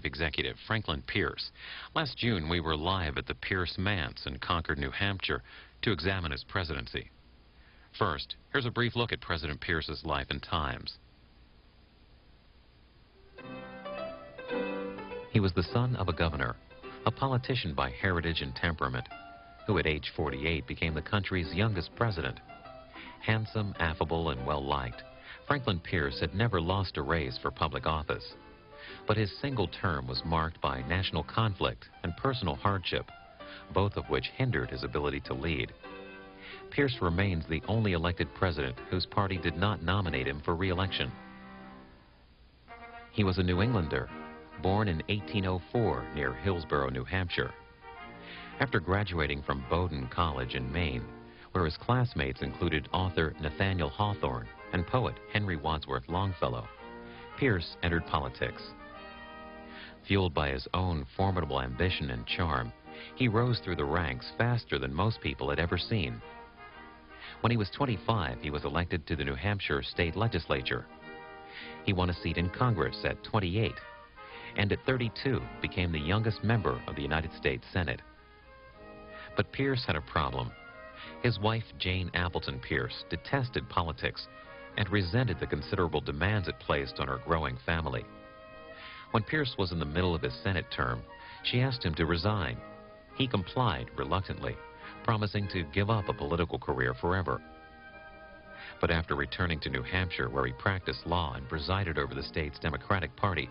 Executive Franklin Pierce. Last June, we were live at the Pierce Manse in Concord, New Hampshire, to examine his presidency. First, here's a brief look at President Pierce's life and times. He was the son of a governor, a politician by heritage and temperament, who at age 48 became the country's youngest president. Handsome, affable, and well-liked, Franklin Pierce had never lost a race for public office. But his single term was marked by national conflict and personal hardship, both of which hindered his ability to lead. Pierce remains the only elected president whose party did not nominate him for re-election. He was a New Englander, born in 1804 near Hillsborough, New Hampshire. After graduating from Bowdoin College in Maine, where his classmates included author Nathaniel Hawthorne and poet Henry Wadsworth Longfellow, Pierce entered politics. Fueled by his own formidable ambition and charm, he rose through the ranks faster than most people had ever seen. When he was 25, he was elected to the New Hampshire state legislature. He won a seat in Congress at 28, and at 32 became the youngest member of the United States Senate. But Pierce had a problem. His wife, Jane Appleton Pierce, detested politics and resented the considerable demands it placed on her growing family. When Pierce was in the middle of his Senate term, she asked him to resign. He complied reluctantly, promising to give up a political career forever. But after returning to New Hampshire, where he practiced law and presided over the state's Democratic Party,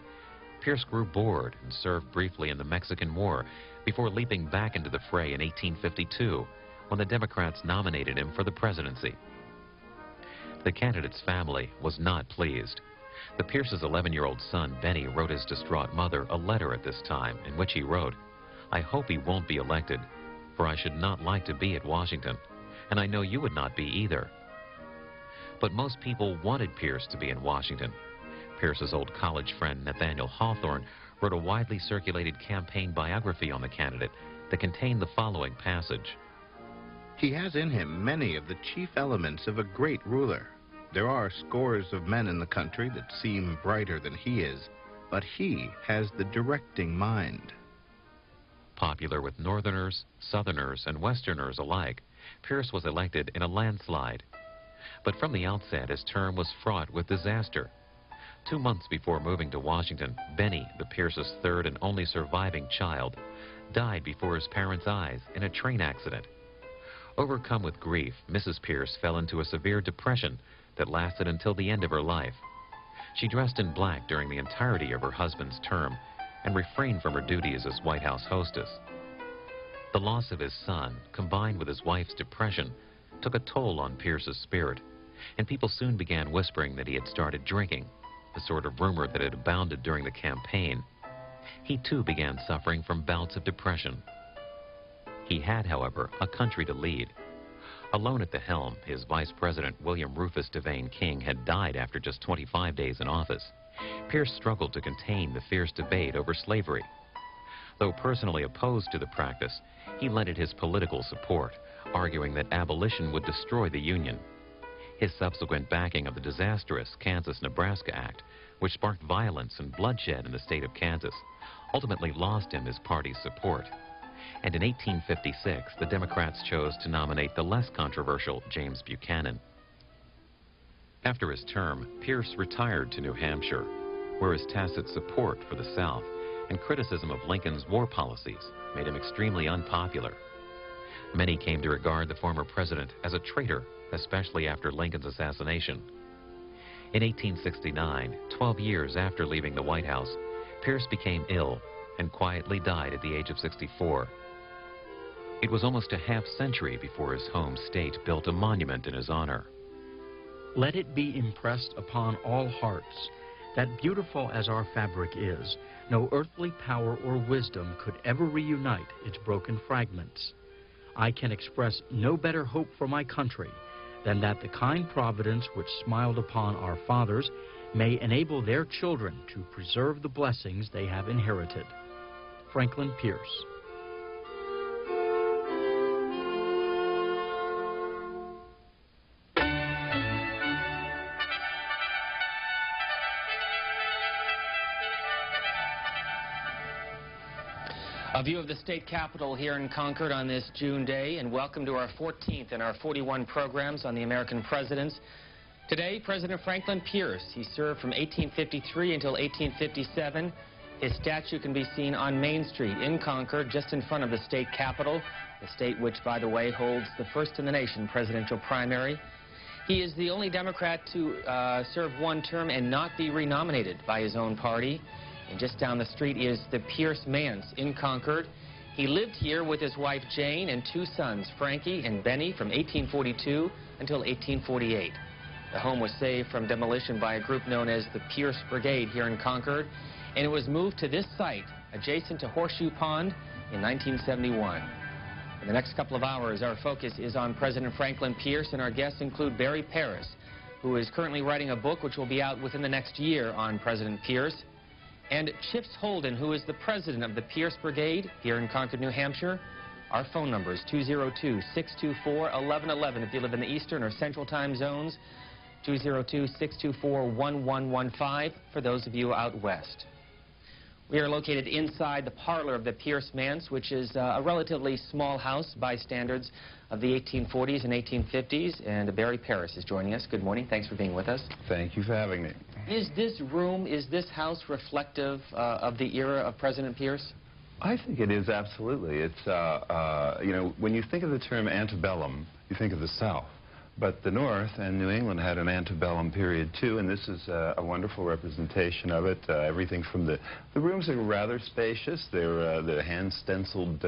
Pierce grew bored and served briefly in the Mexican War before leaping back into the fray in 1852, when the Democrats nominated him for the presidency. The candidate's family was not pleased. The Pierce's 11-year-old son, Benny, wrote his distraught mother a letter at this time in which he wrote, "I hope he won't be elected, for I should not like to be at Washington, and I know you would not be either." But most people wanted Pierce to be in Washington. Pierce's old college friend, Nathaniel Hawthorne, wrote a widely circulated campaign biography on the candidate that contained the following passage. He has in him many of the chief elements of a great ruler. There are scores of men in the country that seem brighter than he is, but he has the directing mind. Popular with Northerners, Southerners, and Westerners alike, Pierce was elected in a landslide. But from the outset, his term was fraught with disaster. 2 months before moving to Washington, Benny, the Pierce's third and only surviving child, died before his parents' eyes in a train accident. Overcome with grief, Mrs. Pierce fell into a severe depression that lasted until the end of her life. She dressed in black during the entirety of her husband's term and refrained from her duties as White House hostess. The loss of his son, combined with his wife's depression, took a toll on Pierce's spirit, and people soon began whispering that he had started drinking, the sort of rumor that had abounded during the campaign. He too began suffering from bouts of depression. He had, however, a country to lead. Alone at the helm, his vice president, William Rufus Devane King, had died after just 25 days in office. Pierce struggled to contain the fierce debate over slavery. Though personally opposed to the practice, he lended his political support, arguing that abolition would destroy the Union. His subsequent backing of the disastrous Kansas-Nebraska Act, which sparked violence and bloodshed in the state of Kansas, ultimately lost him his party's support. And in 1856, the Democrats chose to nominate the less controversial James Buchanan. After his term, Pierce retired to New Hampshire, where his tacit support for the South and criticism of Lincoln's war policies made him extremely unpopular. Many came to regard the former president as a traitor, especially after Lincoln's assassination. In 1869, 12 years after leaving the White House, Pierce became ill and quietly died at the age of 64. It was almost a half-century before his home state built a monument in his honor. Let it be impressed upon all hearts that beautiful as our fabric is, no earthly power or wisdom could ever reunite its broken fragments. I can express no better hope for my country than that the kind providence which smiled upon our fathers may enable their children to preserve the blessings they have inherited. Franklin Pierce. A view of the state capitol here in Concord on this June day, and welcome to our 14th in our 41 programs on the American presidents. Today, President Franklin Pierce. He served from 1853 until 1857. His statue can be seen on Main Street in Concord, just in front of the state capitol, the state which, by the way, holds the first in the nation presidential primary. He is the only Democrat to serve one term and not be renominated by his own party. And just down the street is the Pierce Manse in Concord. He lived here with his wife Jane and two sons, Frankie and Benny, from 1842 until 1848. The home was saved from demolition by a group known as the Pierce Brigade here in Concord, and it was moved to this site adjacent to Horseshoe Pond in 1971. In the next couple of hours, our focus is on President Franklin Pierce, and our guests include Barry Paris, who is currently writing a book which will be out within the next year on President Pierce, and Chips Holden, who is the president of the Pierce Brigade here in Concord, New Hampshire. Our phone number is 202-624-1111 if you live in the Eastern or Central time zones, 202-624-1115 for those of you out west. We are located inside the parlor of the Pierce Manse, which is a relatively small house by standards of the 1840s and 1850s, and Barry Paris is joining us. Good morning. Thanks for being with us. Thank you for having me. Is this house reflective of the era of President Pierce? I think it is, absolutely. It's, you know, when you think of the term antebellum, you think of the South. But the North and New England had an antebellum period, too, and this is a wonderful representation of it. Everything from the rooms are rather spacious. They're the hand-stenciled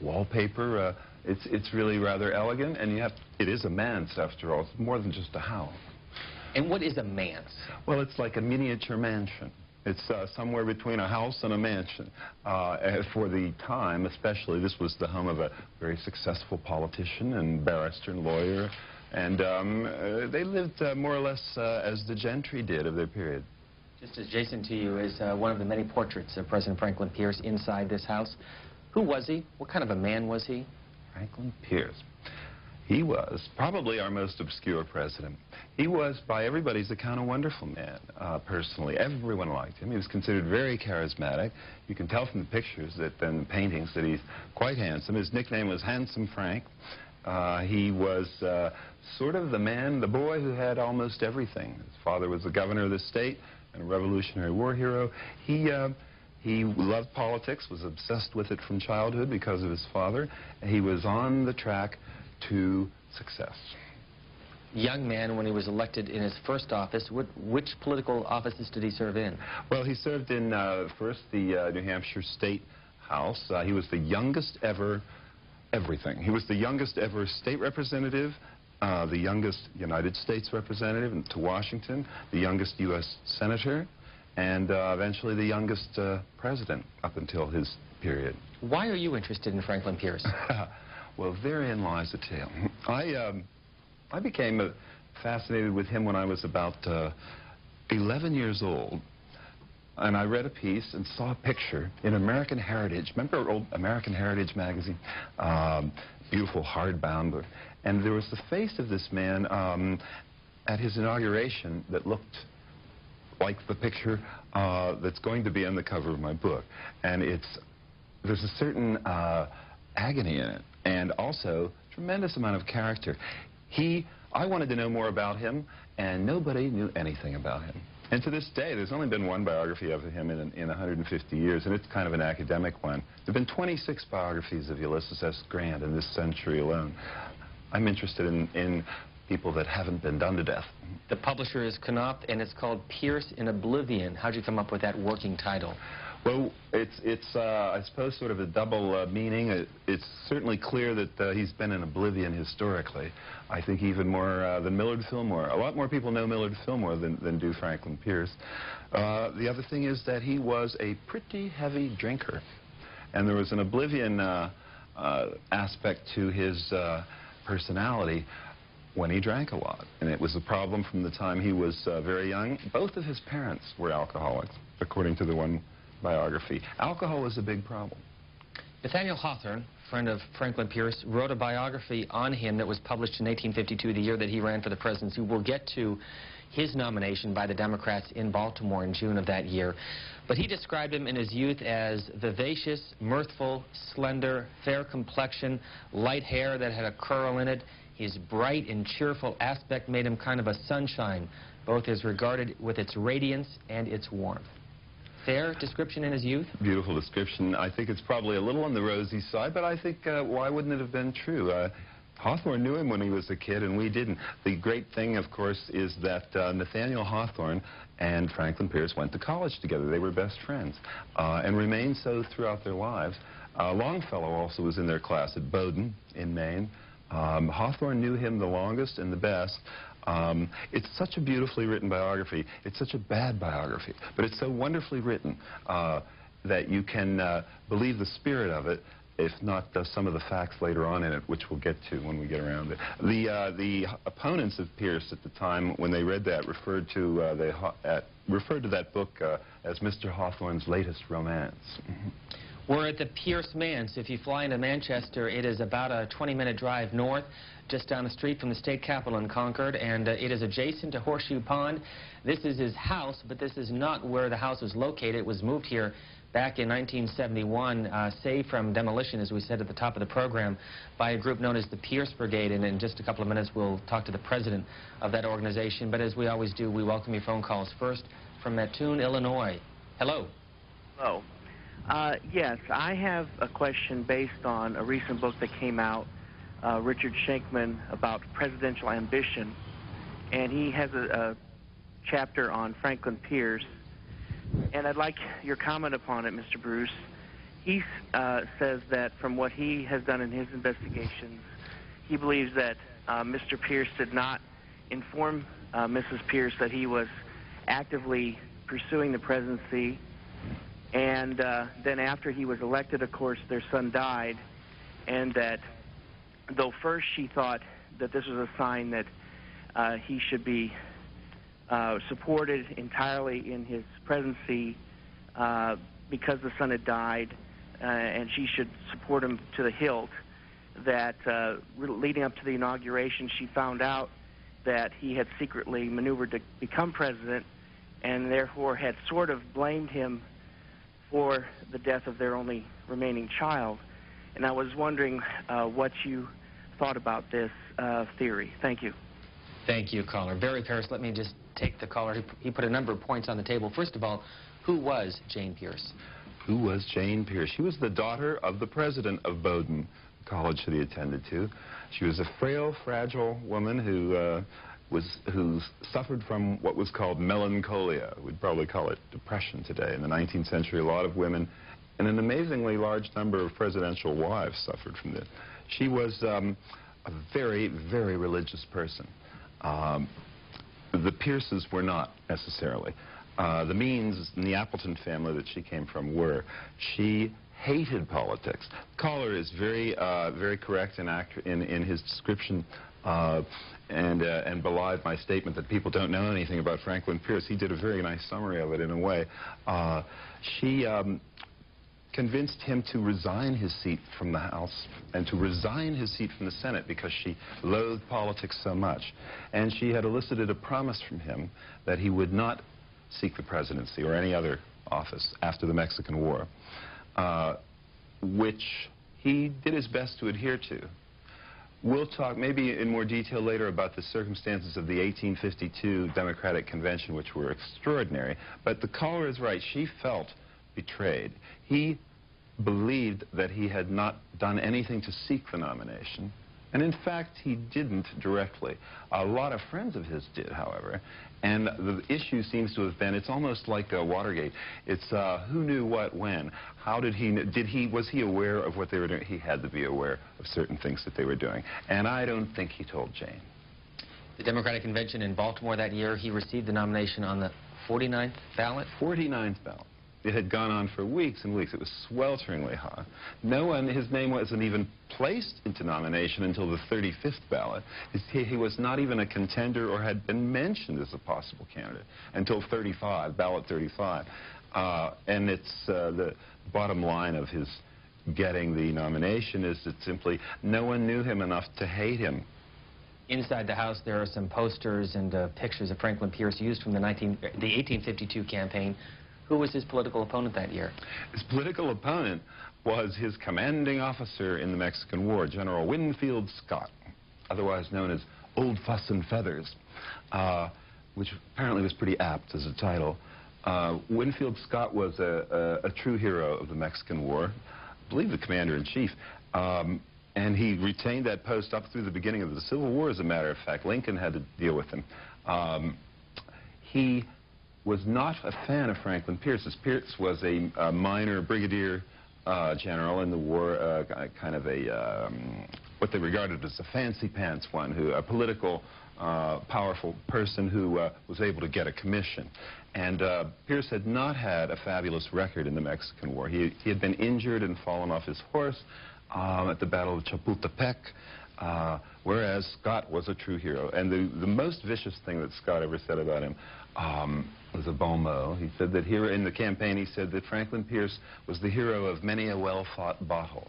wallpaper. It's really rather elegant, and it is a manse, after all. It's more than just a house. And what is a manse? Well, it's like a miniature mansion. It's somewhere between a house and a mansion. For the time, especially, this was the home of a very successful politician and barrister and lawyer. And they lived more or less as the gentry did of their period. Just adjacent to you is one of the many portraits of President Franklin Pierce inside this house. Who was he? What kind of a man was he? Franklin Pierce. He was probably our most obscure president. He was, by everybody's account, a wonderful man, personally. Everyone liked him. He was considered very charismatic. You can tell from the pictures and the paintings that he's quite handsome. His nickname was Handsome Frank. He was sort of the boy who had almost everything. His father was the governor of the state and a Revolutionary War hero. He loved politics, was obsessed with it from childhood because of his father. He was on the track to success. Young man, when he was elected in his first office, which political offices did he serve in? Well, he served in first the New Hampshire State House. He was the youngest ever everything. He was the youngest ever state representative, the youngest United States representative to Washington, the youngest U.S. senator, and eventually the youngest president up until his period. Why are you interested in Franklin Pierce? Well, therein lies the tale. I became fascinated with him when I was about 11 years old. And I read a piece and saw a picture in American Heritage. Remember old American Heritage magazine? Beautiful hardbound book. And there was the face of this man at his inauguration that looked like the picture that's going to be on the cover of my book. And there's a certain agony in it, and also tremendous amount of character. I wanted to know more about him, and nobody knew anything about him. And to this day, there's only been one biography of him in 150 years, and it's kind of an academic one. There have been 26 biographies of Ulysses S. Grant in this century alone. I'm interested in people that haven't been done to death. The publisher is Knopf, and it's called Pierce in Oblivion. How'd you come up with that working title? Well, it's I suppose, sort of a double meaning. It's certainly clear that he's been in oblivion historically. I think even more than Millard Fillmore. A lot more people know Millard Fillmore than do Franklin Pierce. The other thing is that he was a pretty heavy drinker. And there was an oblivion aspect to his personality when he drank a lot. And it was a problem from the time he was very young. Both of his parents were alcoholics, according to the one biography. Alcohol was a big problem. Nathaniel Hawthorne, friend of Franklin Pierce, wrote a biography on him that was published in 1852, the year that he ran for the presidency. We'll get to his nomination by the Democrats in Baltimore in June of that year. But he described him in his youth as vivacious, mirthful, slender, fair complexion, light hair that had a curl in it. His bright and cheerful aspect made him kind of a sunshine, both as regarded with its radiance and its warmth. Fair description in his youth? Beautiful description. I think it's probably a little on the rosy side, but I think why wouldn't it have been true? Hawthorne knew him when he was a kid, and we didn't. The great thing, of course, is that Nathaniel Hawthorne and Franklin Pierce went to college together. They were best friends and remained so throughout their lives. Longfellow also was in their class at Bowdoin in Maine. Hawthorne knew him the longest and the best. It's such a beautifully written biography. It's such a bad biography, but it's so wonderfully written that you can believe the spirit of it, if not some of the facts later on in it, which we'll get to when we get around it. The opponents of Pierce at the time, when they read that, referred to that book as Mr. Hawthorne's latest romance. We're at the Pierce Manse. If you fly into Manchester, it is about a 20-minute drive north, just down the street from the state capitol in Concord, and it is adjacent to Horseshoe Pond. This is his house, but this is not where the house was located. It was moved here back in 1971, saved from demolition, as we said at the top of the program, by a group known as the Pierce Brigade. And in just a couple of minutes, we'll talk to the president of that organization. But as we always do, we welcome your phone calls. First, from Mattoon, Illinois. Hello. Hello. Yes, I have a question based on a recent book that came out, Richard Shankman, about presidential ambition. And he has a chapter on Franklin Pierce. And I'd like your comment upon it, Mr. Bruce. He says that from what he has done in his investigations, he believes that Mr. Pierce did not inform Mrs. Pierce that he was actively pursuing the presidency. And then after he was elected, of course, their son died. And that though first she thought that this was a sign that he should be supported entirely in his presidency because the son had died, and she should support him to the hilt, that leading up to the inauguration, she found out that he had secretly maneuvered to become president and therefore had sort of blamed him for the death of their only remaining child. And I was wondering what you thought about this theory. Thank you. Thank you, caller. Barry Pierce, let me just take the caller. He put a number of points on the table. First of all, who was Jane Pierce? Who was Jane Pierce? She was the daughter of the president of Bowdoin College that he attended to. She was a frail, fragile woman who suffered from what was called melancholia. We'd probably call it depression today. In the 19th century, a lot of women and an amazingly large number of presidential wives suffered from this. She was a very, very religious person. The Pierces were not necessarily. The Means and the Appleton family that she came from were. She hated politics. Caller is very, very correct and accurate in his description and belied my statement that people don't know anything about Franklin Pierce. He did a very nice summary of it in a way. She convinced him to resign his seat from the House and to resign his seat from the Senate because she loathed politics so much. And she had elicited a promise from him that he would not seek the presidency or any other office after the Mexican War, which he did his best to adhere to. We'll talk maybe in more detail later about the circumstances of the 1852 Democratic Convention, which were extraordinary. But the caller is right. She felt betrayed. He believed that he had not done anything to seek the nomination. And in fact, he didn't directly. A lot of friends of his did, however. And the issue seems to have been, it's almost like Watergate. It's who knew what when. How did he, was he aware of what they were doing? He had to be aware of certain things that they were doing. And I don't think he told Jane. The Democratic Convention in Baltimore that year, he received the nomination on the 49th ballot? 49th ballot. It had gone on for weeks and weeks. It was swelteringly hot. No one, his name wasn't even placed into nomination until the 35th ballot. He was not even a contender or had been mentioned as a possible candidate until 35, ballot 35. And it's the bottom line of his getting the nomination is that simply no one knew him enough to hate him. Inside the House, there are some posters and pictures of Franklin Pierce used from the 1852 campaign. Who was his political opponent that year? His political opponent was his commanding officer in the Mexican War, General Winfield Scott, otherwise known as Old Fuss and Feathers, which apparently was pretty apt as a title. Winfield Scott was a true hero of the Mexican War, I believe the commander-in-chief, and he retained that post up through the beginning of the Civil War, as a matter of fact. Lincoln had to deal with him. He was not a fan of Franklin Pierce's. Pierce was a minor brigadier general in the war, kind of a, what they regarded as a fancy pants one, a political, powerful person who was able to get a commission. And Pierce had not had a fabulous record in the Mexican War. He had been injured and fallen off his horse at the Battle of Chapultepec, whereas Scott was a true hero. And the most vicious thing that Scott ever said about him was a bon mot. He said that here in the campaign, he said that Franklin Pierce was the hero of many a well-fought battle.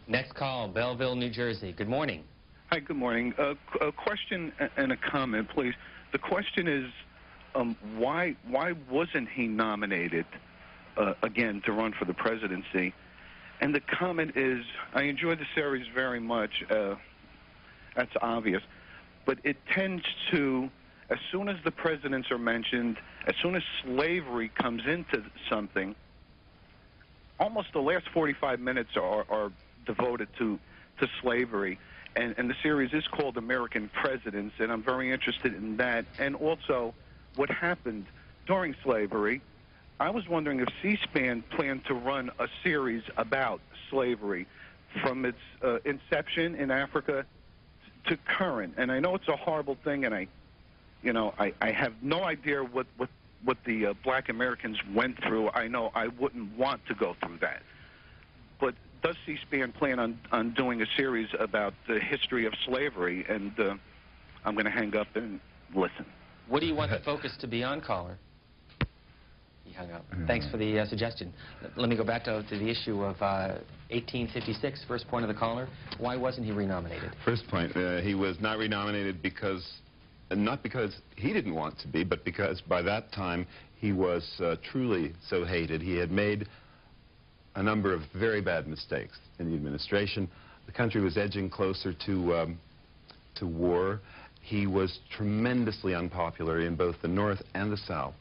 Next call, Belleville, New Jersey. Good morning. Hi, good morning. A question and a comment, please. The question is, why wasn't he nominated again to run for the presidency? And the comment is, I enjoy the series very much. That's obvious. But it tends to, as soon as the presidents are mentioned, as soon as slavery comes into something, almost the last 45 minutes are devoted to slavery. And the series is called American Presidents, and I'm very interested in that. And also, what happened during slavery. I was wondering if C-SPAN planned to run a series about slavery from its inception in Africa to current. And I know it's a horrible thing, and I have no idea what the black Americans went through. I know I wouldn't want to go through that. But does C-SPAN plan on doing a series about the history of slavery? And I'm going to hang up and listen. What do you want the focus to be on, caller? He hung up. Thanks for the suggestion. Let me go back to the issue of 1856, first point of the caller. Why wasn't he renominated? First point, he was not renominated because, not because he didn't want to be, but because by that time he was truly so hated. He had made a number of very bad mistakes in the administration. The country was edging closer to war. He was tremendously unpopular in both the North and the South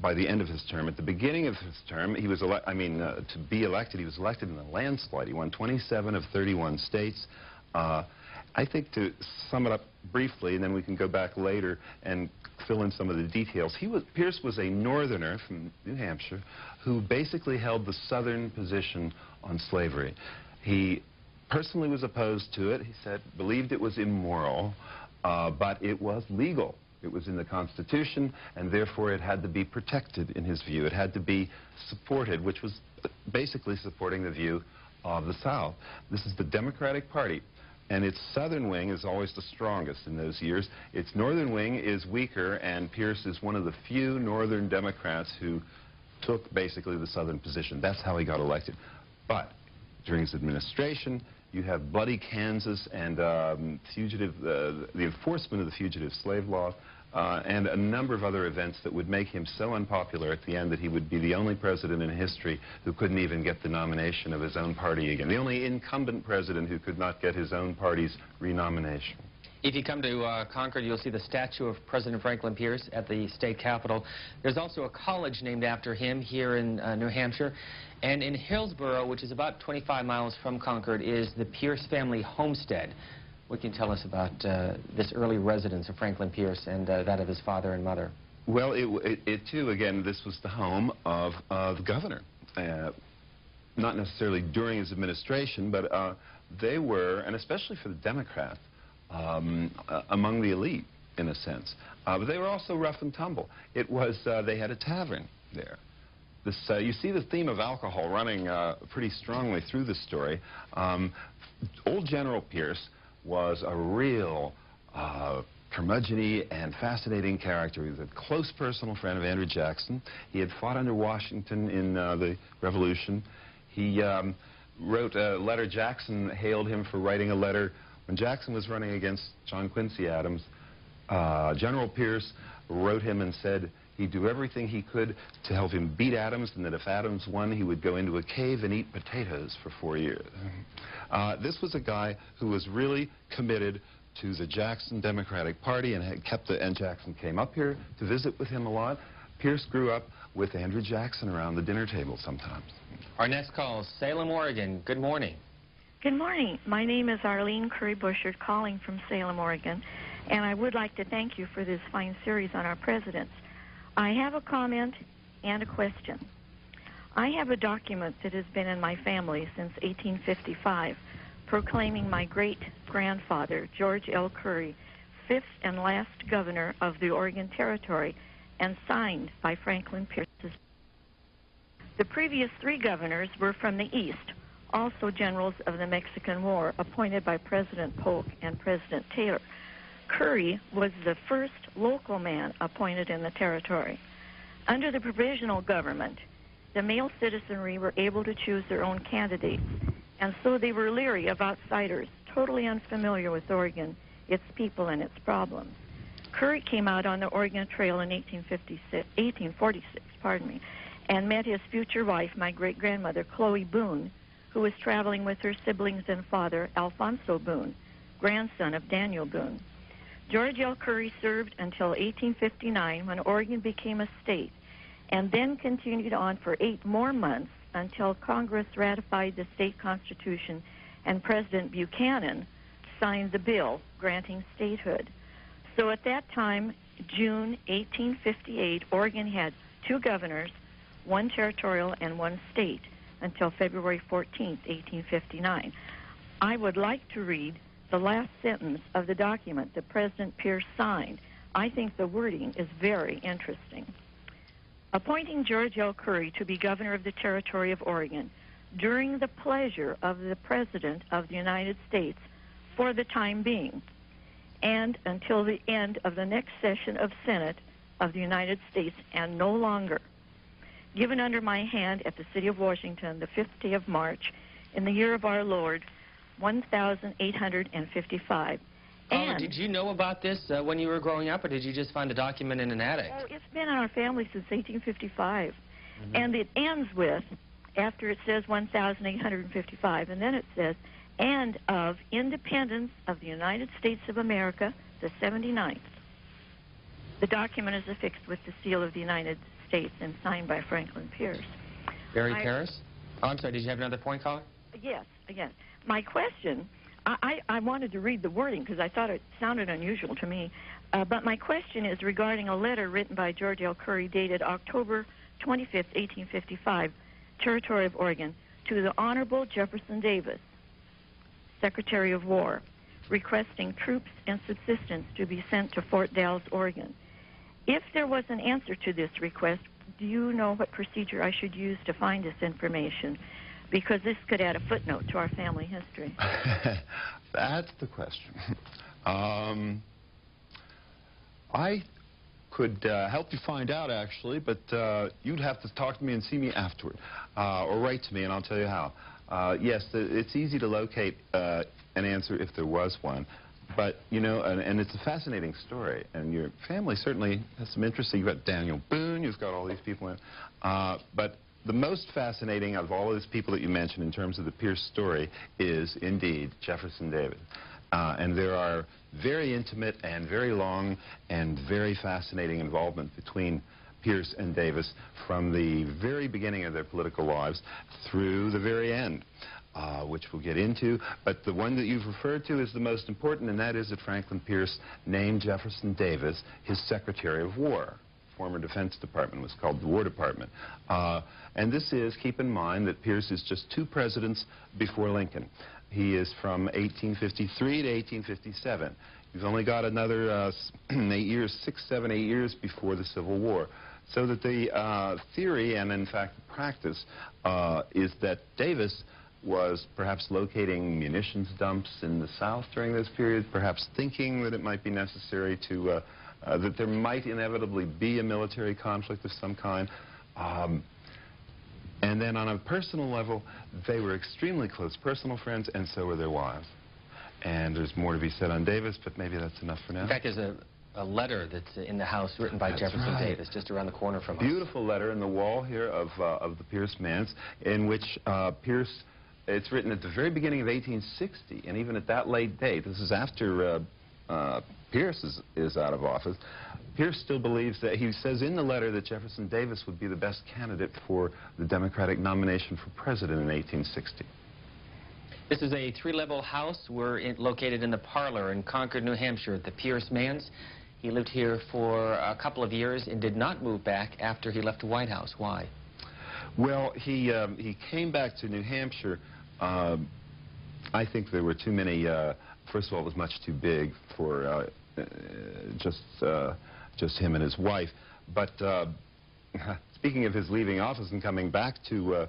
by the end of his term. At the beginning of his term, he was to be elected, he was elected in a landslide. He won 27 of 31 states. I think, to sum it up briefly, and then we can go back later and fill in some of the details, Pierce was a northerner from New Hampshire who basically held the southern position on slavery. He personally was opposed to it. He said, believed it was immoral, but it was legal. It was in the Constitution, and therefore it had to be protected in his view. It had to be supported, which was basically supporting the view of the South. This is the Democratic Party, and its southern wing is always the strongest in those years. Its northern wing is weaker, and Pierce is one of the few northern Democrats who took basically the southern position. That's how he got elected. But during his administration, you have bloody Kansas and the enforcement of the fugitive slave law, and a number of other events that would make him so unpopular at the end that he would be the only president in history who couldn't even get the nomination of his own party again. The only incumbent president who could not get his own party's renomination. If you come to Concord, you'll see the statue of President Franklin Pierce at the state capitol. There's also a college named after him here in New Hampshire. And in Hillsborough, which is about 25 miles from Concord, is the Pierce family homestead. What can you tell us about this early residence of Franklin Pierce and that of his father and mother? Well, it too, again, this was the home of the governor. Not necessarily during his administration, but they were, and especially for the Democrats, among the elite, in a sense. But they were also rough and tumble. It was, they had a tavern there. This, you see the theme of alcohol running pretty strongly through the story. Old General Pierce was a real curmudgeon-y and fascinating character. He was a close personal friend of Andrew Jackson. He had fought under Washington in the Revolution. He wrote a letter. Jackson hailed him for writing a letter When Jackson was running against John Quincy Adams, General Pierce wrote him and said he'd do everything he could to help him beat Adams, and that if Adams won, he would go into a cave and eat potatoes for 4 years. This was a guy who was really committed to the Jackson Democratic Party and had kept and Jackson came up here to visit with him a lot. Pierce grew up with Andrew Jackson around the dinner table sometimes. Our next call is Salem, Oregon. Good morning. Good morning. My name is Arlene Curry Bushard, calling from Salem, Oregon, and I would like to thank you for this fine series on our presidents. I have a comment and a question. I have a document that has been in my family since 1855, proclaiming my great-grandfather, George L. Curry, fifth and last governor of the Oregon Territory, and signed by Franklin Pierce. The previous three governors were from the East, also generals of the Mexican War, appointed by President Polk and President Taylor. Curry was the first local man appointed in the territory. Under the provisional government, the male citizenry were able to choose their own candidates, and so they were leery of outsiders, totally unfamiliar with Oregon, its people, and its problems. Curry came out on the Oregon Trail in 1846, and met his future wife, my great-grandmother, Chloe Boone, who was traveling with her siblings and father, Alfonso Boone, grandson of Daniel Boone. George L. Curry served until 1859, when Oregon became a state, and then continued on for 8 more months until Congress ratified the state constitution and President Buchanan signed the bill granting statehood. So at that time, June 1858, Oregon had 2 governors, 1 territorial and 1 state, until February 14, 1859. I would like to read the last sentence of the document that President Pierce signed. I think the wording is very interesting. Appointing George L. Curry to be governor of the Territory of Oregon during the pleasure of the President of the United States for the time being, and until the end of the next session of Senate of the United States, and no longer. Given under my hand at the city of Washington, the 5th day of March, in the year of our Lord, 1855. Oh, did you know about this when you were growing up, or did you just find a document in an attic? Oh, it's been in our family since 1855. And it ends with, after it says 1855, and then it says, and of independence of the United States of America, the 79th. The document is affixed with the seal of the United States and signed by Franklin Pierce. Barry Paris? Oh, I'm sorry, did you have another point, caller? Yes. My question, I wanted to read the wording because I thought it sounded unusual to me, but my question is regarding a letter written by George L. Curry dated October 25th, 1855, Territory of Oregon, to the Honorable Jefferson Davis, Secretary of War, requesting troops and subsistence to be sent to Fort Dalles, Oregon. If there was an answer to this request, do you know what procedure I should use to find this information? Because this could add a footnote to our family history. That's the question. I could help you find out, actually, but you'd have to talk to me and see me afterward, or write to me, and I'll tell you how. Yes, it's easy to locate an answer if there was one. But, you know, and it's a fascinating story, and your family certainly has some interest. You've got Daniel Boone, you've got all these people in. But the most fascinating of all of these people that you mentioned in terms of the Pierce story is, indeed, Jefferson Davis. And there are very intimate and very long and very fascinating involvement between Pierce and Davis from the very beginning of their political lives through the very end. Which we'll get into, but the one that you've referred to is the most important, and that is that Franklin Pierce named Jefferson Davis his Secretary of War. Former Defense Department was called the War Department. And this is, keep in mind, that Pierce is just 2 presidents before Lincoln. He is from 1853 to 1857. He's only got another 8 years, 6, 7, 8 years before the Civil War. So that the theory, and in fact the practice, is that Davis was perhaps locating munitions dumps in the South during this period, perhaps thinking that it might be necessary to, that there might inevitably be a military conflict of some kind. And then on a personal level, they were extremely close personal friends, and so were their wives. And there's more to be said on Davis, but maybe that's enough for now. In fact, there's a letter that's in the House written by Jefferson Davis, just around the corner from us. Beautiful letter in the wall here of the Pierce Manse, in which Pierce, it's written at the very beginning of 1860, and even at that late date, this is after Pierce is out of office, Pierce still believes that, he says in the letter that Jefferson Davis would be the best candidate for the Democratic nomination for president in 1860. This is a three-level house. We're located in the parlor in Concord, New Hampshire, at the Pierce Manse. He lived here for a couple of years and did not move back after he left the White House. Why? Well, he came back to New Hampshire. I think there were too many. First of all, it was much too big for just him and his wife. But speaking of his leaving office and coming back to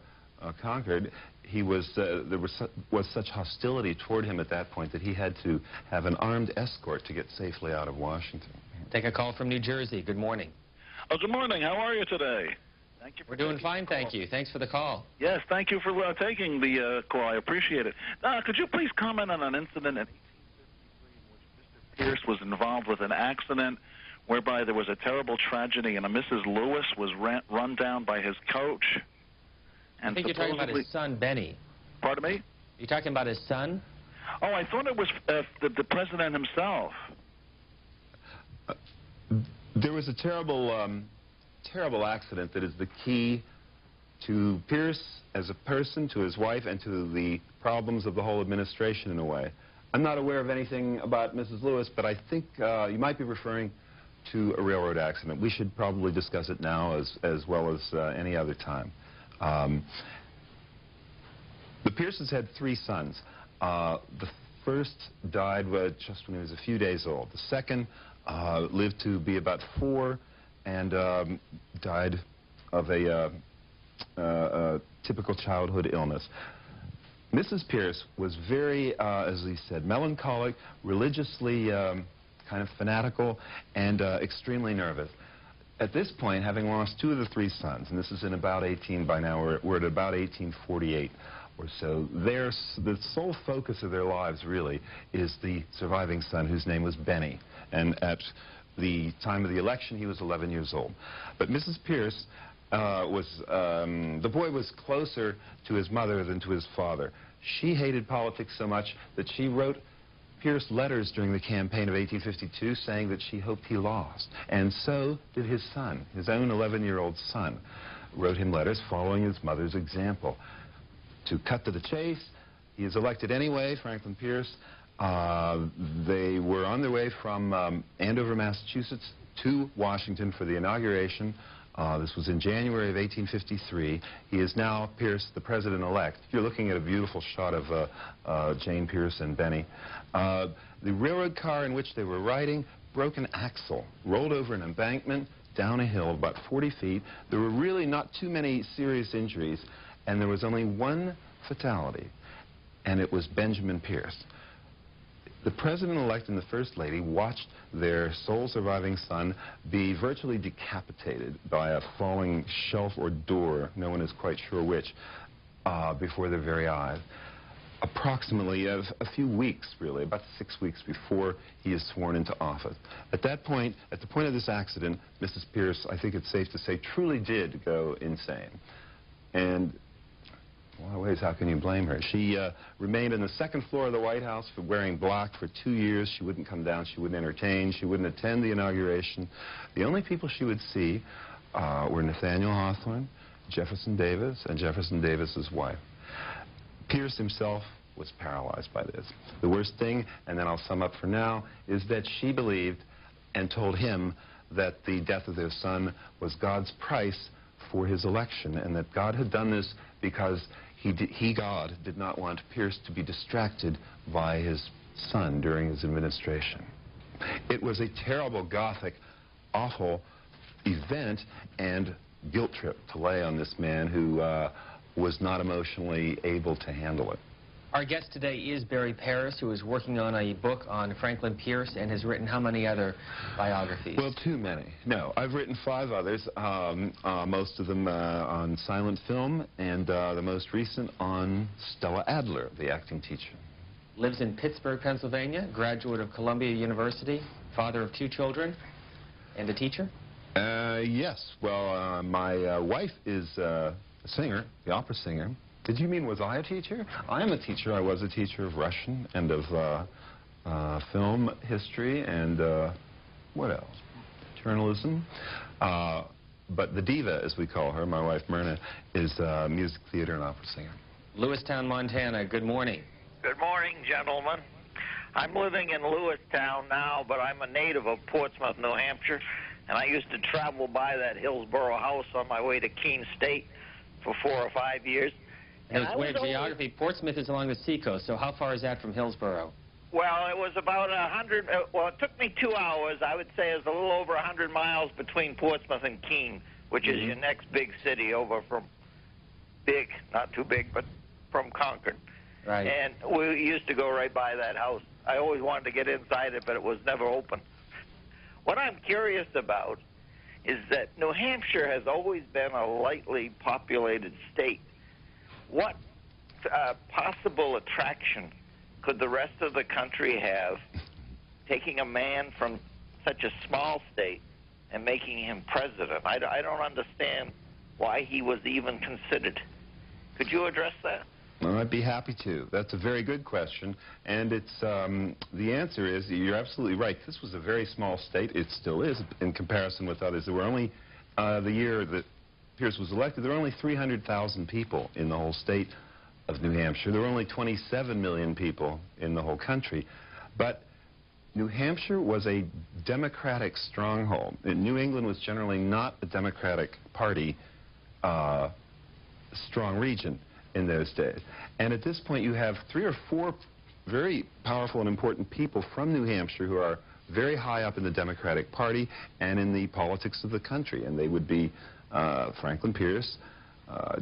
Concord, there was such hostility toward him at that point that he had to have an armed escort to get safely out of Washington. Take a call from New Jersey. Good morning. Oh, good morning. How are you today? Thank you. We're doing fine, thank you. Thanks for the call. Yes, thank you for taking the call. I appreciate it. Could you please comment on an incident in 1853 in which Mr. Pierce was involved with an accident whereby there was a terrible tragedy and a Mrs. Lewis was run down by his coach? And I think you're talking about his son, Benny. Pardon me? You're talking about his son? Oh, I thought it was the president himself. There was a terrible, terrible accident that is the key to Pierce as a person, to his wife, and to the problems of the whole administration in a way. I'm not aware of anything about Mrs. Lewis, but I think you might be referring to a railroad accident. We should probably discuss it now as well as any other time. The Pierces had three sons. The first died just when he was a few days old. The second lived to be about 4 and died of a typical childhood illness. Mrs. Pierce was very, as he said, melancholic, religiously kind of fanatical, and extremely nervous. At this point, having lost 2 of the 3 sons, and this is in about by now, we're at about 1848 or so, the sole focus of their lives, really, is the surviving son, whose name was Benny. And at the time of the election, he was 11 years old. But Mrs. Pierce the boy was closer to his mother than to his father. She hated politics so much that she wrote Pierce letters during the campaign of 1852 saying that she hoped he lost. And so did his son, his own 11-year-old son, wrote him letters following his mother's example. To cut to the chase, he is elected anyway, Franklin Pierce. They were on their way from Andover, Massachusetts to Washington for the inauguration. This was in January of 1853. He is now Pierce, the president-elect. You're looking at a beautiful shot of Jane Pierce and Benny. The railroad car in which they were riding broke an axle, rolled over an embankment, down a hill about 40 feet. There were really not too many serious injuries, and there was only one fatality, and it was Benjamin Pierce. The president-elect and the First Lady watched their sole surviving son be virtually decapitated by a falling shelf or door, no one is quite sure which, before their very eyes. Approximately a few weeks, really, about 6 weeks before he is sworn into office. At that point, at the point of this accident, Mrs. Pierce, I think it's safe to say, truly did go insane. And in a lot of ways, how can you blame her? She remained on the second floor of the White House wearing black for 2 years. She wouldn't come down. She wouldn't entertain. She wouldn't attend the inauguration. The only people she would see were Nathaniel Hawthorne, Jefferson Davis, and Jefferson Davis's wife. Pierce himself was paralyzed by this. The worst thing, and then I'll sum up for now, is that she believed and told him that the death of their son was God's price for his election, and that God had done this because God, did not want Pierce to be distracted by his son during his administration. It was a terrible, Gothic, awful event and guilt trip to lay on this man who was not emotionally able to handle it. Our guest today is Barry Paris, who is working on a book on Franklin Pierce and has written how many other biographies? Well, too many. No, I've written 5 others, most of them on silent film, and the most recent on Stella Adler, the acting teacher. lives in Pittsburgh, Pennsylvania, graduate of Columbia University, father of 2 children, and a teacher? Yes. Well, my wife is a singer, the opera singer. Did you mean was I a teacher? I am a teacher. I was a teacher of Russian and of film history and what else? Journalism. But the diva, as we call her, my wife Myrna, is a music theater and opera singer. Lewistown, Montana, good morning. Good morning, gentlemen. I'm living in Lewistown now, but I'm a native of Portsmouth, New Hampshire, and I used to travel by that Hillsborough house on my way to Keene State for 4 or 5 years. And it's weird geography. Portsmouth is along the seacoast, so how far is that from Hillsborough? Well, it was about 100, well, it took me 2 hours. I would say it's a little over 100 miles between Portsmouth and Keene, which is your next big city over from big, not too big, but from Concord. Right. And we used to go right by that house. I always wanted to get inside it, but it was never open. What I'm curious about is that New Hampshire has always been a lightly populated state. What possible attraction could the rest of the country have taking a man from such a small state and making him president? I don't understand why he was even considered. Could you address that? Well, I'd be happy to. That's a very good question, and it's the answer is you're absolutely right. This was a very small state. It still is in comparison with others. There were only the year that Pierce was elected, there were only 300,000 people in the whole state of New Hampshire. There were only 27 million people in the whole country, but New Hampshire was a Democratic stronghold. New England was generally not a Democratic Party strong region in those days. And at this point you have 3 or 4 very powerful and important people from New Hampshire who are very high up in the Democratic Party and in the politics of the country. And they would be Franklin Pierce,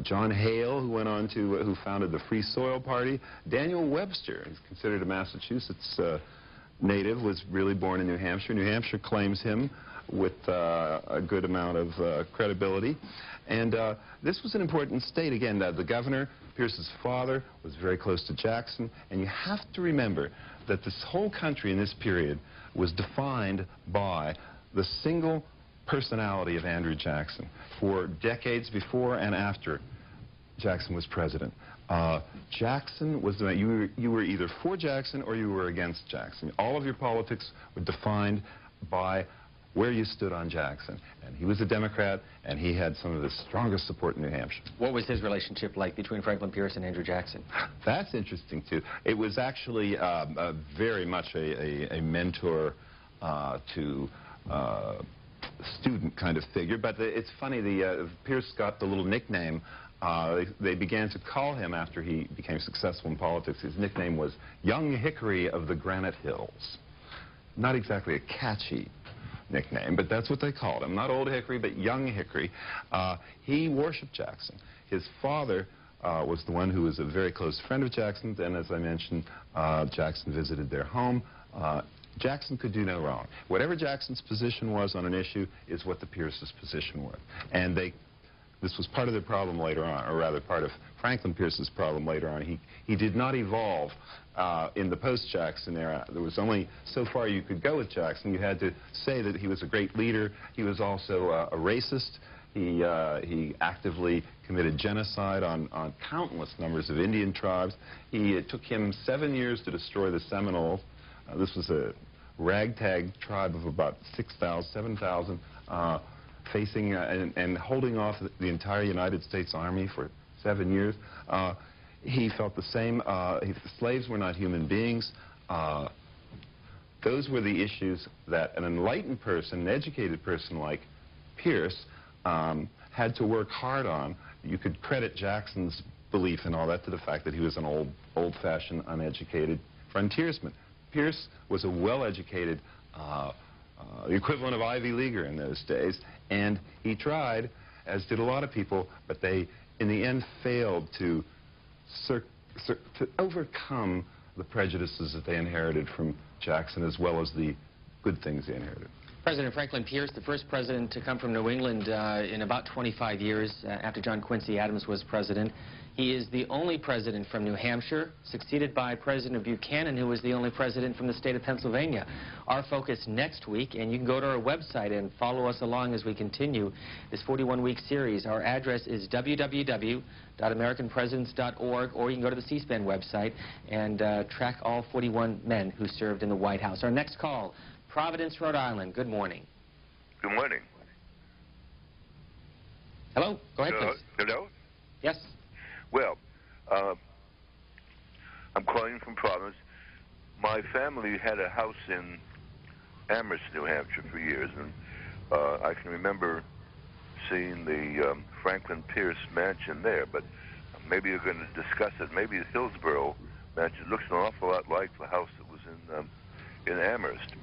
John Hale, who went on to, who founded the Free Soil Party, Daniel Webster, who's considered a Massachusetts native, was really born in New Hampshire. New Hampshire claims him with a good amount of credibility. And this was an important state. Again, the governor, Pierce's father, was very close to Jackson. And you have to remember that this whole country in this period was defined by the single personality of Andrew Jackson for decades before and after Jackson was president. Jackson was the man, you were either for Jackson or you were against Jackson. All of your politics were defined by where you stood on Jackson. And he was a Democrat, and he had some of the strongest support in New Hampshire. What was his relationship like between Franklin Pierce and Andrew Jackson? That's interesting, too. It was actually very much a mentor to student kind of figure. But it's funny, Pierce got the little nickname. They began to call him after he became successful in politics. His nickname was Young Hickory of the Granite Hills. Not exactly a catchy nickname, but that's what they called him. Not Old Hickory, but Young Hickory. He worshipped Jackson. His father was the one who was a very close friend of Jackson's, and as I mentioned, Jackson visited their home. Jackson could do no wrong. Whatever Jackson's position was on an issue is what the Pierce's position was. And this was part of their problem later on, or rather part of Franklin Pierce's problem later on. He did not evolve in the post-Jackson era. There was only so far you could go with Jackson. You had to say that he was a great leader. He was also a racist. He actively committed genocide on countless numbers of Indian tribes. It took him 7 years to destroy the Seminoles. This was a ragtag tribe of about 6,000, 7,000, facing and holding off the entire United States Army for 7 years. He felt the same. Slaves were not human beings. Those were the issues that an enlightened person, an educated person like Pierce, had to work hard on. You could credit Jackson's belief and all that to the fact that he was an old-fashioned, uneducated frontiersman. Pierce was a well-educated, the equivalent of Ivy Leaguer in those days, and he tried, as did a lot of people, but they, in the end, failed to overcome the prejudices that they inherited from Jackson, as well as the good things they inherited. President Franklin Pierce, the first president to come from New England in about 25 years after John Quincy Adams was president. He is the only president from New Hampshire, succeeded by President Buchanan, who was the only president from the state of Pennsylvania. Our focus next week, and you can go to our website and follow us along as we continue this 41-week series. Our address is www.americanpresidents.org, or you can go to the C-SPAN website and track all 41 men who served in the White House. Our next call, Providence, Rhode Island. Good morning. Good morning. Hello. Go ahead, please. Hello? Yes. Well, I'm calling from Providence. My family had a house in Amherst, New Hampshire for years, and I can remember seeing the Franklin Pierce mansion there, but maybe you're going to discuss it. Maybe the Hillsborough mansion looks an awful lot like the house that was in Amherst.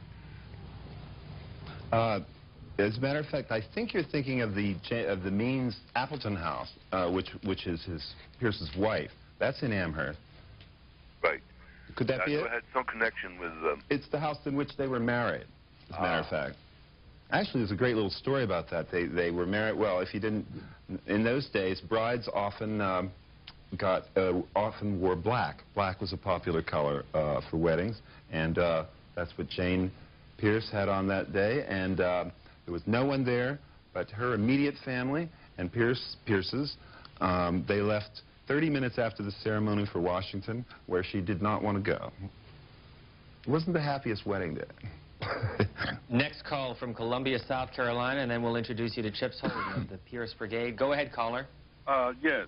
As a matter of fact, I think you're thinking of the Means Appleton house, which is Pierce's wife. That's in Amherst. Right. Could that be it? I had some connection with... It's the house in which they were married, as a matter of fact. Actually, there's a great little story about that. They were married. Well, if you didn't, in those days, brides often often wore black. Black was a popular color for weddings, and that's what Jane Pierce had on that day. And there was no one there but her immediate family and Pierce's. They left 30 minutes after the ceremony for Washington, where she did not want to go. It wasn't the happiest wedding day. Next call from Columbia, South Carolina, and then we'll introduce you to Chips Holden of the Pierce Brigade. Go ahead, caller. Yes.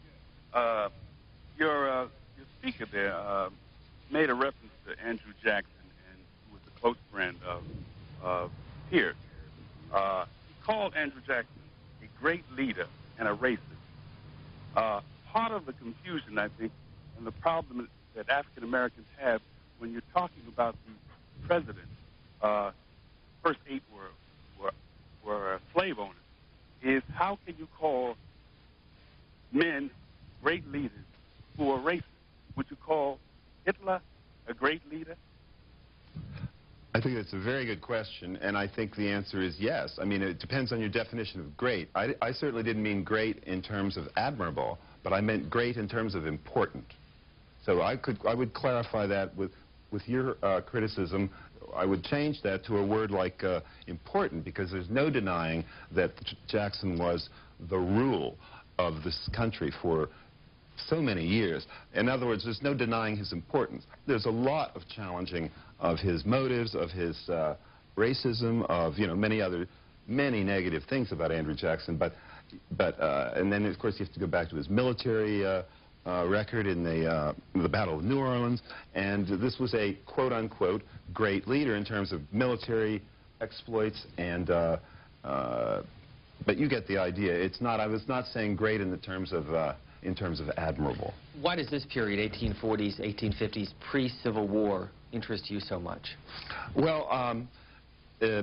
Your speaker there made a reference to Andrew Jackson, and who was a close friend of Pierce. He called Andrew Jackson a great leader and a racist. Part of the confusion, I think, and the problem that African Americans have when you're talking about the president, first 8 were slave owners, is how can you call men great leaders who are racist? Would you call Hitler a great leader? I think that's a very good question, and I think the answer is yes. I mean, it depends on your definition of great. I certainly didn't mean great in terms of admirable, but I meant great in terms of important. So I would clarify that with your criticism. I would change that to a word like important, because there's no denying that Jackson was the rule of this country for so many years. In other words, there's no denying his importance. There's a lot of challenging of his motives, of his racism, of many negative things about Andrew Jackson. And then of course you have to go back to his military record in the Battle of New Orleans, and this was a quote-unquote great leader in terms of military exploits. And but you get the idea. It's not. I was not saying great in the terms of admirable. Why does this period, 1840s, 1850s, pre-Civil War, interest you so much? Well,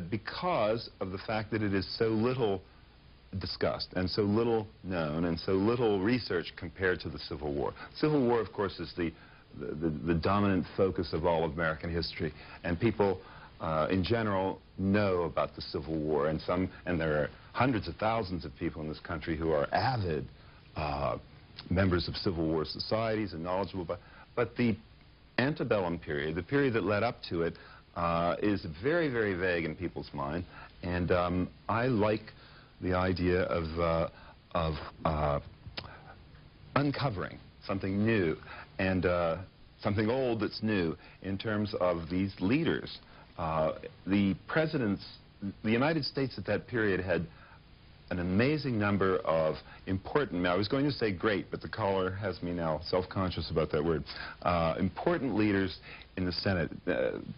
because of the fact that it is so little discussed and so little known and so little research compared to the Civil War. Civil War, of course, is the dominant focus of all of American history, and people in general know about the Civil War, and there are hundreds of thousands of people in this country who are avid members of Civil War societies and knowledgeable about. But the antebellum period, the period that led up to it, is very, very vague in people's mind, and I like the idea of uncovering something new and something old that's new in terms of these leaders. The presidents, the United States at that period had an amazing number of important, I was going to say great, but the caller has me now self-conscious about that word, important leaders in the Senate.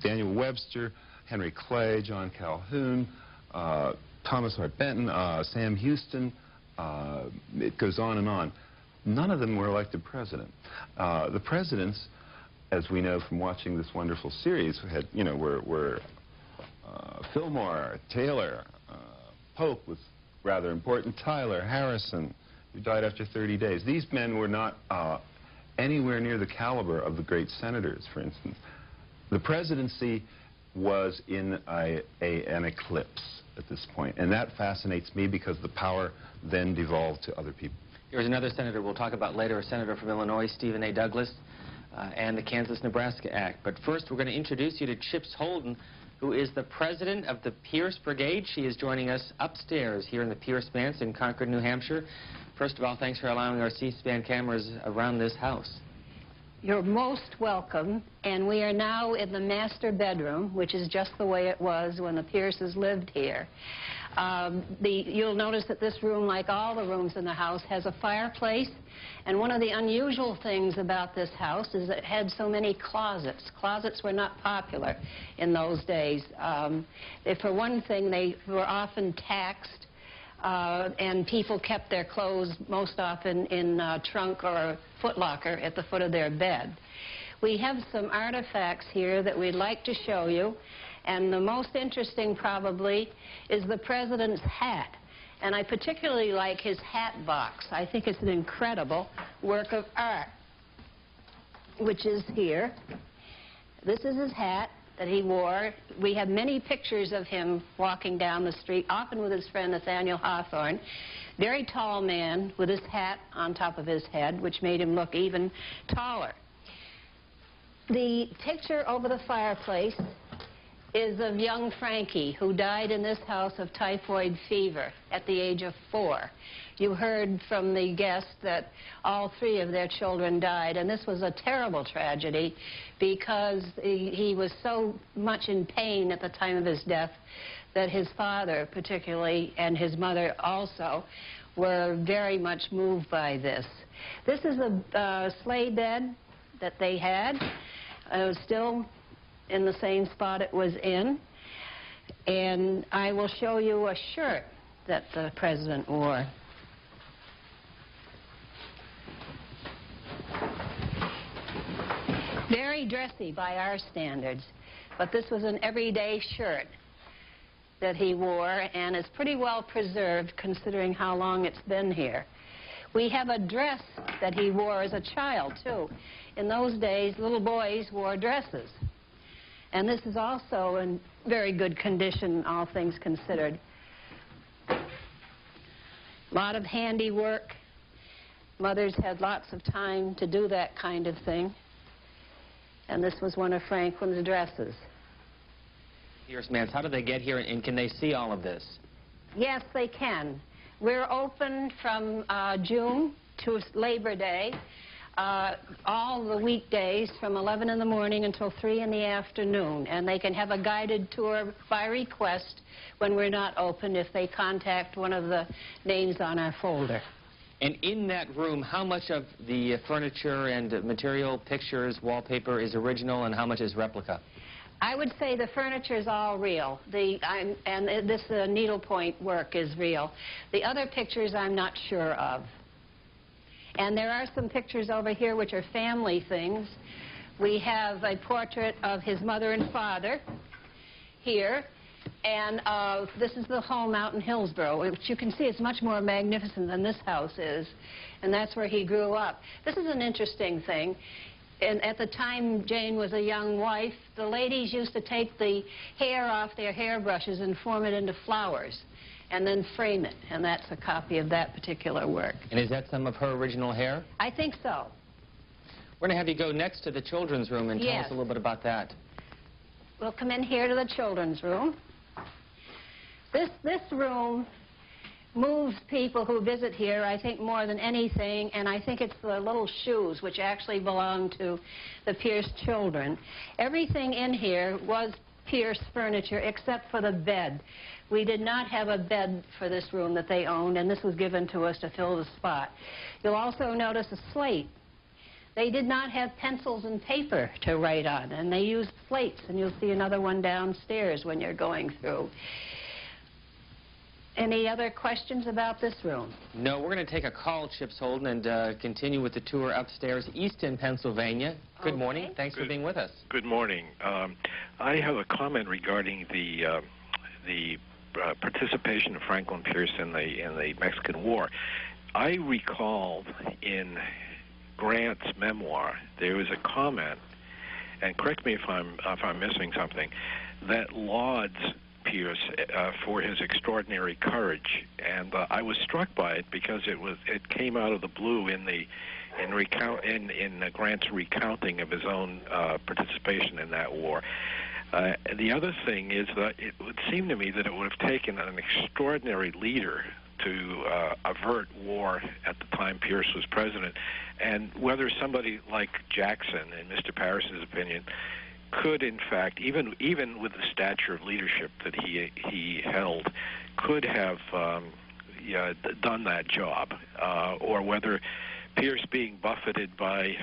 Daniel Webster, Henry Clay, John Calhoun, Thomas Hart Benton, Sam Houston, it goes on and on. None of them were elected president. The presidents, as we know from watching this wonderful series, had, were Fillmore, Taylor, Polk was rather important, Tyler, Harrison, who died after 30 days. These men were not anywhere near the caliber of the great senators, for instance. The presidency was in an eclipse at this point, and that fascinates me because the power then devolved to other people. Here's another senator we'll talk about later, a senator from Illinois, Stephen A. Douglas, and the Kansas-Nebraska Act. But first, we're going to introduce you to Chips Holden, who is the president of the Pierce Brigade. She is joining us upstairs here in the Pierce Manse in Concord, New Hampshire. First of all, thanks for allowing our C-SPAN cameras around this house. You're most welcome, and we are now in the master bedroom, which is just the way it was when the Pierces lived here. You'll notice that this room, like all the rooms in the house, has a fireplace, and one of the unusual things about this house is that it had so many closets. Closets were not popular in those days. For one thing, they were often taxed, and people kept their clothes most often in a trunk or a footlocker at the foot of their bed. We have some artifacts here that we'd like to show you, and the most interesting probably is the president's hat. And I particularly like his hat box. I think it's an incredible work of art, which is here. This is his hat that he wore. We have many pictures of him walking down the street, often with his friend Nathaniel Hawthorne. Very tall man with his hat on top of his head, which made him look even taller. The picture over the fireplace is of young Frankie, who died in this house of typhoid fever at the age of 4. You heard from the guest that all 3 of their children died, and this was a terrible tragedy because he was so much in pain at the time of his death that his father particularly and his mother also were very much moved by this. This is a sleigh bed that they had. It was still in the same spot it was in. And I will show you a shirt that the president wore. Very dressy by our standards, but this was an everyday shirt that he wore, and it's pretty well preserved considering how long it's been here. We have a dress that he wore as a child, too. In those days, little boys wore dresses. And this is also in very good condition, all things considered. A lot of handiwork. Mothers had lots of time to do that kind of thing. And this was one of Franklin's dresses. Pierce Manse, how do they get here, and can they see all of this? Yes, they can. We're open from June to Labor Day, all the weekdays from 11 in the morning until 3 in the afternoon. And they can have a guided tour by request when we're not open if they contact one of the names on our folder. And in that room, how much of the furniture and material, pictures, wallpaper is original and how much is replica? I would say the furniture is all real. And this needlepoint work is real. The other pictures I'm not sure of. And there are some pictures over here which are family things. We have a portrait of his mother and father here. And this is the home out in Hillsborough, which you can see is much more magnificent than this house is. And that's where he grew up. This is an interesting thing. And at the time Jane was a young wife, the ladies used to take the hair off their hairbrushes and form it into flowers and then frame it. And that's a copy of that particular work. And is that some of her original hair? I think so. We're going to have you go next to the children's room and tell us a little bit about that. We'll come in here to the children's room. This room moves people who visit here, I think, more than anything, and I think it's the little shoes which actually belong to the Pierce children. Everything in here was Pierce furniture except for the bed. We did not have a bed for this room that they owned, and this was given to us to fill the spot. You'll also notice a slate. They did not have pencils and paper to write on, and they used slates, and you'll see another one downstairs when you're going through. Any other questions about this room? No, we're going to take a call, Chips Holden, and continue with the tour upstairs, Easton, Pennsylvania. Good morning. Thanks for being with us. Good morning. I have a comment regarding the participation of Franklin Pierce in the Mexican War. I recall in Grant's memoir there was a comment, and correct me if I'm missing something, that Lauds Pierce for his extraordinary courage, and I was struck by it because it came out of the blue in Grant's recounting of his own participation in that war. The other thing is that it would seem to me that it would have taken an extraordinary leader to avert war at the time Pierce was president, and whether somebody like Jackson, in Mr. Parris's opinion, could in fact, even with the stature of leadership that he held, could have done that job, or whether Pierce, being buffeted by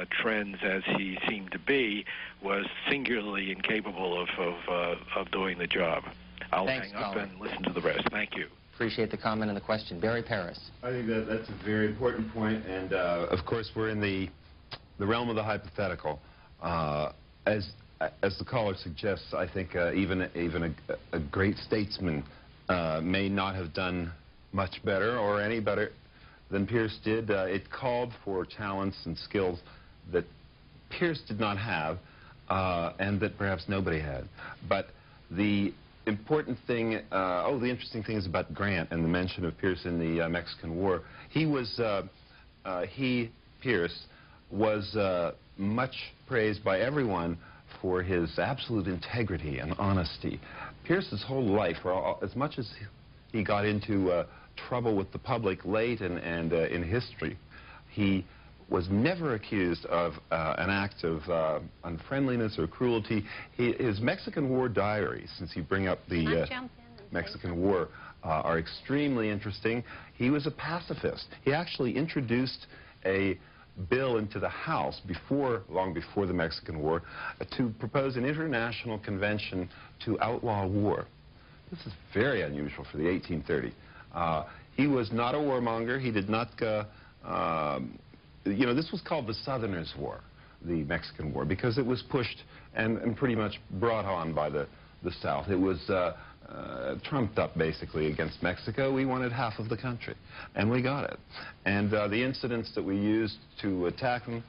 trends as he seemed to be, was singularly incapable of doing the job. I'll hang up and listen to the rest. Thank you. Appreciate the comment and the question. Barry Paris. I think that's a very important point, and of course we're in the realm of the hypothetical. As the caller suggests, I think even a great statesman may not have done much better or any better than Pierce did. It called for talents and skills that Pierce did not have, and that perhaps nobody had. But the important thing, the interesting thing is about Grant and the mention of Pierce in the Mexican War. Pierce, was much praised by everyone for his absolute integrity and honesty. Pierce's whole life, as much as he got into trouble with the public late and in history, he was never accused of an act of unfriendliness or cruelty. His Mexican War diaries, since you bring up the Mexican War, are extremely interesting. He was a pacifist. He actually introduced a bill into the House long before the Mexican War to propose an international convention to outlaw war. This is very unusual for the 1830s. He was not a warmonger. He did not, this was called the Southerners' War, the Mexican War, because it was pushed and pretty much brought on by the South. It was trumped up basically against Mexico. We wanted half of the country, and we got it. And the incidents that we used to attack them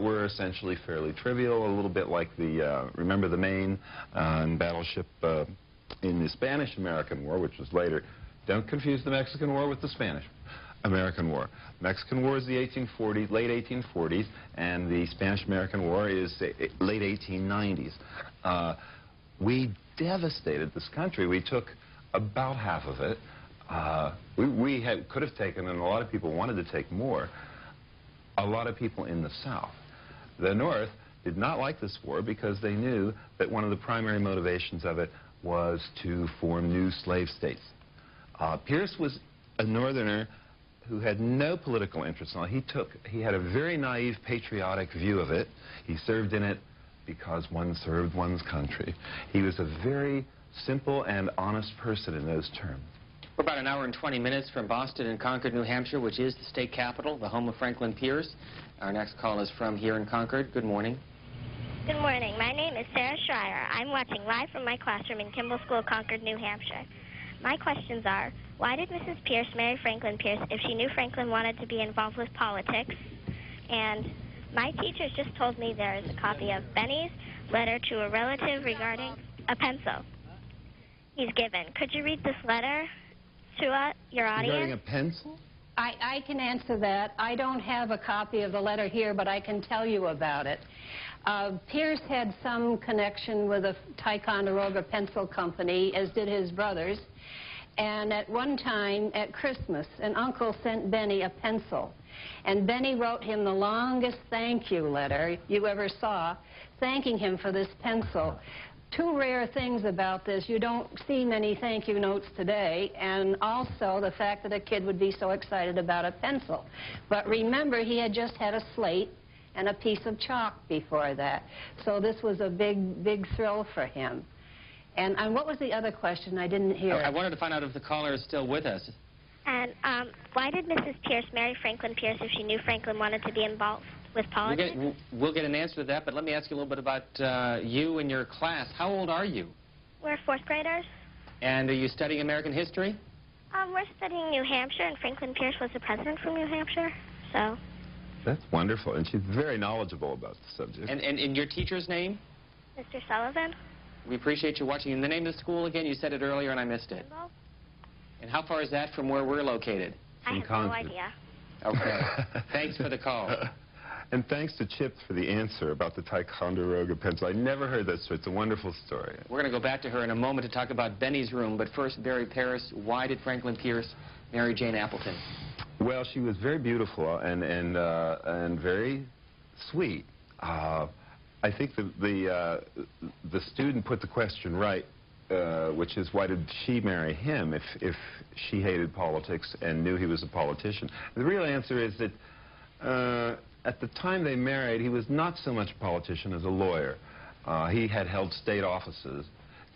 were essentially fairly trivial, a little bit like the, remember the Maine and battleship in the Spanish-American War, which was later. Don't confuse the Mexican War with the Spanish-American War. Mexican War is the 1840s, late 1840s, and the Spanish-American War is late 1890s. We devastated this country. We took about half of it. We could have taken, and a lot of people wanted to take more, a lot of people in the South. The North did not like this war because they knew that one of the primary motivations of it was to form new slave states. Pierce was a Northerner who had no political interest in it. He had a very naive, patriotic view of it. He served in it because one served one's country. He was a very simple and honest person in those terms. We're about an hour and 20 minutes from Boston and Concord, New Hampshire, which is the state capital, the home of Franklin Pierce. Our next call is from here in Concord. Good morning. Good morning. My name is Sarah Schreier. I'm watching live from my classroom in Kimball School, Concord, New Hampshire. My questions are, why did Mrs. Pierce marry Franklin Pierce if she knew Franklin wanted to be involved with politics? And my teachers just told me there is a copy of Benny's letter to a relative regarding a pencil he's given. Could you read this letter to your audience? Regarding a pencil? I can answer that. I don't have a copy of the letter here, but I can tell you about it. Pierce had some connection with a Ticonderoga pencil company, as did his brothers. And at one time, at Christmas, an uncle sent Benny a pencil. And Benny wrote him the longest thank you letter you ever saw, thanking him for this pencil. Two rare things about this. You don't see many thank you notes today, and also the fact that a kid would be so excited about a pencil. But remember, he had just had a slate and a piece of chalk before that. So this was a big, big thrill for him. And what was the other question? I didn't hear. I wanted to find out if the caller is still with us. And why did Mrs. Pierce marry Franklin Pierce if she knew Franklin wanted to be involved with politics? We'll get an answer to that, but let me ask you a little bit about you and your class. How old are you? We're fourth graders. And are you studying American history? We're studying New Hampshire, and Franklin Pierce was the president from New Hampshire, so. That's wonderful, and she's very knowledgeable about the subject. And your teacher's name? Mr. Sullivan. We appreciate you watching. And the name of the school again, you said it earlier and I missed it. Kimball? And how far is that from where we're located? I have no idea. Okay. Thanks for the call. And thanks to Chip for the answer about the Ticonderoga pencil. I never heard that story. It's a wonderful story. We're going to go back to her in a moment to talk about Benny's room. But first, Barry Paris, why did Franklin Pierce marry Jane Appleton? Well, she was very beautiful and very sweet. I think the student put the question right, which is why did she marry him if she hated politics and knew he was a politician? The real answer is that at the time they married, he was not so much a politician as a lawyer. He had held state offices.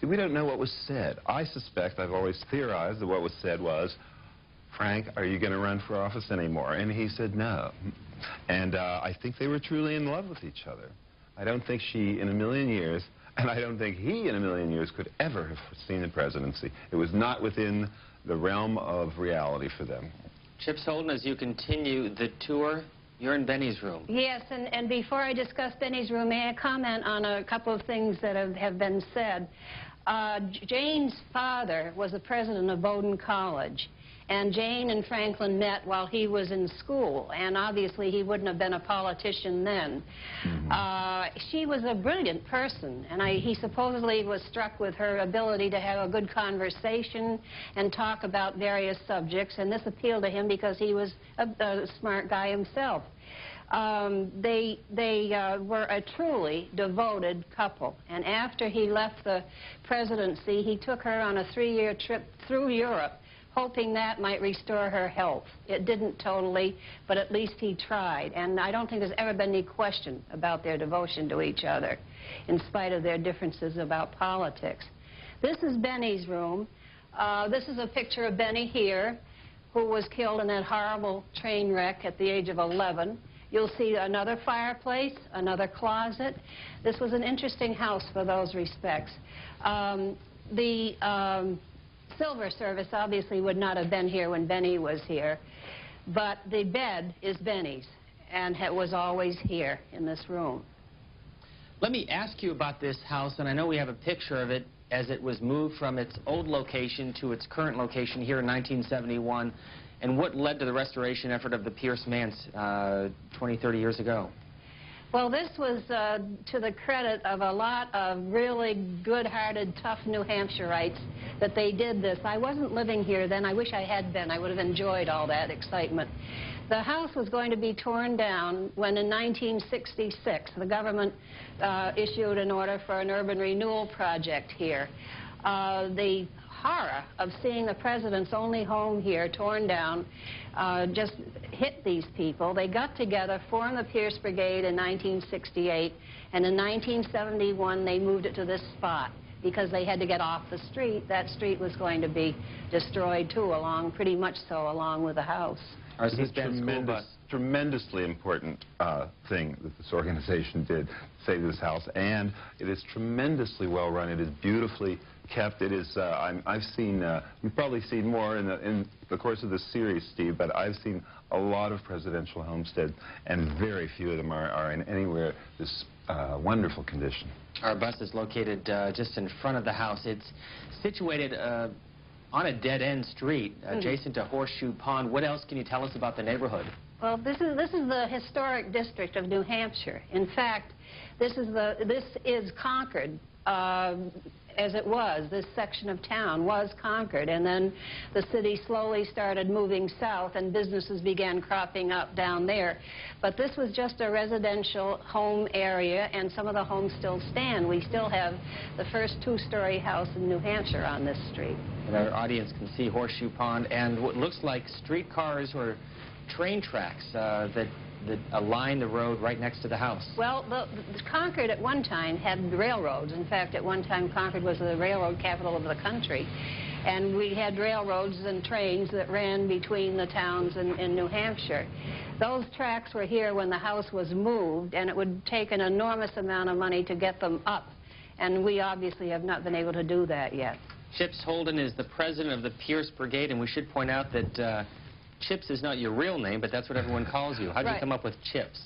We don't know what was said. I suspect, I've always theorized that what was said was, Frank, are you going to run for office anymore? And he said no. And I think they were truly in love with each other. I don't think she in a million years, and I don't think he in a million years could ever have seen the presidency. It was not within the realm of reality for them. Chips Holden, as you continue the tour, you're in Benny's room. Yes, and before I discuss Benny's room, may I comment on a couple of things that have been said? Jane's father was the president of Bowdoin College, and Jane and Franklin met while he was in school, and obviously he wouldn't have been a politician then. She was a brilliant person, and he supposedly was struck with her ability to have a good conversation and talk about various subjects, and this appealed to him because he was a smart guy himself. They were a truly devoted couple, and after he left the presidency, he took her on a 3-year trip through Europe, hoping that might restore her health. It didn't totally, but at least he tried, and I don't think there's ever been any question about their devotion to each other, in spite of their differences about politics. This is Benny's room. This is a picture of Benny here, who was killed in that horrible train wreck at the age of 11. You'll see another fireplace, another closet. This was an interesting house for those respects. The Silver Service obviously would not have been here when Benny was here, but the bed is Benny's, and it was always here in this room. Let me ask you about this house, and I know we have a picture of it as it was moved from its old location to its current location here in 1971, and what led to the restoration effort of the Pierce Manse 20, 30 years ago. Well, this was to the credit of a lot of really good-hearted, tough New Hampshireites that they did this. I wasn't living here then. I wish I had been. I would have enjoyed all that excitement. The house was going to be torn down when in 1966 the government issued an order for an urban renewal project here. The horror of seeing the president's only home here torn down just hit these people. They got together, formed the Pierce Brigade in 1968, and in 1971 they moved it to this spot because they had to get off the street. That street was going to be destroyed too, pretty much so, along with the house. It's a tremendously important thing that this organization did, save this house, and it is tremendously well run. It is beautifully kept. It is. I've seen. You've probably seen more in the course of this series, Steve, but I've seen a lot of presidential homesteads, and very few of them are in anywhere this wonderful condition. Our bus is located just in front of the house. It's situated on a dead-end street adjacent to Horseshoe Pond. What else can you tell us about the neighborhood? Well, this is the historic district of New Hampshire. In fact, this is Concord. As it was, this section of town was Concord, and then the city slowly started moving south and businesses began cropping up down there. But this was just a residential home area, and some of the homes still stand. We still have the first 2-story house in New Hampshire on this street. And our audience can see Horseshoe Pond and what looks like streetcars or train tracks that align the road right next to the house. Well, Concord at one time had railroads. In fact, at one time Concord was the railroad capital of the country. And we had railroads and trains that ran between the towns in New Hampshire. Those tracks were here when the house was moved, and it would take an enormous amount of money to get them up. And we obviously have not been able to do that yet. Chips Holden is the president of the Pierce Brigade, and we should point out that Chips is not your real name, but that's what everyone calls you. How did you come up with Chips?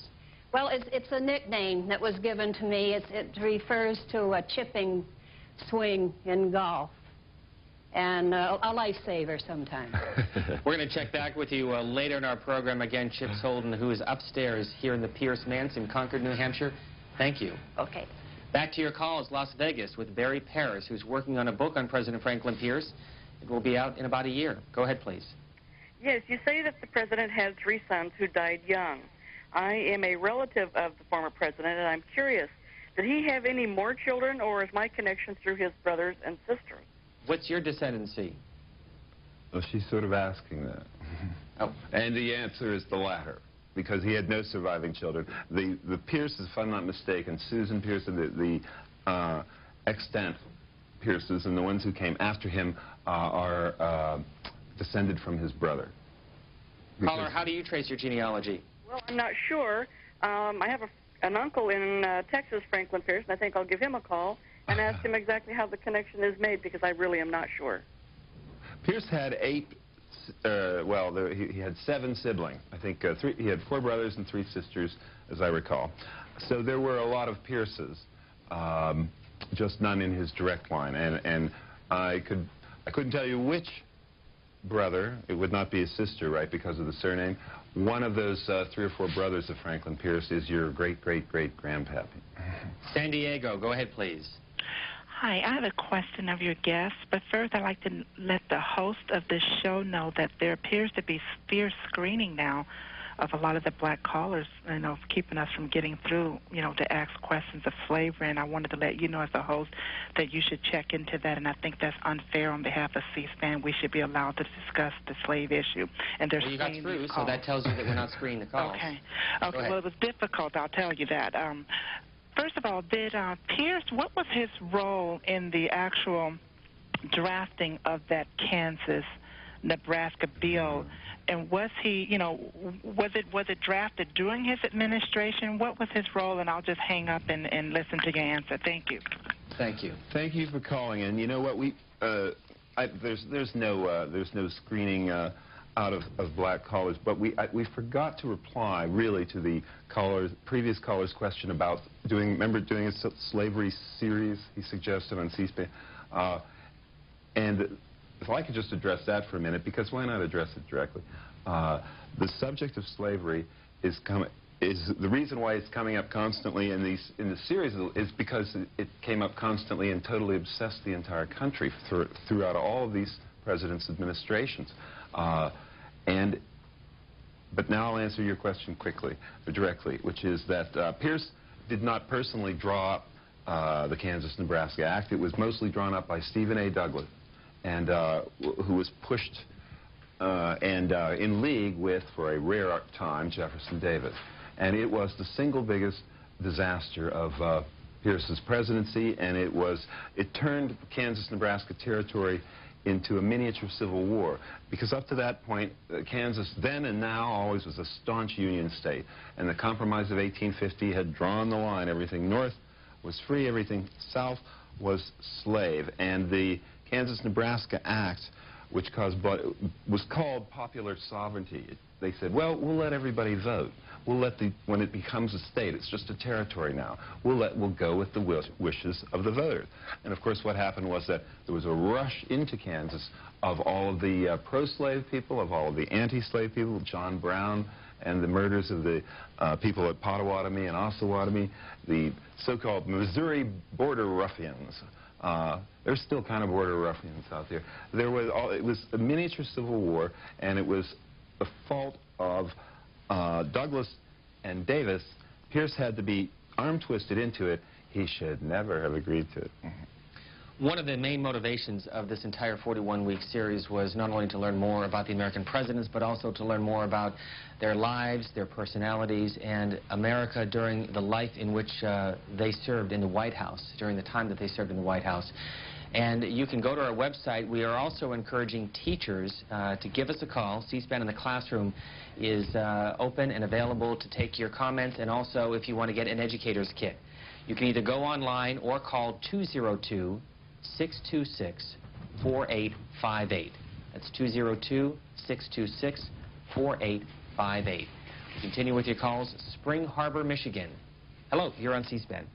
Well, it's a nickname that was given to me. It refers to a chipping swing in golf, and a lifesaver sometimes. We're going to check back with you later in our program. Again, Chips Holden, who is upstairs here in the Pierce Manse in Concord, New Hampshire. Thank you. Okay. Back to your calls, Las Vegas, with Barry Paris, who's working on a book on President Franklin Pierce. It will be out in about a year. Go ahead, please. Yes, you say that the president had 3 sons who died young. I am a relative of the former president, and I'm curious, did he have any more children, or is my connection through his brothers and sisters? What's your descendancy? Well, she's sort of asking that. Oh. And the answer is the latter, because he had no surviving children. The Pierces, if I'm not mistaken, Susan Pierce, the extant Pierces, and the ones who came after him are descended from his brother. Caller, how do you trace your genealogy? Well, I'm not sure. I have an uncle in Texas, Franklin Pierce, and I think I'll give him a call and ask him exactly how the connection is made, because I really am not sure. Pierce had he had 7 siblings. I think he had 4 brothers and 3 sisters, as I recall. So there were a lot of Pierces, just none in his direct line. And I couldn't tell you which brother. It would not be his sister, right, because of the surname. One of those 3 or 4 brothers of Franklin Pierce is your great-great-great-grandpappy. San Diego, go ahead, please. Hi, I have a question of your guest, but first I'd like to let the host of this show know that there appears to be fierce screening now of a lot of the black callers, keeping us from getting through, to ask questions of slavery, and I wanted to let you know as a host that you should check into that, and I think that's unfair on behalf of C-SPAN. We should be allowed to discuss the slave issue. And well, you got through, so that tells you that we're not screening the calls. Okay. Well, it was difficult, I'll tell you that. First of all, did Pierce, what was his role in the actual drafting of that Kansas-Nebraska bill? And was he, was it drafted during his administration? What was his role? And I'll just hang up and listen to your answer. Thank you. Thank you. Thank you for calling in. You know what, there's no screening out of black callers, but we forgot to reply really to the previous caller's question about remember doing a slavery series he suggested on C-SPAN, and if I could just address that for a minute, because why not address it directly? The subject of slavery is the reason why it's coming up constantly in the series is because it came up constantly and totally obsessed the entire country throughout all of these presidents' administrations. But now I'll answer your question directly, which is that Pierce did not personally draw up the Kansas-Nebraska Act. It was mostly drawn up by Stephen A. Douglas, and who was pushed and in league with, for a rare time, Jefferson Davis. And it was the single biggest disaster of Pierce's presidency, and it turned Kansas-Nebraska territory into a miniature civil war, because up to that point, Kansas then and now always was a staunch Union state, and the Compromise of 1850 had drawn the line. Everything north was free, everything south was slave, and the Kansas-Nebraska Act, which was called popular sovereignty. They said, well, we'll let everybody vote. When it becomes a state, it's just a territory now. We'll go with the wishes of the voters. And of course, what happened was that there was a rush into Kansas of all of the pro-slave people, of all of the anti-slave people, John Brown, and the murders of the people at Pottawatomie and Osawatomie, the so-called Missouri border ruffians. There's still kind of border ruffians out there. It was a miniature civil war, and it was the fault of Douglas and Davis. Pierce had to be arm-twisted into it. He should never have agreed to it. One of the main motivations of this entire 41-week series was not only to learn more about the American presidents, but also to learn more about their lives, their personalities, and America during the life in which they served in the White House, during the time that they served in the White House. And you can go to our website. We are also encouraging teachers to give us a call. C-SPAN in the Classroom is open and available to take your comments, and also if you want to get an educator's kit. You can either go online or call 202-626-4858. That's 202-626-4858. Continue with your calls. Spring Harbor, Michigan. Hello, you're on C-SPAN.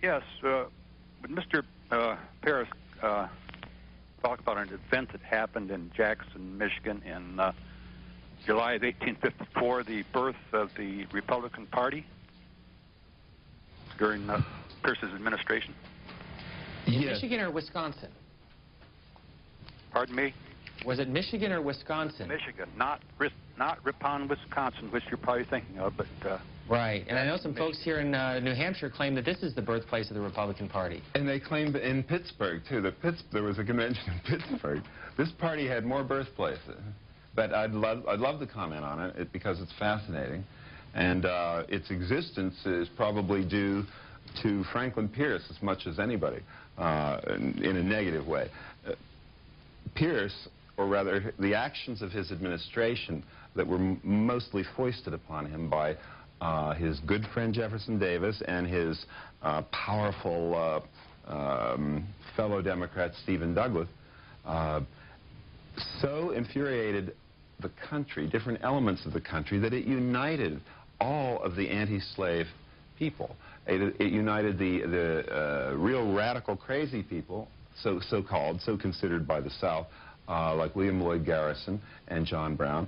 Yes. Would Mr. Pierce talk about an event that happened in Jackson, Michigan in July of 1854, the birth of the Republican Party during Pierce's administration? In Michigan or Wisconsin? Pardon me? Was it Michigan or Wisconsin? Michigan, not Ripon, Wisconsin, which you're probably thinking of, but... Right, and I know some folks here in New Hampshire claim that this is the birthplace of the Republican Party. And they claimed in Pittsburgh, too, that there was a convention in Pittsburgh. This party had more birthplaces. But I'd love to comment on it because it's fascinating. And its existence is probably due to Franklin Pierce as much as anybody, in a negative way. Pierce, or rather the actions of his administration that were mostly foisted upon him by his good friend Jefferson Davis and his powerful fellow Democrat Stephen Douglas, so infuriated the country, different elements of the country, that it united all of the anti-slave people. It united the real radical crazy people, so-called, so considered by the South, like William Lloyd Garrison and John Brown.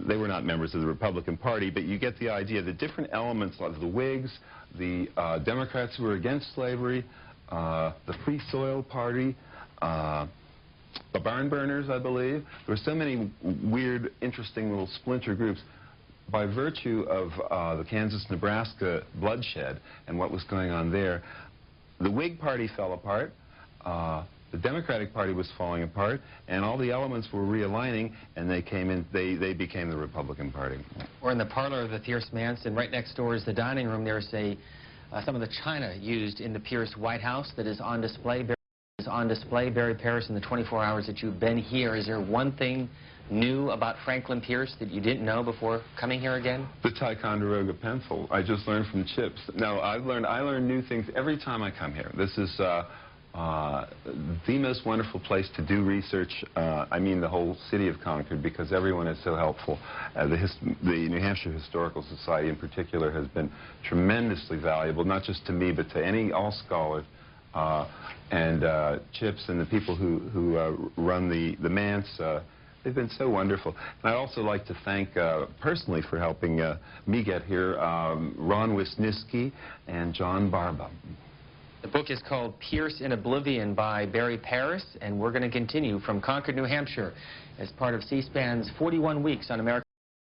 They were not members of the Republican Party, but you get the idea. The different elements like the Whigs, the Democrats who were against slavery, the Free Soil Party, the Barn Burners, I believe. There were so many weird, interesting little splinter groups. By virtue of the Kansas-Nebraska bloodshed and what was going on there, the Whig Party fell apart. The Democratic Party was falling apart, and all the elements were realigning, and they came in. They became the Republican Party. We're in the parlor of the Pierce Mansion. Right next door is the dining room. There's some of the china used in the Pierce White House that is on display. Barry Paris, in the 24 hours that you've been here, is there one thing new about Franklin Pierce that you didn't know before coming here again? The Ticonderoga pencil. I just learned from Chips. No, I learn new things every time I come here. This is the most wonderful place to do research. I mean the whole city of Concord, because everyone is so helpful. The New Hampshire Historical Society in particular has been tremendously valuable, not just to me, but to all scholars. And Chips and the people who run the manse, they've been so wonderful. And I'd also like to thank personally for helping me get here, Ron Wisniewski and John Barba. The book is called Pierce in Oblivion by Barry Paris, and we're going to continue from Concord, New Hampshire as part of C-SPAN's 41 Weeks on America.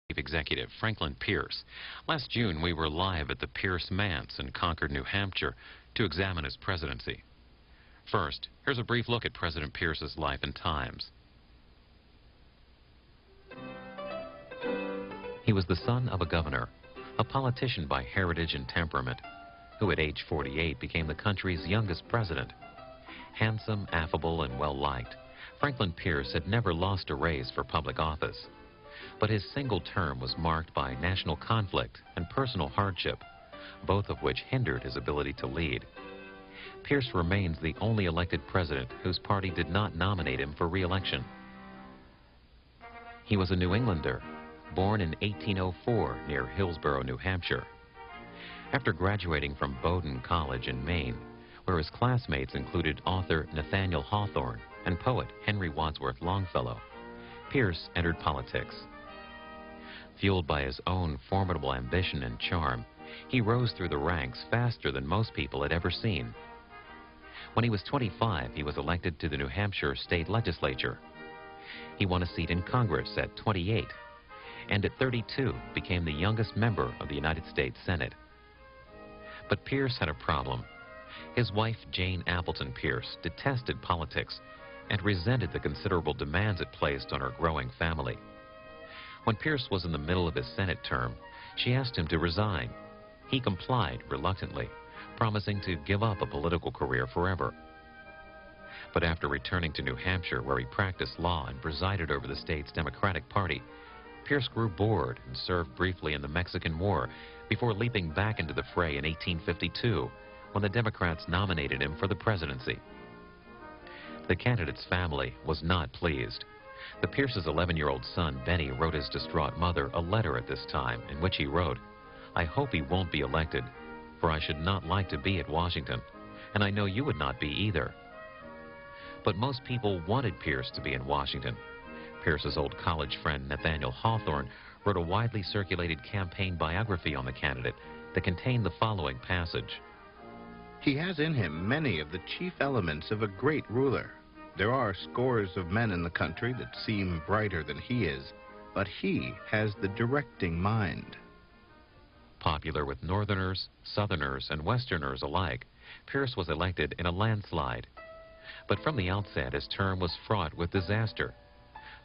Chief Executive Franklin Pierce. Last June, we were live at the Pierce Manse in Concord, New Hampshire to examine his presidency. First, here's a brief look at President Pierce's life and times. He was the son of a governor, a politician by heritage and temperament, who at age 48 became the country's youngest president. Handsome, affable, and well-liked, Franklin Pierce had never lost a race for public office. But his single term was marked by national conflict and personal hardship, both of which hindered his ability to lead. Pierce remains the only elected president whose party did not nominate him for re-election. He was a New Englander, born in 1804 near Hillsborough, New Hampshire. After graduating from Bowdoin College in Maine, where his classmates included author Nathaniel Hawthorne and poet Henry Wadsworth Longfellow, Pierce entered politics. Fueled by his own formidable ambition and charm, he rose through the ranks faster than most people had ever seen. When he was 25, he was elected to the New Hampshire State Legislature. He won a seat in Congress at 28, and at 32 became the youngest member of the United States Senate. But Pierce had a problem. His wife, Jane Appleton Pierce, detested politics and resented the considerable demands it placed on her growing family. When Pierce was in the middle of his Senate term, she asked him to resign. He complied reluctantly, promising to give up a political career forever. But after returning to New Hampshire, where he practiced law and presided over the state's Democratic Party, Pierce grew bored and served briefly in the Mexican War before leaping back into the fray in 1852 when the Democrats nominated him for the presidency. The candidate's family was not pleased. The Pierce's 11-year-old son, Benny, wrote his distraught mother a letter at this time in which he wrote, "I hope he won't be elected, for I should not like to be at Washington. and I know you would not be either. But most people wanted Pierce to be in Washington. Pierce's old college friend Nathaniel Hawthorne wrote a widely circulated campaign biography on the candidate that contained the following passage. He has in him many of the chief elements of a great ruler. There are scores of men in the country that seem brighter than he is, but he has the directing mind. Popular with Northerners, Southerners, and Westerners alike, Pierce was elected in a landslide. But from the outset, his term was fraught with disaster.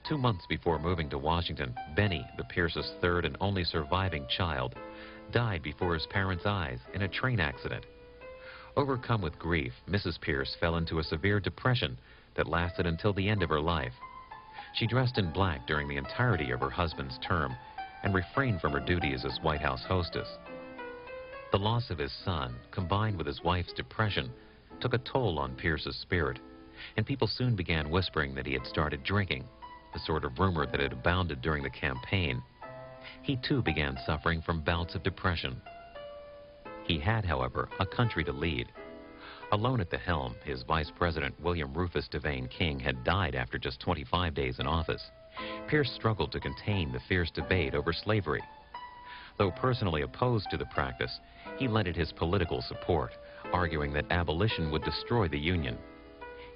2 months before moving to Washington, Benny, the Pierce's third and only surviving child, died before his parents' eyes in a train accident. Overcome with grief, Mrs. Pierce fell into a severe depression that lasted until the end of her life. She dressed in black during the entirety of her husband's term and refrained from her duties as White House hostess. The loss of his son, combined with his wife's depression, took a toll on Pierce's spirit, and people soon began whispering that he had started drinking, the sort of rumor that had abounded during the campaign. He too began suffering from bouts of depression. He had, however, a country to lead. Alone at the helm, his vice president, William Rufus Devane King, had died after just 25 days in office. Pierce struggled to contain the fierce debate over slavery. Though personally opposed to the practice, he lended his political support, arguing that abolition would destroy the Union.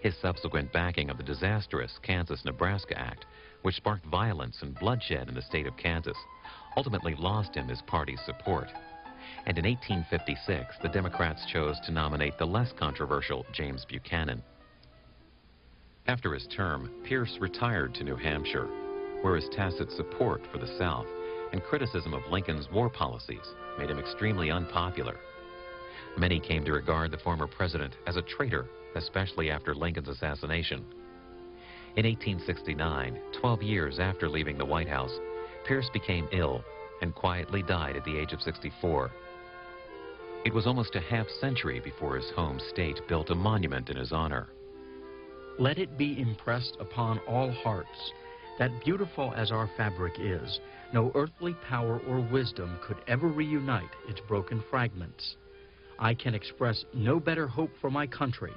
His subsequent backing of the disastrous Kansas-Nebraska Act, which sparked violence and bloodshed in the state of Kansas, ultimately lost him his party's support. And in 1856, the Democrats chose to nominate the less controversial James Buchanan. After his term, Pierce retired to New Hampshire, where his tacit support for the South and criticism of Lincoln's war policies made him extremely unpopular. Many came to regard the former president as a traitor, especially after Lincoln's assassination. In 1869, 12 years after leaving the White House, Pierce became ill and quietly died at the age of 64. It was almost a half-century before his home state built a monument in his honor. Let it be impressed upon all hearts that beautiful as our fabric is, no earthly power or wisdom could ever reunite its broken fragments. I can express no better hope for my country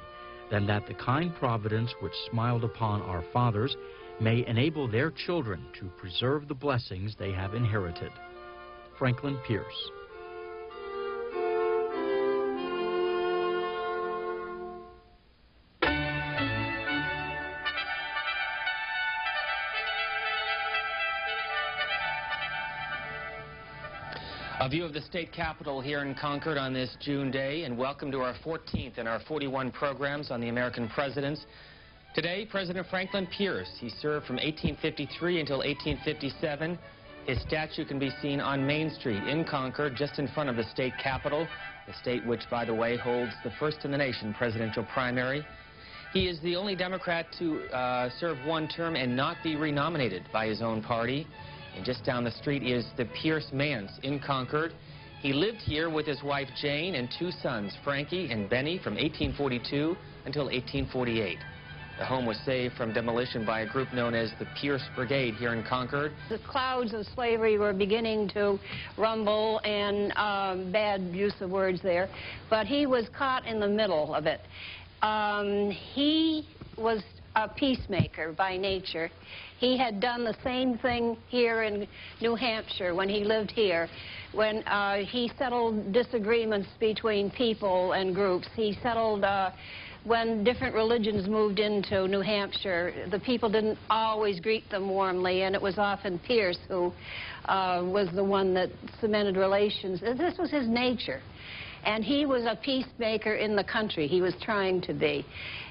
than that the kind providence which smiled upon our fathers may enable their children to preserve the blessings they have inherited. Franklin Pierce. A view of the state capitol here in Concord on this June day, and welcome to our 14th in our 41 programs on the American presidents. Today, President Franklin Pierce. He served from 1853 until 1857. His statue can be seen on Main Street in Concord, just in front of the state capitol, the state which, by the way, holds the first in the nation presidential primary. He is the only Democrat to serve one term and not be renominated by his own party. And just down the street is the Pierce Manse in Concord. He lived here with his wife Jane and 2 sons, Frankie and Benny, from 1842 until 1848. The home was saved from demolition by a group known as the Pierce Brigade here in Concord. The clouds of slavery were beginning to rumble, and bad use of words there, but he was caught in the middle of it. He was a peacemaker by nature. He had done the same thing here in New Hampshire when he lived here. When he settled disagreements between people and groups. He settled when different religions moved into New Hampshire. The people didn't always greet them warmly, and it was often Pierce who was the one that cemented relations. This was his nature. And he was a peacemaker in the country. He was trying to be,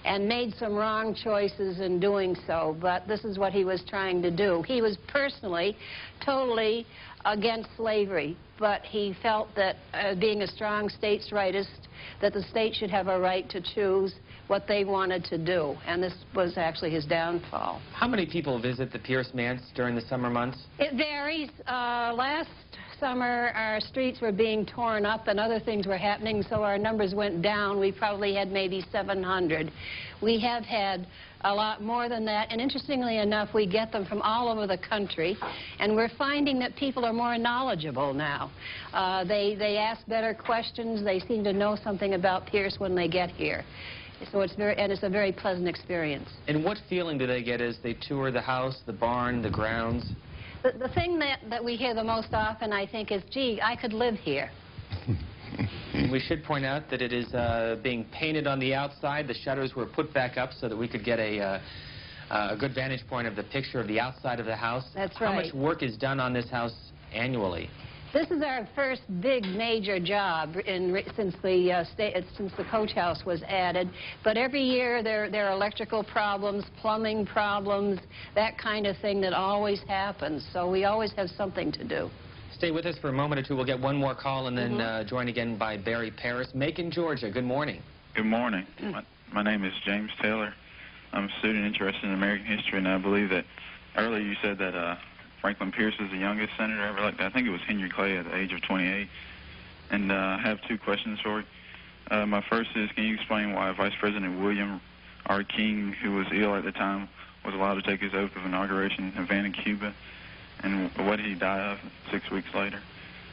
and made some wrong choices in doing so, but this is what he was trying to do. He was personally totally against slavery, but he felt that being a strong states' rightist, that the state should have a right to choose what they wanted to do, and this was actually his downfall. How many people visit the Pierce Manse during the summer months? It varies. Last summer, our streets were being torn up and other things were happening, so our numbers went down. We probably had maybe 700. We have had a lot more than that, and interestingly enough, we get them from all over the country, and we're finding that people are more knowledgeable now. They ask better questions. They seem to know something about Pierce when they get here. So it's a very pleasant experience. And what feeling do they get as they tour the house, the barn, the grounds? The thing that we hear the most often, I think, is, gee, I could live here. We should point out that it is being painted on the outside. The shutters were put back up so that we could get a good vantage point of the picture of the outside of the house. That's right. How much work is done on this house annually? This is our first big major job since the coach house was added. But every year there are electrical problems, plumbing problems, that kind of thing that always happens. So we always have something to do. Stay with us for a moment or two. We'll get one more call and then joined again by Barry Paris. Macon, Georgia. Good morning. Good morning. My name is James Taylor. I'm a student interested in American history, and I believe that earlier you said that Franklin Pierce is the youngest senator ever elected. I think it was Henry Clay at the age of 28. And I have two questions for you. My first is, can you explain why Vice President William R. King, who was ill at the time, was allowed to take his oath of inauguration in Havana, Cuba? And what did he die of 6 weeks later?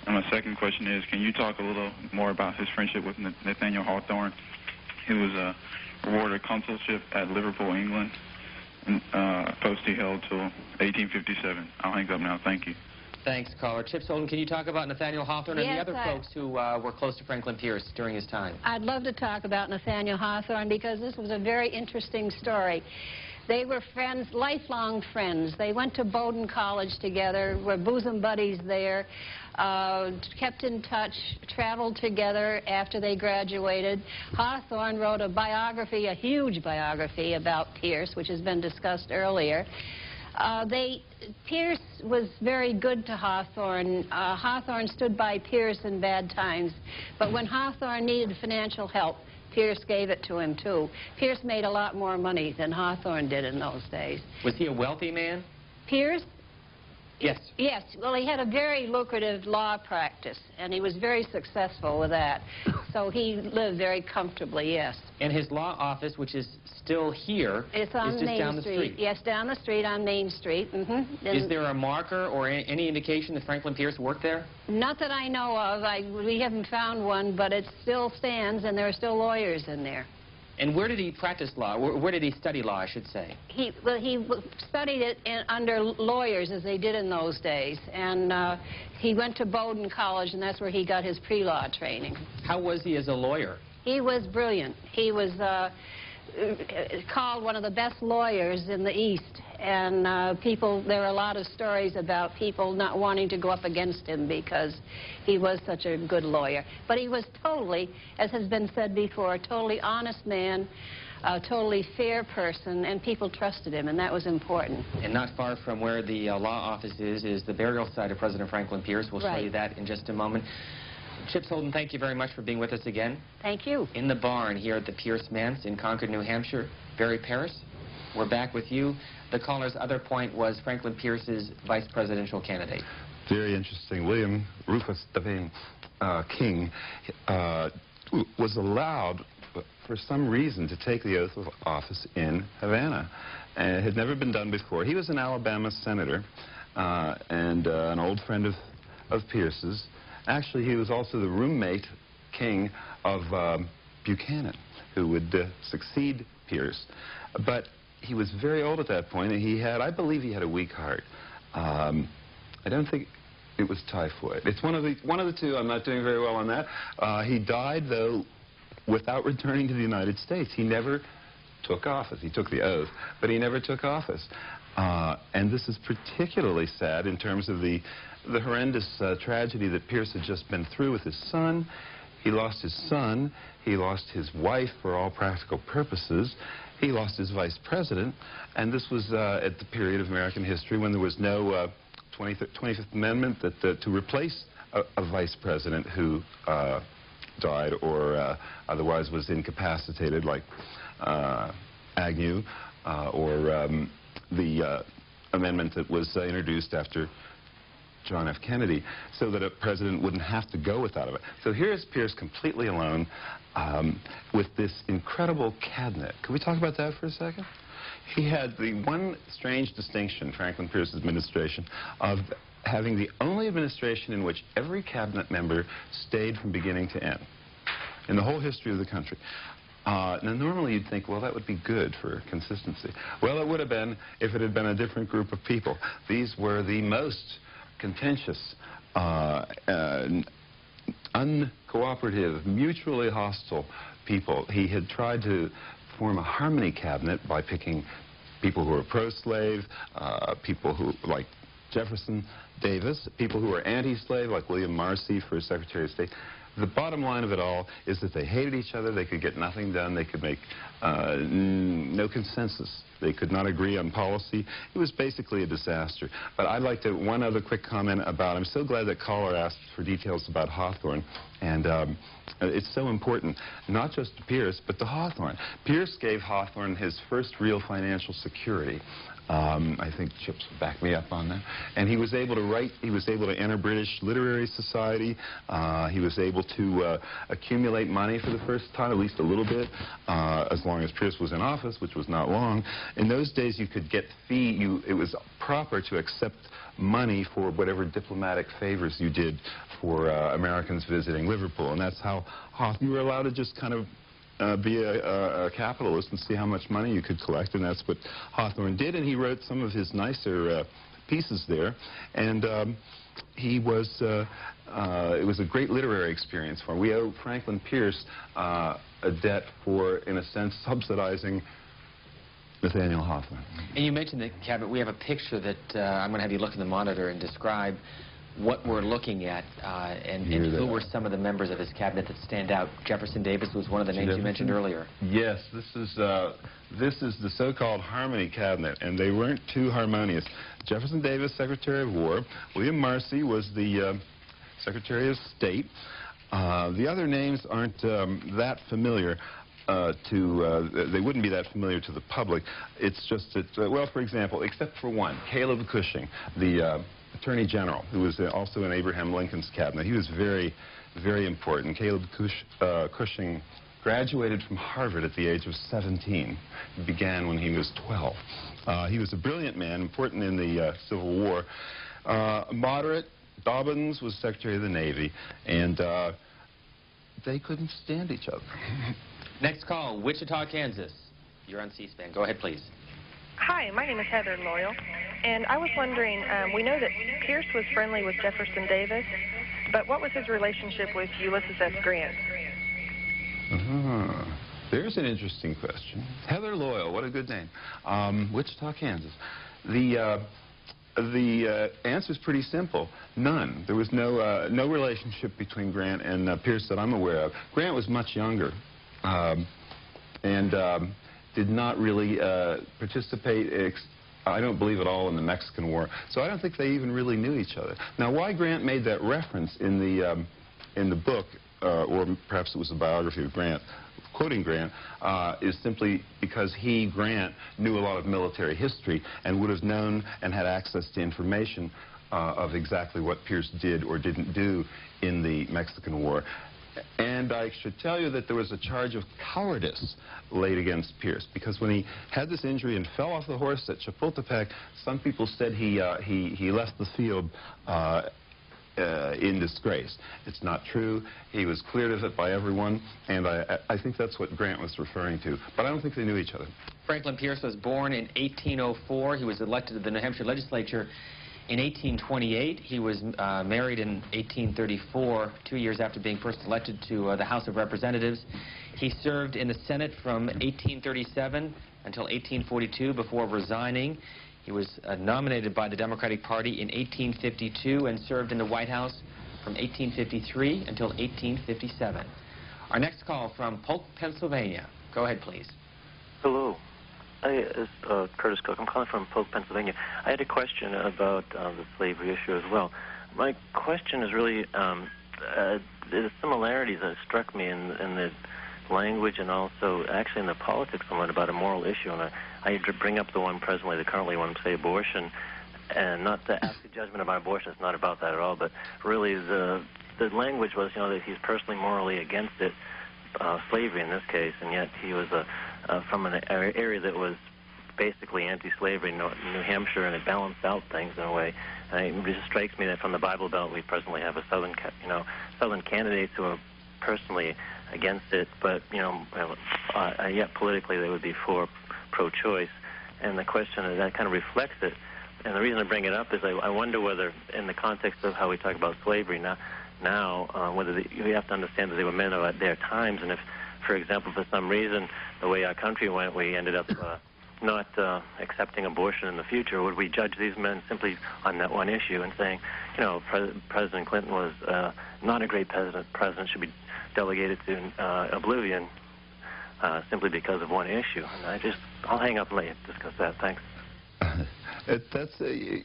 And my second question is, can you talk a little more about his friendship with Nathaniel Hawthorne? He was awarded a consulship at Liverpool, England, a post he held till 1857. I'll hang up now. Thank you. Thanks, caller. Chips Holden, can you talk about Nathaniel Hawthorne and Yes, the other folks who were close to Franklin Pierce during his time? I'd love to talk about Nathaniel Hawthorne because this was a very interesting story. They were friends, lifelong friends. They went to Bowdoin College together, were bosom buddies there, kept in touch, traveled together after they graduated. Hawthorne wrote a biography, a huge biography about Pierce, which has been discussed earlier. Pierce was very good to Hawthorne. Hawthorne stood by Pierce in bad times, but when Hawthorne needed financial help, Pierce gave it to him, too. Pierce made a lot more money than Hawthorne did in those days. Was he a wealthy man? Pierce? Yes. Yes. Well, he had a very lucrative law practice, and he was very successful with that. So he lived very comfortably, yes. And his law office, which is still here, it's on is just Main down the street. Yes, down the street on Main Street. Is there a marker or any indication that Franklin Pierce worked there? Not that I know of. We haven't found one, but it still stands, and there are still lawyers in there. And where did he practice law? Where did he study law, I should say? He studied it under lawyers, as they did in those days. And he went to Bowdoin College, and that's where he got his pre-law training. How was he as a lawyer? He was brilliant. He was called one of the best lawyers in the East. And there are a lot of stories about people not wanting to go up against him because he was such a good lawyer. But he was totally, as has been said before, a totally honest man, a totally fair person, and people trusted him, and that was important. And not far from where the law office is the burial site of President Franklin Pierce. We'll show you that in just a moment. Chips Holden, thank you very much for being with us again. Thank you. In the barn here at the Pierce Manse in Concord, New Hampshire. Barry Paris, we're back with you. The caller's other point was Franklin Pierce's vice presidential candidate. Very interesting. William Rufus Devane King was allowed, for some reason, to take the oath of office in Havana. And it had never been done before. He was an Alabama senator and an old friend of Pierce's. Actually, he was also the roommate, King, of Buchanan, who would succeed Pierce. But he was very old at that point, and I believe he had a weak heart. I don't think it was typhoid. It's one of the two. I'm not doing very well on that. He died, though, without returning to the United States. He never took office. He took the oath, but he never took office. And this is particularly sad in terms of the horrendous tragedy that Pierce had just been through with his son. He lost his son. He lost his wife for all practical purposes. He lost his vice president, and this was at the period of American history when there was no 25th Amendment to replace a vice president who died or otherwise was incapacitated, like Agnew, or the amendment that was introduced after John F. Kennedy, so that a president wouldn't have to go without it. So here's Pierce completely alone with this incredible cabinet. Can we talk about that for a second? He had the one strange distinction, Franklin Pierce's administration, of having the only administration in which every cabinet member stayed from beginning to end in the whole history of the country. Now, normally you'd think, well, that would be good for consistency. Well, it would have been if it had been a different group of people. These were the most contentious, uncooperative, mutually hostile people. He had tried to form a harmony cabinet by picking people who were pro-slave, people who, like Jefferson Davis, people who were anti-slave, like William Marcy for Secretary of State. The bottom line of it all is that they hated each other, they could get nothing done, they could make no consensus. They could not agree on policy. It was basically a disaster. But I'd like to, one other quick comment about, I'm so glad that caller asked for details about Hawthorne. And it's so important, not just to Pierce, but to Hawthorne. Pierce gave Hawthorne his first real financial security. I think Chips would back me up on that. And he was able to write, he was able to enter British Literary Society. He was able to accumulate money for the first time, at least a little bit, as long as Pierce was in office, which was not long. In those days, you could get it was proper to accept money for whatever diplomatic favors you did for Americans visiting Liverpool. And that's how you were allowed to just kind of be a capitalist and see how much money you could collect, and that's what Hawthorne did. And he wrote some of his nicer pieces there, and he was it was a great literary experience for him. We owe Franklin Pierce a debt for, in a sense, subsidizing Nathaniel Hawthorne. And you mentioned the cabinet. We have a picture that I'm going to have you look in the monitor and describe what we're looking at, and who were some of the members of his cabinet that stand out. Jefferson Davis was one of the names you mentioned earlier. Yes, this is the so-called Harmony Cabinet, and they weren't too harmonious. Jefferson Davis, Secretary of War. William Marcy was the Secretary of State. The other names aren't that familiar they wouldn't be that familiar to the public. It's just that, well, for example, except for one, Caleb Cushing, the Attorney General, who was also in Abraham Lincoln's cabinet. He was very, very important. Caleb Cushing graduated from Harvard at the age of 17. He began when he was 12. He was a brilliant man, important in the Civil War. Moderate, Dobbins was Secretary of the Navy, and they couldn't stand each other. Next call, Wichita, Kansas. You're on C-SPAN. Go ahead, please. Hi, my name is Heather Loyal, and I was wondering, we know that Pierce was friendly with Jefferson Davis, but what was his relationship with Ulysses S. Grant? There's an interesting question. Heather Loyal, what a good name. Wichita, Kansas. The answer's pretty simple. None. There was no relationship between Grant and Pierce that I'm aware of. Grant was much younger. And did not really participate, I don't believe at all, in the Mexican War. So I don't think they even really knew each other. Now, why Grant made that reference in the book, or perhaps it was a biography of Grant, quoting Grant, is simply because Grant, knew a lot of military history and would have known and had access to information of exactly what Pierce did or didn't do in the Mexican War. And I should tell you that there was a charge of cowardice laid against Pierce, because when he had this injury and fell off the horse at Chapultepec, some people said he left the field in disgrace. It's not true. He was cleared of it by everyone, and I think that's what Grant was referring to. But I don't think they knew each other. Franklin Pierce was born in 1804. He was elected to the New Hampshire legislature in 1828. He was married in 1834, 2 years after being first elected to the House of Representatives. He served in the Senate from 1837 until 1842 before resigning. He was nominated by the Democratic Party in 1852 and served in the White House from 1853 until 1857. Our next call from Polk, Pennsylvania. Go ahead, please. Hello. It's Curtis Cook. I'm calling from Polk, Pennsylvania. I had a question about the slavery issue as well. My question is really the similarities that struck me in the language and also actually in the politics somewhat about a moral issue. And I bring up the one presently, the currently one, say abortion. and not to ask the judgment of my abortion. It's not about that at all, but really the language was, that he's personally morally against it, slavery in this case, and yet he was from an area that was basically anti-slavery, New Hampshire, and it balanced out things in a way. And it just strikes me that from the Bible Belt, we presently have a Southern candidates who are personally against it, but yet politically they would be for pro-choice. And the question is, that kind of reflects it. And the reason I bring it up is I wonder whether, in the context of how we talk about slavery now, whether you have to understand that they were men of their times, and if, for example, for some reason, the way our country went, we ended up not accepting abortion in the future, would we judge these men simply on that one issue and saying, President Clinton was not a great president, should be delegated to oblivion simply because of one issue? And I'll hang up and let you discuss that. Thanks.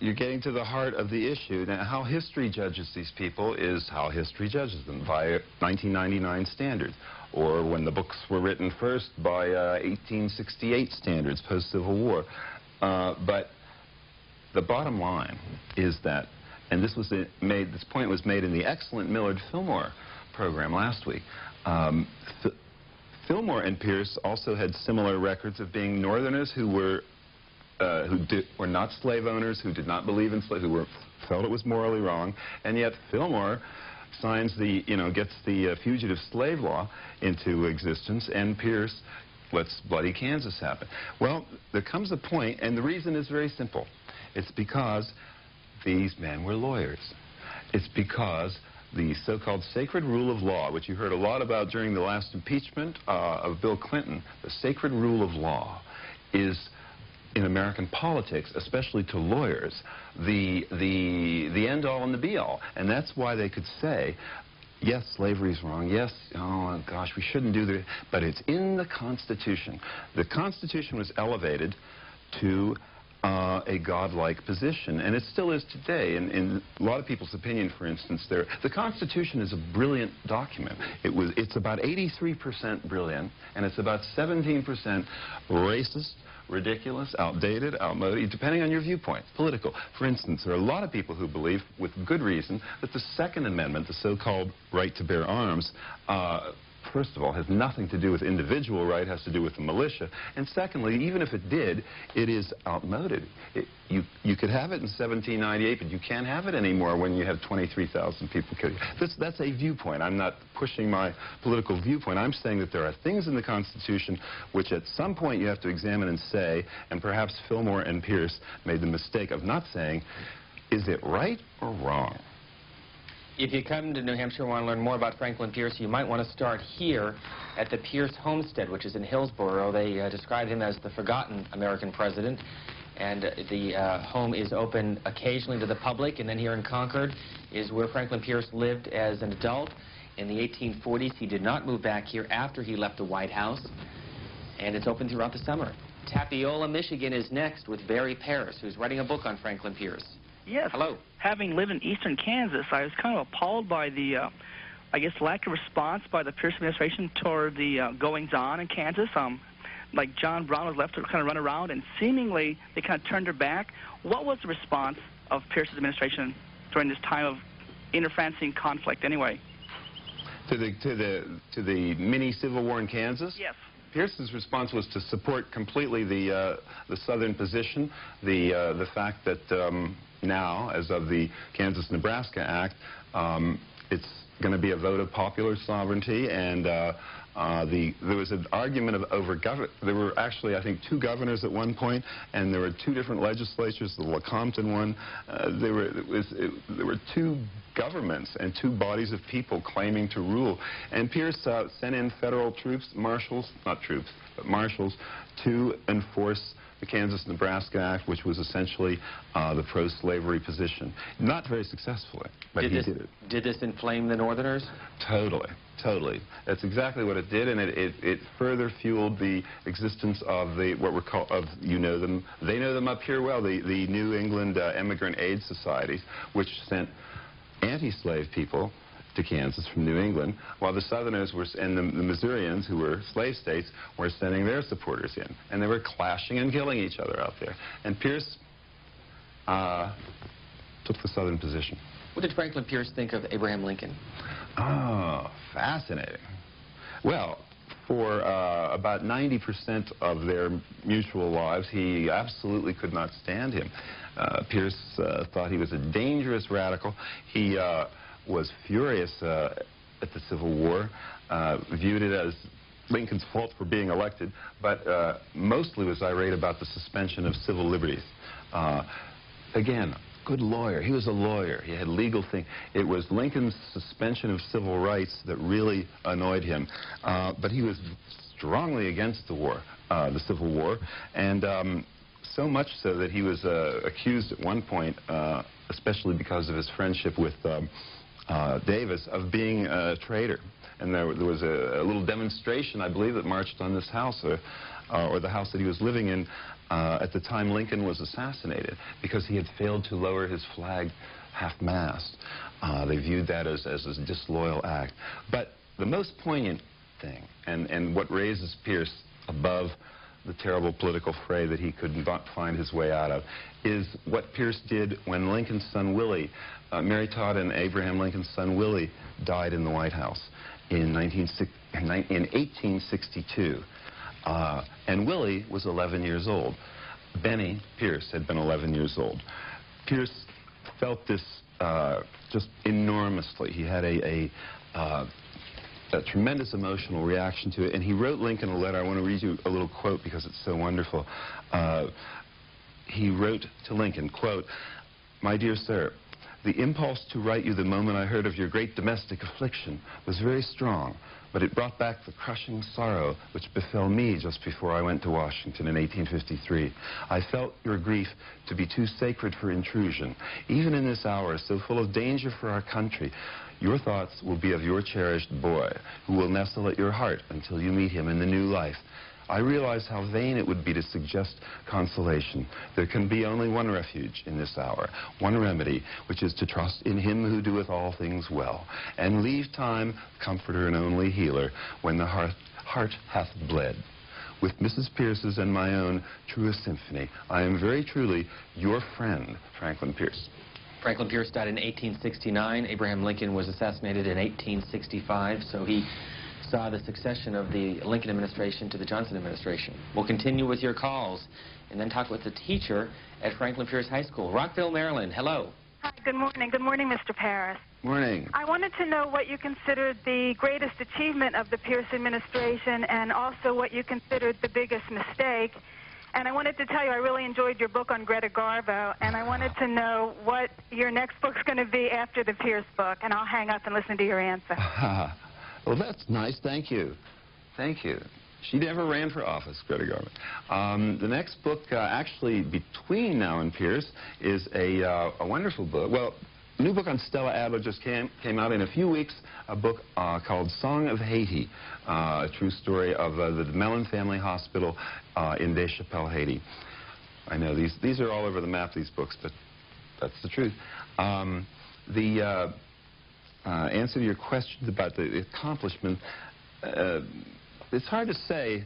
You're getting to the heart of the issue. Now, how history judges these people is how history judges them, by 1999 standards, or when the books were written first, by 1868 standards, post-Civil War. But the bottom line is that, and this point was made in the excellent Millard Fillmore program last week. Fillmore and Pierce also had similar records of being Northerners who were not slave owners, who did not believe in slavery, who felt it was morally wrong, and yet Fillmore gets the fugitive slave law into existence, and Pierce lets bloody Kansas happen. Well, there comes a point, and the reason is very simple. It's because these men were lawyers. It's because the so-called sacred rule of law, which you heard a lot about during the last impeachment of Bill Clinton, the sacred rule of law is, in American politics, especially to lawyers, the end-all and the be-all. And that's why they could say, yes, slavery is wrong. Yes, oh gosh, we shouldn't do that. But it's in the Constitution. The Constitution was elevated to a godlike position, and it still is today. In a lot of people's opinion, for instance, the Constitution is a brilliant document. It's about 83% brilliant, and it's about 17% racist, ridiculous, outdated, outmoded, depending on your viewpoint, political. For instance, there are a lot of people who believe, with good reason, that the Second Amendment, the so-called right to bear arms, first of all, has nothing to do with individual right, has to do with the militia. And secondly, even if it did, it is outmoded. You could have it in 1798, but you can't have it anymore when you have 23,000 people killed. That's a viewpoint. I'm not pushing my political viewpoint. I'm saying that there are things in the Constitution which at some point you have to examine and say, and perhaps Fillmore and Pierce made the mistake of not saying, is it right or wrong? If you come to New Hampshire and want to learn more about Franklin Pierce, you might want to start here at the Pierce Homestead, which is in Hillsborough. They describe him as the forgotten American president, and the home is open occasionally to the public. And then here in Concord is where Franklin Pierce lived as an adult. In the 1840s, he did not move back here after he left the White House, and it's open throughout the summer. Tapiola, Michigan is next with Barry Paris, who's writing a book on Franklin Pierce. Yes. Hello. Having lived in eastern Kansas, I was kind of appalled by the, lack of response by the Pierce administration toward the goings-on in Kansas. Like John Brown was left to kind of run around, and seemingly they kind of turned their back. What was the response of Pierce's administration during this time of inter-Francine conflict, anyway? To the mini civil war in Kansas? Yes. Pierce's response was to support completely the southern position, the fact that now, as of the Kansas-Nebraska Act, it's going to be a vote of popular sovereignty, and there was an argument of there were actually, I think, 2 governors at one point, and there were 2 different legislatures, the Lecompton one. There were 2 governments and 2 bodies of people claiming to rule. And Pierce sent in federal troops, marshals, not troops, but marshals, to enforce the Kansas-Nebraska Act, which was essentially the pro-slavery position. Not very successfully, but he did it. Did this inflame the Northerners? Totally, totally. That's exactly what it did, and it further fueled the existence of what were called, you know them, they know them up here well, the New England Immigrant Aid Societies, which sent anti-slave people to Kansas from New England, while the Southerners and the Missourians, who were slave states, were sending their supporters in. And they were clashing and killing each other out there. And Pierce took the Southern position. What did Franklin Pierce think of Abraham Lincoln? Oh, fascinating. Well, for about 90% of their mutual lives, he absolutely could not stand him. Pierce thought he was a dangerous radical. He was furious at the Civil War, viewed it as Lincoln's fault for being elected, but mostly was irate about the suspension of civil liberties. Again, good lawyer. He was a lawyer. He had legal things. It was Lincoln's suspension of civil rights that really annoyed him. But he was strongly against the war, the Civil War, and so much so that he was accused at one point, especially because of his friendship with Davis, of being a traitor. And there was a little demonstration, I believe, that marched on this house, or the house that he was living in, at the time Lincoln was assassinated, because he had failed to lower his flag half-mast. They viewed that as a disloyal act. But the most poignant thing, and what raises Pierce above the terrible political fray that he could not find his way out of, is what Pierce did when Lincoln's son Willie, Mary Todd and Abraham Lincoln's son Willie, died in the White House in 1862. And Willie was 11 years old. Benny Pierce had been 11 years old. Pierce felt this just enormously. He had a tremendous emotional reaction to it, and he wrote Lincoln a letter. I want to read you a little quote because it's so wonderful. He wrote to Lincoln, quote, "My dear sir, the impulse to write you the moment I heard of your great domestic affliction was very strong, but it brought back the crushing sorrow which befell me just before I went to Washington in 1853. I felt your grief to be too sacred for intrusion. Even in this hour, so full of danger for our country, your thoughts will be of your cherished boy, who will nestle at your heart until you meet him in the new life. I realize how vain it would be to suggest consolation. There can be only one refuge in this hour, one remedy, which is to trust in him who doeth all things well, and leave time, comforter and only healer, when the heart hath bled. With Mrs. Pierce's and my own truest symphony, I am very truly your friend, Franklin Pierce." Franklin Pierce died in 1869. Abraham Lincoln was assassinated in 1865, so he saw the succession of the Lincoln administration to the Johnson administration. We'll continue with your calls and then talk with the teacher at Franklin Pierce High School. Rockville, Maryland, hello. Hi, good morning. Good morning, Mr. Paris. Morning. I wanted to know what you considered the greatest achievement of the Pierce administration and also what you considered the biggest mistake. And I wanted to tell you I really enjoyed your book on Greta Garbo, and I wanted to know what your next book's going to be after the Pierce book, and I'll hang up and listen to your answer. Well, that's nice. Thank you. Thank you. She never ran for office, Greta Garbo. The next book, actually, between now and Pierce, is a wonderful book. Well, a new book on Stella Adler just came out in a few weeks, a book called Song of Haiti, a true story of the Mellon Family Hospital in Deschapelles, Haiti. I know these are all over the map, these books, but that's the truth. Answer to your question about the accomplishment, it's hard to say.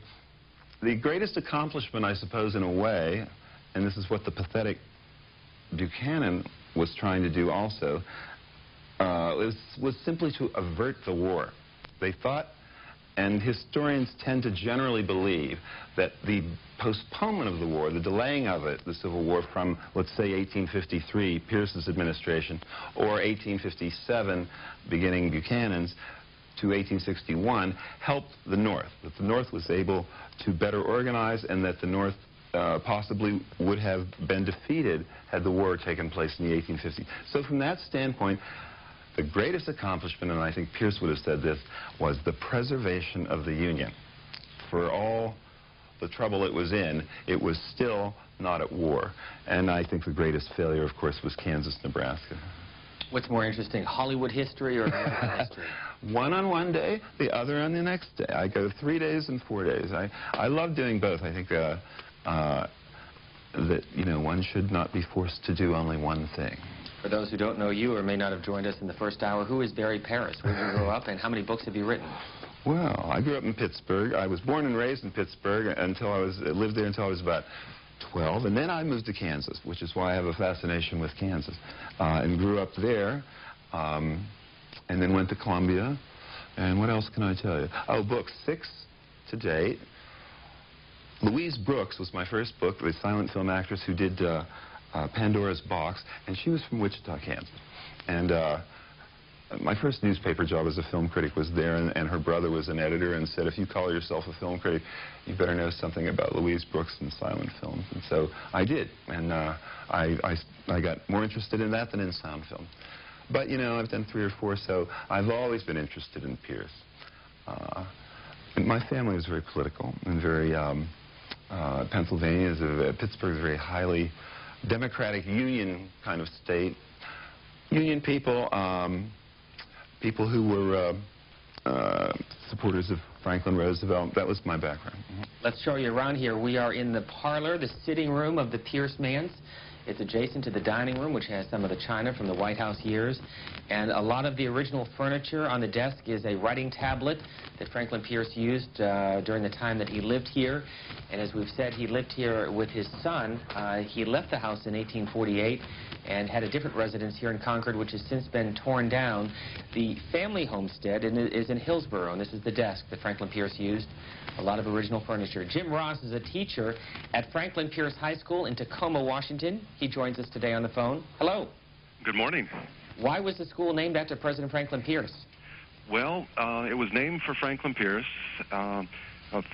The greatest accomplishment, I suppose, in a way, and this is what the pathetic Buchanan was trying to do also, was simply to avert the war. They thought, and historians tend to generally believe, that the postponement of the war, the delaying of it, the Civil War, from, let's say, 1853, Pierce's administration, or 1857, beginning Buchanan's, to 1861, helped the North, that the North was able to better organize, and that the North possibly would have been defeated had the war taken place in the 1850s. So from that standpoint, the greatest accomplishment, and I think Pierce would have said this, was the preservation of the Union. For all the trouble it was in, it was still not at war. And I think the greatest failure, of course, was Kansas, Nebraska. What's more interesting, Hollywood history or American history? One on one day, the other on the next day. I go 3 days and 4 days. I love doing both. I think that, you know, one should not be forced to do only one thing. For those who don't know you or may not have joined us in the first hour, who is Barry Paris? Where did you grow up, and how many books have you written? Well, I grew up in Pittsburgh. I was born and raised in Pittsburgh until lived there until I was about 12, and then I moved to Kansas, which is why I have a fascination with Kansas, and grew up there, and then went to Columbia. And what else can I tell you? Oh, books, 6 to date. Louise Brooks was my first book, the silent film actress who did Pandora's Box, and she was from Wichita, Kansas. And my first newspaper job as a film critic was there, and her brother was an editor and said, if you call yourself a film critic, you better know something about Louise Brooks and silent films. And so I did, and I got more interested in that than in sound film. But, you know, I've done 3 or 4, so I've always been interested in Pierce. And my family was very political and very, Pennsylvania, Pittsburgh is a very highly democratic union kind of state. Union people, people who were supporters of Franklin Roosevelt. That was my background. Let's show you around here. We are in the parlor, the sitting room of the Pierce Manse. It's adjacent to the dining room, which has some of the china from the White House years. And a lot of the original furniture on the desk is a writing tablet that Franklin Pierce used during the time that he lived here. And as we've said, he lived here with his son. He left the house in 1848 and had a different residence here in Concord, which has since been torn down. The family homestead is in Hillsborough, and this is the desk that Franklin Pierce used. A lot of original furniture. Jim Ross is a teacher at Franklin Pierce High School in Tacoma, Washington. He joins us today on the phone. Hello. Good morning. Why was the school named after President Franklin Pierce? Well, it was named for Franklin Pierce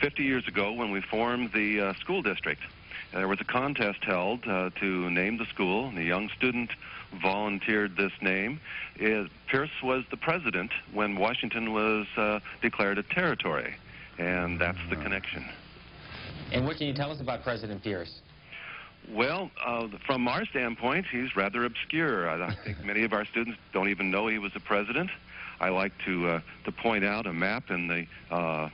50 years ago when we formed the school district. There was a contest held to name the school, and a young student volunteered this name. Pierce was the president when Washington was declared a territory, and that's the connection. And what can you tell us about President Pierce? Well, from our standpoint, he's rather obscure. I think many of our students don't even know he was a president. I like to point out a map in the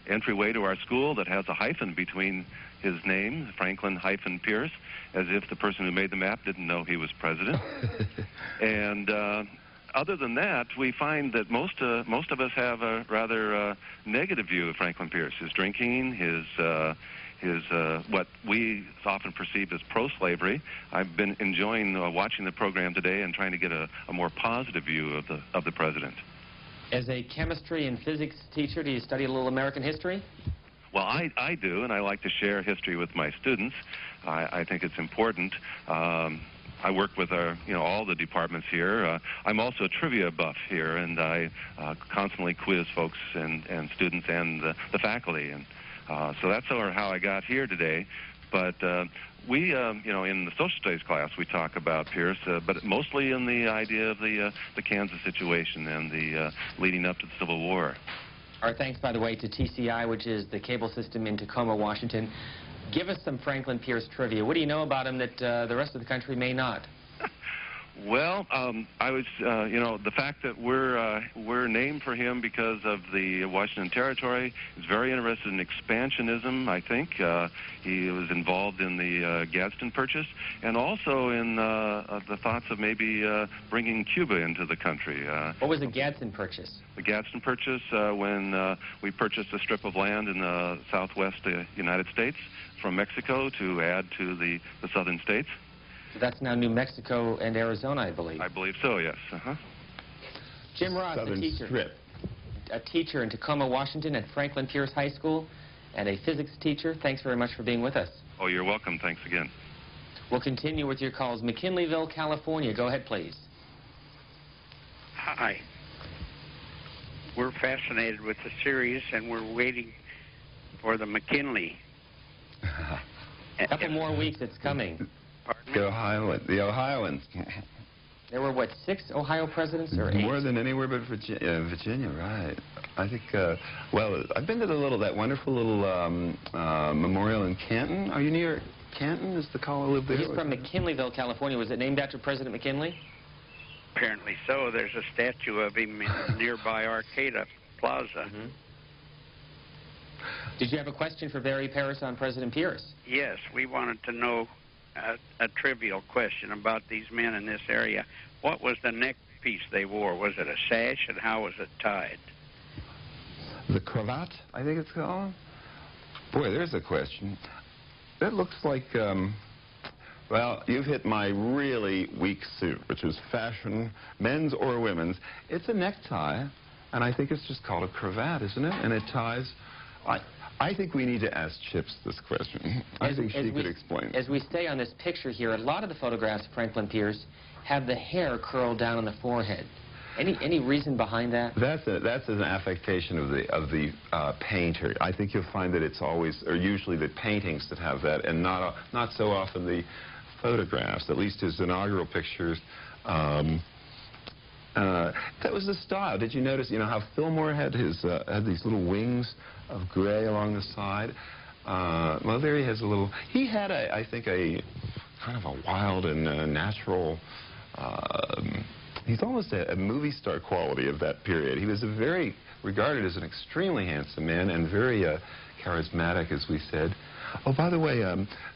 entryway to our school that has a hyphen between his name, Franklin-Pierce, as if the person who made the map didn't know he was president. And other than that, we find that most of us have a rather negative view of Franklin Pierce. His drinking, his what we often perceive as pro-slavery. I've been enjoying watching the program today and trying to get a more positive view of the president. As a chemistry and physics teacher, do you study a little American history? Well, I do, and I like to share history with my students. I think it's important. I work with all the departments here. I'm also a trivia buff here, and I constantly quiz folks and students and the faculty. And so that's how I got here today. But we, in the social studies class, we talk about Pierce, but mostly in the idea of the Kansas situation and the leading up to the Civil War. Our thanks, by the way, to TCI, which is the cable system in Tacoma, Washington. Give us some Franklin Pierce trivia. What do you know about him that the rest of the country may not? Well, I was, the fact that we're named for him because of the Washington Territory. He's very interested in expansionism, I think. He was involved in the Gadsden Purchase and also in the thoughts of maybe bringing Cuba into the country. What was the Gadsden Purchase? The Gadsden Purchase, when we purchased a strip of land in the southwest United States from Mexico to add to the southern states. That's now New Mexico and Arizona, I believe. I believe so, yes. Jim Ross, Southern a teacher. Strip. A teacher in Tacoma, Washington at Franklin Pierce High School and a physics teacher. Thanks very much for being with us. Oh, you're welcome. Thanks again. We'll continue with your calls. McKinleyville, California. Go ahead, please. Hi. We're fascinated with the series, and we're waiting for the McKinley. A couple more weeks, it's coming. The Ohioans. There were, what, 6 Ohio presidents or 8? More than anywhere but Virginia, right. I think, well, I've been to that wonderful little memorial in Canton. Are you near Canton? Is the caller live there? He's from McKinleyville, California. Was it named after President McKinley? Apparently so. There's a statue of him in nearby Arcata Plaza. Mm-hmm. Did you have a question for Barry Paris on President Pierce? Yes, we wanted to know a trivial question about these men in this area. What was the neck piece they wore? Was it a sash, and how was it tied? The cravat, I think it's called. Boy, there's a question. That looks like, well, you've hit my really weak suit, which is fashion, men's or women's. It's a necktie, and I think it's just called a cravat, isn't it? And it ties. I think we need to ask Chips this question. I think she could explain. As we stay on this picture here, a lot of the photographs of Franklin Pierce have the hair curled down on the forehead. Any reason behind that? That's an affectation of the painter. I think you'll find that it's always, or usually, the paintings that have that, and not so often the photographs. At least his inaugural pictures. That was the style. Did you notice, you know, how Fillmore had his had these little wings of gray along the side? Well, there he has a little. He had, I think, a kind of a wild and natural. He's almost a movie star quality of that period. He was regarded as an extremely handsome man and very charismatic, as we said. Oh, by the way,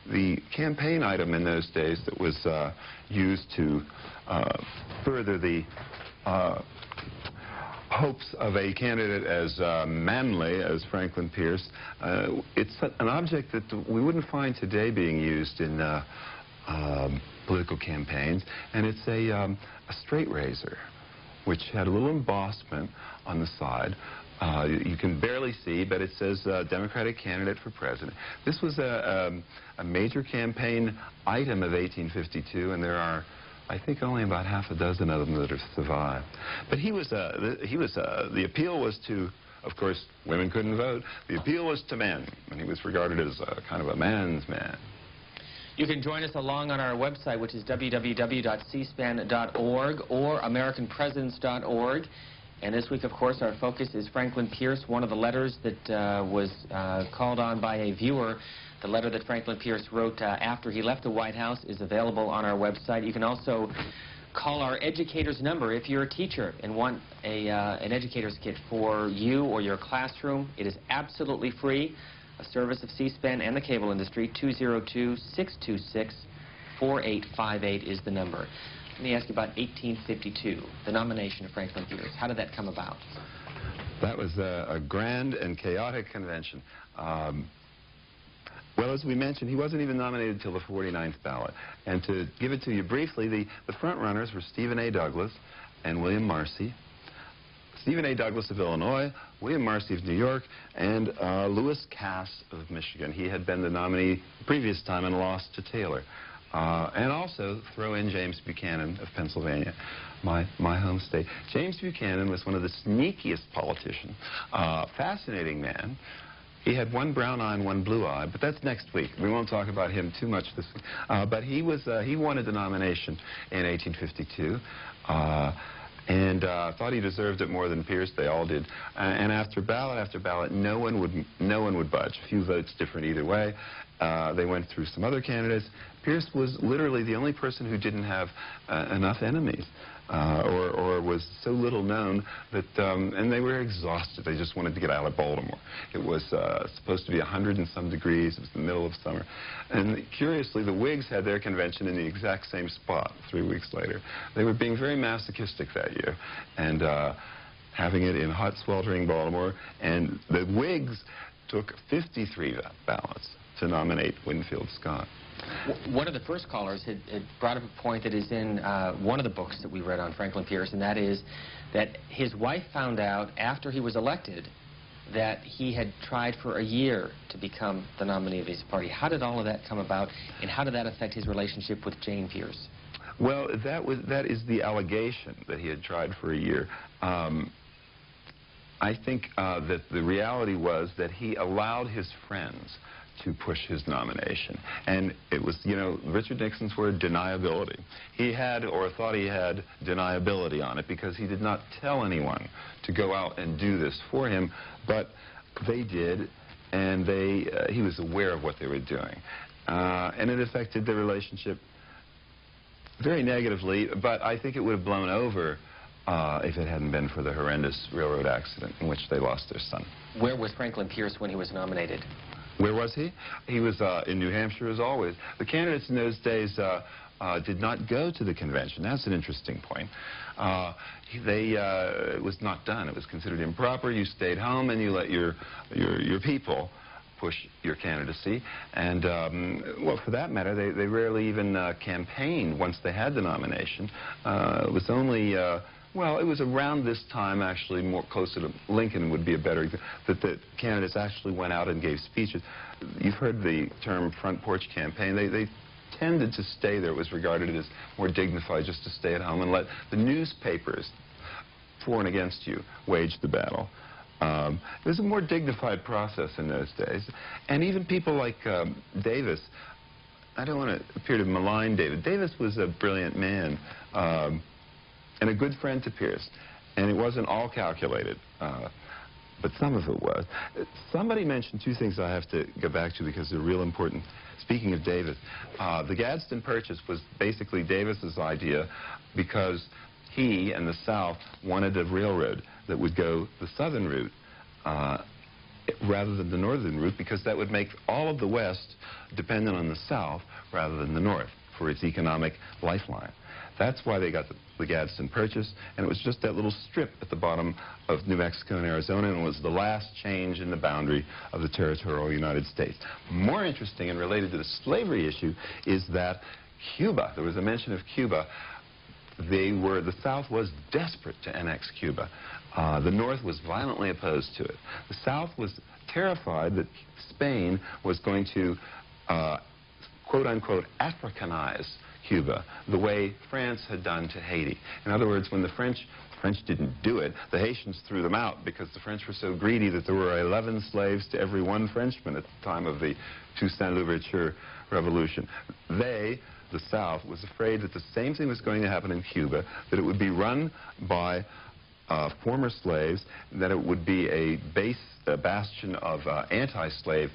the campaign item in those days that was used to further the hopes of a candidate as manly as Franklin Pierce, it's an object that we wouldn't find today being used in political campaigns, and it's a straight razor, which had a little embossment on the side. You can barely see, but it says Democratic candidate for president. This was a major campaign item of 1852, and there are, I think, only about half a dozen of them that have survived. But the appeal was to, of course, women couldn't vote. The appeal was to men, and he was regarded as a kind of a man's man. You can join us along on our website, which is www.cspan.org or americanpresidents.org. And this week, of course, our focus is Franklin Pierce. One of the letters that was called on by a viewer, the letter that Franklin Pierce wrote after he left the White House, is available on our website. You can also call our educator's number if you're a teacher and want an educator's kit for you or your classroom. It is absolutely free. A service of C-SPAN and the cable industry. 202-626-4858 is the number. Let me ask you about 1852, the nomination of Franklin Pierce. How did that come about? That was a grand and chaotic convention. Well, as we mentioned, he wasn't even nominated until the 49th ballot. And to give it to you briefly, the front runners were Stephen A. Douglas and William Marcy. Stephen A. Douglas of Illinois, William Marcy of New York, and Lewis Cass of Michigan. He had been the nominee the previous time and lost to Taylor. And also throw in James Buchanan of Pennsylvania, my home state. James Buchanan was one of the sneakiest politicians. Fascinating man. He had one brown eye and one blue eye, but that's next week. We won't talk about him too much this week. But he wanted the nomination in 1852. And thought he deserved it more than Pierce. They all did. And after ballot, no one would budge. A few votes different either way. They went through some other candidates. Pierce was literally the only person who didn't have enough enemies, or was so little known that, and they were exhausted. They just wanted to get out of Baltimore. It was supposed to be 100 and some degrees. It was the middle of summer. And curiously, the Whigs had their convention in the exact same spot 3 weeks later. They were being very masochistic that year, and having it in hot, sweltering Baltimore. And the Whigs took 53 ballots to nominate Winfield Scott. One of the first callers had brought up a point that is in one of the books that we read on Franklin Pierce, and that is that his wife found out after he was elected that he had tried for a year to become the nominee of his party. How did all of that come about, and how did that affect his relationship with Jane Pierce? Well, that is the allegation, that he had tried for a year. I think that the reality was that he allowed his friends to push his nomination. And it was, you know, Richard Nixon's word, deniability. He had, or thought he had, deniability on it because he did not tell anyone to go out and do this for him, but they did, and he was aware of what they were doing. And it affected their relationship very negatively, but I think it would have blown over if it hadn't been for the horrendous railroad accident in which they lost their son. Where was Franklin Pierce when he was nominated? Where was he? He was in New Hampshire, as always. The candidates in those days did not go to the convention. That's an interesting point. It was not done. It was considered improper. You stayed home and you let your people push your candidacy. And, well, for that matter, they rarely even campaigned once they had the nomination. It was only, well, it was around this time, actually, more closer to Lincoln would be a better example, that the candidates actually went out and gave speeches. You've heard the term front porch campaign. They tended to stay there. It was regarded as more dignified just to stay at home and let the newspapers, for and against you, wage the battle. It was a more dignified process in those days. And even people like Davis, I don't want to appear to malign Davis. Davis was a brilliant man and a good friend to Pierce. And it wasn't all calculated, but some of it was. Somebody mentioned two things I have to go back to because they're real important. Speaking of Davis, the Gadsden Purchase was basically Davis's idea because he and the South wanted a railroad that would go the southern route rather than the northern route, because that would make all of the West dependent on the South rather than the North for its economic lifeline. That's why they got the Gadsden Purchase, and it was just that little strip at the bottom of New Mexico and Arizona, and it was the last change in the boundary of the territorial United States. More interesting and related to the slavery issue is that Cuba, there was a mention of Cuba. The South was desperate to annex Cuba. The North was violently opposed to it. The South was terrified that Spain was going to, quote-unquote, Africanize Cuba the way France had done to Haiti. In other words, when the French didn't do it, the Haitians threw them out because the French were so greedy that there were 11 slaves to every one Frenchman at the time of the Toussaint Louverture Revolution. The South, was afraid that the same thing was going to happen in Cuba, that it would be run by former slaves, that it would be a bastion of anti-slave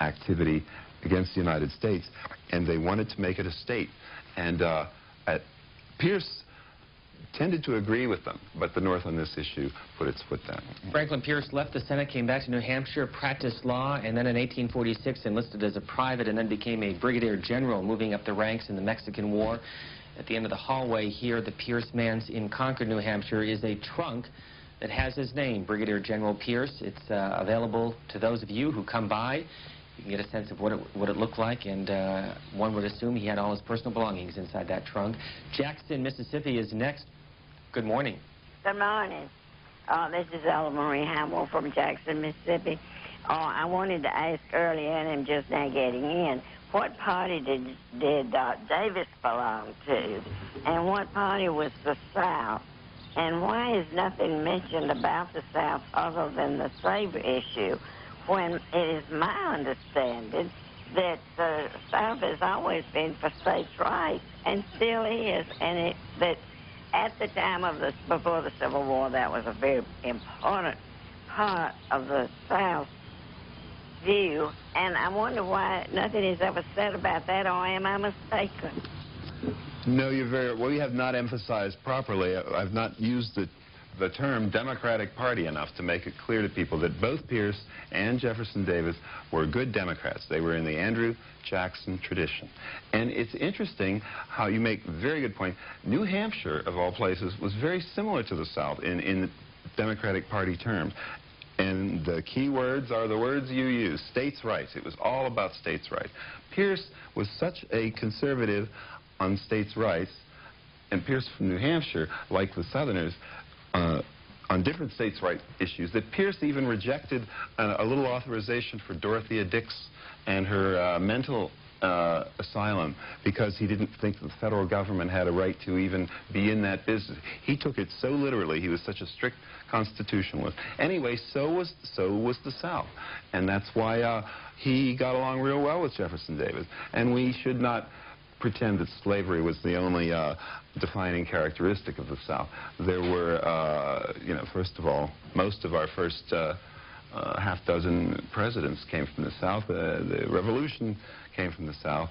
activity against the United States, and they wanted to make it a state. And Pierce tended to agree with them, but the North on this issue put its foot down. Franklin Pierce left the Senate, came back to New Hampshire, practiced law, and then in 1846 enlisted as a private and then became a brigadier general, moving up the ranks in the Mexican War. At the end of the hallway here, the Pierce Manse in Concord, New Hampshire, is a trunk that has his name, Brigadier General Pierce. It's available to those of you who come by. You can get a sense of what it looked like, and one would assume he had all his personal belongings inside that trunk. Jackson, Mississippi is next. Good morning. Good morning. This is Ella Marie Hamill from Jackson, Mississippi. I wanted to ask earlier, and I'm just now getting in, what party did Davis belong to, and what party was the South? And why is nothing mentioned about the South other than the slavery issue, when it is my understanding that the South has always been for states' rights and still is, and that at the time of before the Civil War, that was a very important part of the South's view, and I wonder why nothing is ever said about that, or am I mistaken? No, you're very well. You have not emphasized properly. I've not used the term Democratic Party enough to make it clear to people that both Pierce and Jefferson Davis were good Democrats. They were in the Andrew Jackson tradition. And it's interesting how you make a very good point. New Hampshire, of all places, was very similar to the South in Democratic Party terms. And the key words are the words you use, states' rights. It was all about states' rights. Pierce was such a conservative on states' rights, and Pierce from New Hampshire, like the Southerners, on different states' rights issues, that Pierce even rejected a little authorization for Dorothea Dix and her mental asylum because he didn't think the federal government had a right to even be in that business. He took it so literally. He was such a strict constitutionalist. Anyway, so was the South, and that's why he got along real well with Jefferson Davis. And we should not pretend that slavery was the only defining characteristic of the South. There were, you know, first of all, most of our first half dozen presidents came from the South. The Revolution came from the South,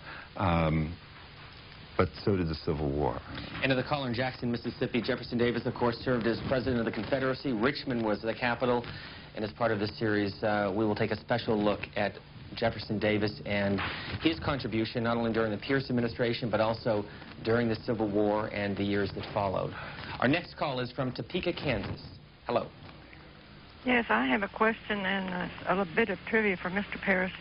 but so did the Civil War. And to the caller in Jackson, Mississippi, Jefferson Davis, of course, served as president of the Confederacy. Richmond was the capital, and as part of this series, we will take a special look at Jefferson Davis and his contribution not only during the Pierce administration but also during the Civil War and the years that followed. Our next call is from Topeka, Kansas. Hello. Yes, I have a question and a little bit of trivia for Mr. Pierce.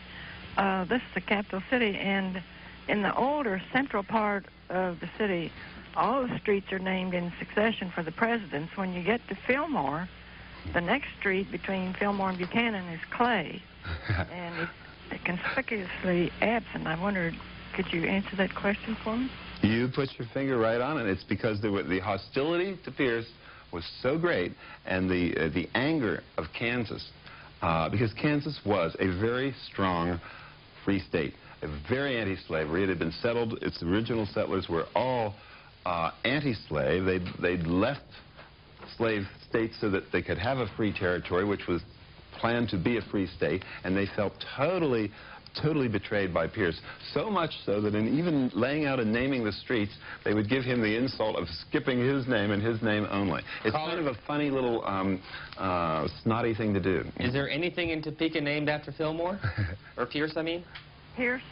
This is the capital city, and in the older central part of the city, all the streets are named in succession for the presidents. When you get to Fillmore, the next street between Fillmore and Buchanan is Clay, and it's conspicuously absent. I wondered, could you answer that question for me? You put your finger right on it. It's because the hostility to Pierce was so great, and the anger of Kansas, because Kansas was a very strong free state, very anti-slavery. It had been settled. Its original settlers were all anti-slave. They'd left slave states so that they could have a free territory, which was planned to be a free state, and they felt totally betrayed by Pierce, so much so that in even laying out and naming the streets, they would give him the insult of skipping his name and his name only. It's kind of a funny little snotty thing to do. Is there anything in Topeka named after Fillmore? Or Pierce, I mean? Pierce?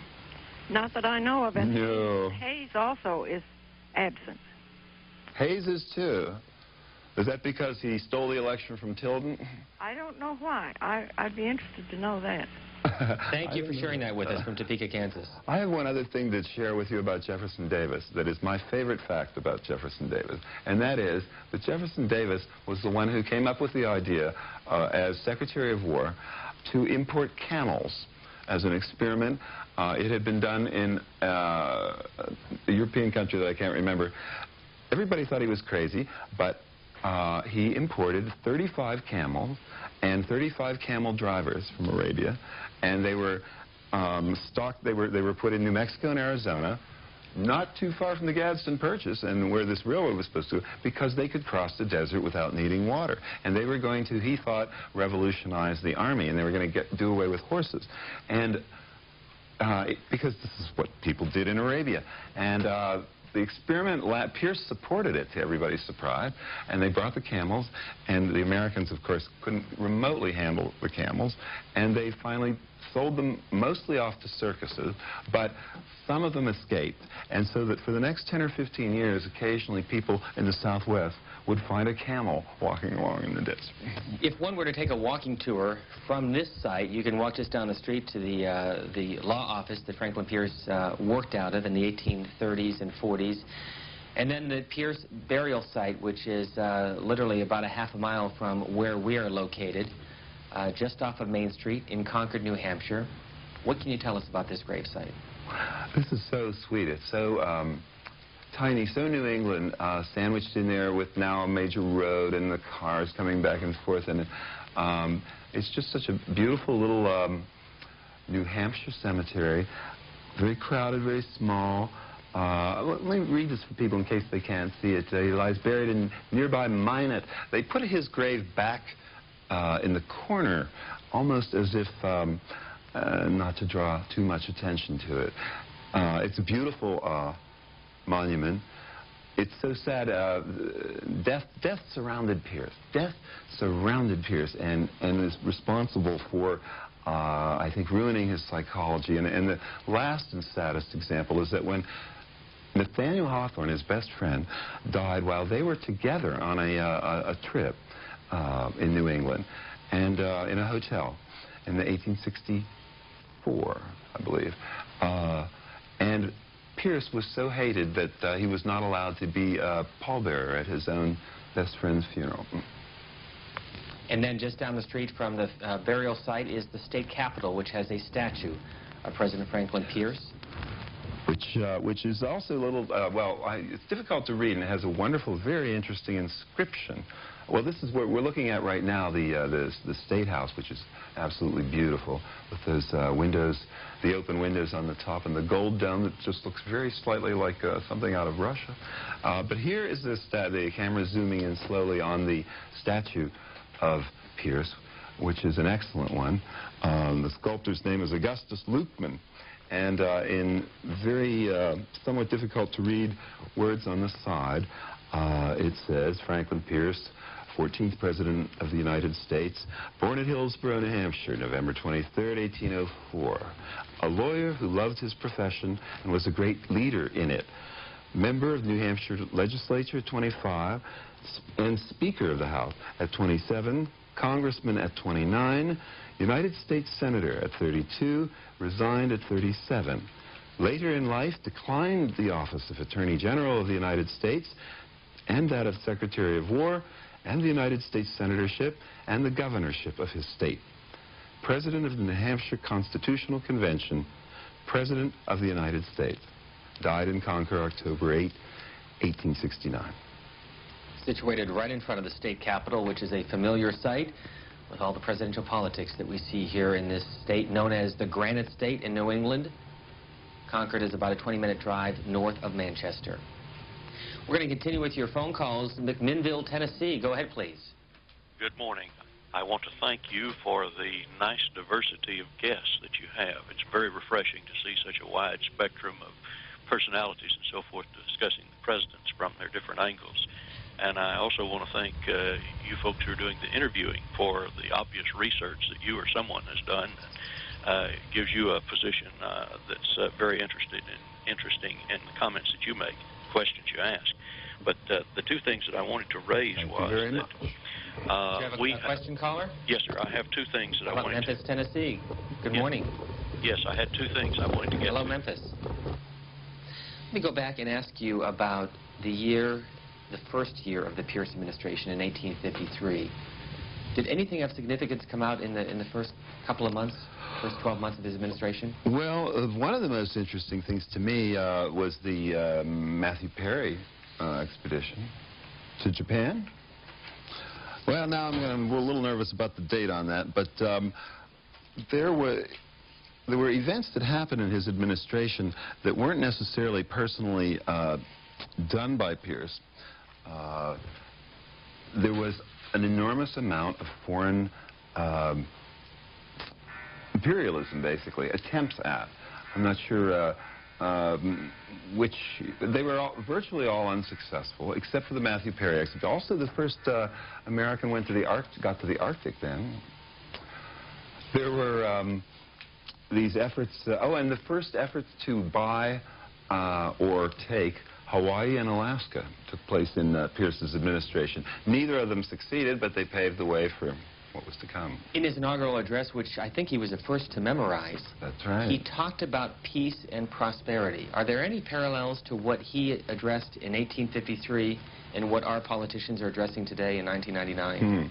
Not that I know of. And No. Hayes also is absent. Hayes is too. Is that because he stole the election from Tilden? I don't know why. I'd be interested to know that. Thank you for sharing that with us from Topeka, Kansas. I have one other thing to share with you about Jefferson Davis that is my favorite fact about Jefferson Davis, and that is that Jefferson Davis was the one who came up with the idea as Secretary of War to import camels as an experiment. It had been done in a European country that I can't remember. Everybody thought he was crazy, but he imported 35 camels and 35 camel drivers from Arabia, and they were stocked. They were put in New Mexico and Arizona, not too far from the Gadsden Purchase and where this railroad was supposed to, because they could cross the desert without needing water. And they were going to, he thought, revolutionize the army, and they were going to do away with horses. And because this is what people did in Arabia. And the experiment, Pierce supported it, to everybody's surprise, and they brought the camels, and the Americans, of course, couldn't remotely handle the camels, and they finally sold them mostly off to circuses, but some of them escaped, and so that for the next 10 or 15 years, occasionally people in the Southwest would find a camel walking along in the desert. If one were to take a walking tour from this site, you can walk just down the street to the law office that Franklin Pierce worked out of in the 1830s and 40s. And then the Pierce burial site, which is literally about a half a mile from where we are located, just off of Main Street in Concord, New Hampshire. What can you tell us about this grave site? This is so sweet. It's so tiny, so New England, sandwiched in there with now a major road and the cars coming back and forth. And it's just such a beautiful little New Hampshire cemetery. Very crowded, very small. Let me read this for people in case they can't see it. He lies buried in nearby Minot. They put his grave back in the corner, almost as if not to draw too much attention to it. It's a beautiful monument. It's so sad. Death surrounded Pierce. Death surrounded Pierce and is responsible for, I think, ruining his psychology. And the last and saddest example is that when Nathaniel Hawthorne, his best friend, died while they were together on a trip in New England and in a hotel in the 1864, I believe. And Pierce was so hated that he was not allowed to be a pallbearer at his own best friend's funeral. And then just down the street from the burial site is the state capitol, which has a statue of President Franklin Pierce. Which is also a little, it's difficult to read, and it has a wonderful, very interesting inscription. Well, this is what we're looking at right now, the State House, which is absolutely beautiful, with those windows, the open windows on the top, and the gold dome that just looks very slightly like something out of Russia. But here is the camera zooming in slowly on the statue of Pierce, which is an excellent one. The sculptor's name is Augustus Lukeman. And in very somewhat difficult to read words on the side, it says, Franklin Pierce, 14th President of the United States, born at Hillsborough, New Hampshire, November 23rd, 1804. A lawyer who loved his profession and was a great leader in it. Member of New Hampshire Legislature at 25 and Speaker of the House at 27, Congressman at 29, United States Senator at 32, resigned at 37. Later in life, declined the office of Attorney General of the United States and that of Secretary of War and the United States Senatorship and the governorship of his state. President of the New Hampshire Constitutional Convention, President of the United States. Died in Concord, October 8, 1869. Situated right in front of the state capitol, which is a familiar sight with all the presidential politics that we see here in this state known as the Granite State in New England. Concord is about a 20-minute drive north of Manchester. We're going to continue with your phone calls. McMinnville, Tennessee. Go ahead, please. Good morning. I want to thank you for the nice diversity of guests that you have. It's very refreshing to see such a wide spectrum of personalities and so forth discussing the presidents from their different angles. And I also want to thank you folks who are doing the interviewing for the obvious research that you or someone has done. Gives you a position that's very interesting in the comments that you make, questions you ask. But the two things that I wanted to raise was that... Do you have a question, caller? Yes, sir. I have two things that I wanted Memphis, Tennessee. Good morning. Yes, I had two things I wanted to get Hello, to. Memphis. Let me go back and ask you about the first year of the Pierce administration in 1853. Did anything of significance come out in the first couple of months, first 12 months of his administration? Well, one of the most interesting things to me was the Matthew Perry expedition to Japan. Well, now I'm a little nervous about the date on that, but there were events that happened in his administration that weren't necessarily personally done by Pierce. There was an enormous amount of foreign imperialism, basically, attempts at. I'm not sure which, they were virtually all unsuccessful, except for the Matthew Perry expedition. Also, the first American went to the got to the Arctic then. There were these efforts, and the first efforts to buy or take Hawaii and Alaska took place in Pierce's administration. Neither of them succeeded, but they paved the way for what was to come. In his inaugural address, which I think he was the first to memorize, that's right, he talked about peace and prosperity. Are there any parallels to what he addressed in 1853 and what our politicians are addressing today in 1999?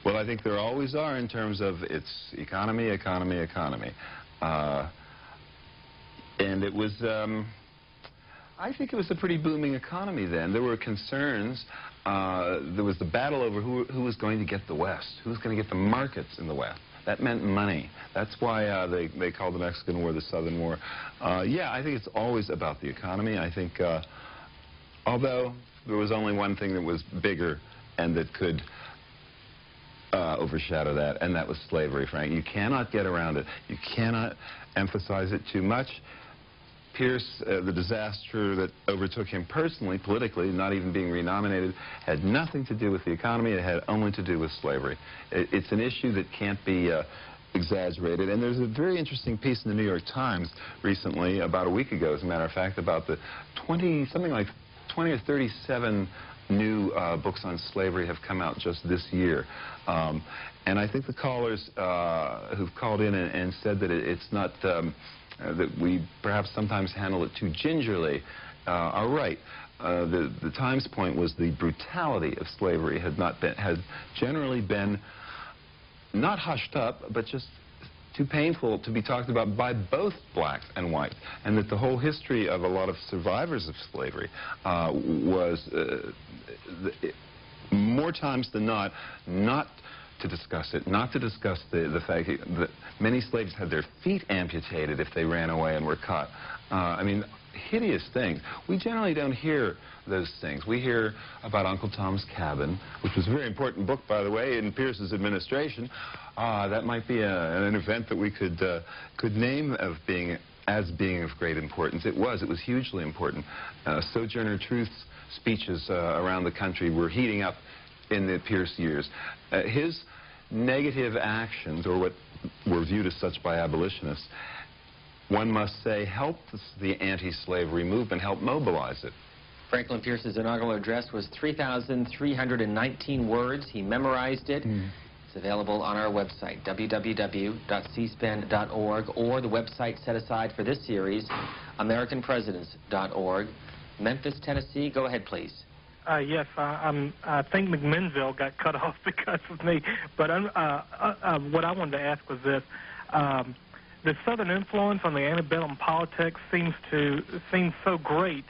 Well, I think there always are in terms of its economy, economy, economy. And it was... I think it was a pretty booming economy then. There were concerns. There was the battle over who was going to get the West, who was going to get the markets in the West. That meant money. That's why they called the Mexican War the Southern War. Yeah, I think it's always about the economy. I think, although there was only one thing that was bigger and that could overshadow that, and that was slavery, Frank. You cannot get around it. You cannot emphasize it too much. Pierce, the disaster that overtook him personally, politically, not even being renominated, had nothing to do with the economy. It had only to do with slavery. It's an issue that can't be exaggerated. And there's a very interesting piece in the New York Times recently, about a week ago, as a matter of fact, about the 20 or 37 new books on slavery have come out just this year. And I think the callers who've called in and said that it's not... that we perhaps sometimes handle it too gingerly, are right. The Times point was the brutality of slavery had generally been not hushed up, but just too painful to be talked about by both blacks and whites, and that the whole history of a lot of survivors of slavery was more times than not to discuss it, not to discuss the fact that many slaves had their feet amputated if they ran away and were caught. I mean, hideous things. We generally don't hear those things. We hear about Uncle Tom's Cabin, which was a very important book, by the way, in Pierce's administration. That might be an event that we could name as being of great importance. It was hugely important. Sojourner Truth's speeches around the country were heating up in the Pierce years. His negative actions, or what were viewed as such by abolitionists, one must say, helped the anti-slavery movement, helped mobilize it. Franklin Pierce's inaugural address was 3,319 words. He memorized it. It's available on our website, www.cspan.org, or the website set aside for this series, AmericanPresidents.org. Memphis, Tennessee, go ahead, please. Yes, I think McMinnville got cut off because of me. But what I wanted to ask was this. The Southern influence on the antebellum politics seems so great.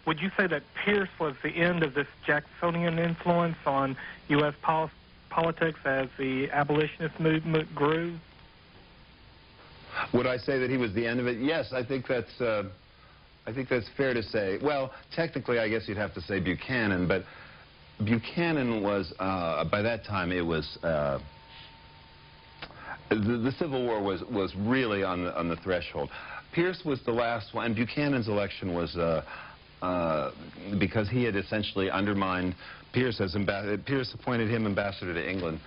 Would you say that Pierce was the end of this Jacksonian influence on U.S. politics as the abolitionist movement grew? Would I say that he was the end of it? Yes, I think that's fair to say. Well, technically, I guess you'd have to say Buchanan, but Buchanan was, by that time, it was, the Civil War was really on the threshold. Pierce was the last one, and Buchanan's election was, because he had essentially undermined Pierce as ambassador. Pierce appointed him ambassador to England,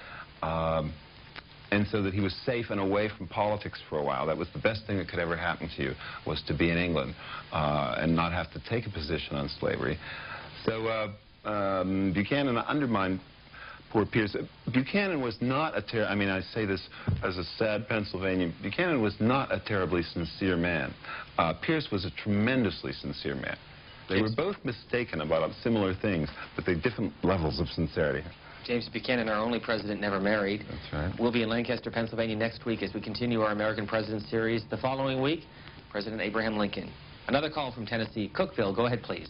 and so that he was safe and away from politics for a while. That was the best thing that could ever happen to you, was to be in England and not have to take a position on slavery. So Buchanan undermined poor Pierce. Buchanan was not I mean, I say this as a sad Pennsylvanian, Buchanan was not a terribly sincere man. Pierce was a tremendously sincere man. They were both mistaken about similar things, but they're different levels of sincerity. James Buchanan, our only president never married. That's right. We'll be in Lancaster, Pennsylvania next week as we continue our American Presidents series. The following week, President Abraham Lincoln. Another call from Tennessee. Cookville, go ahead, please.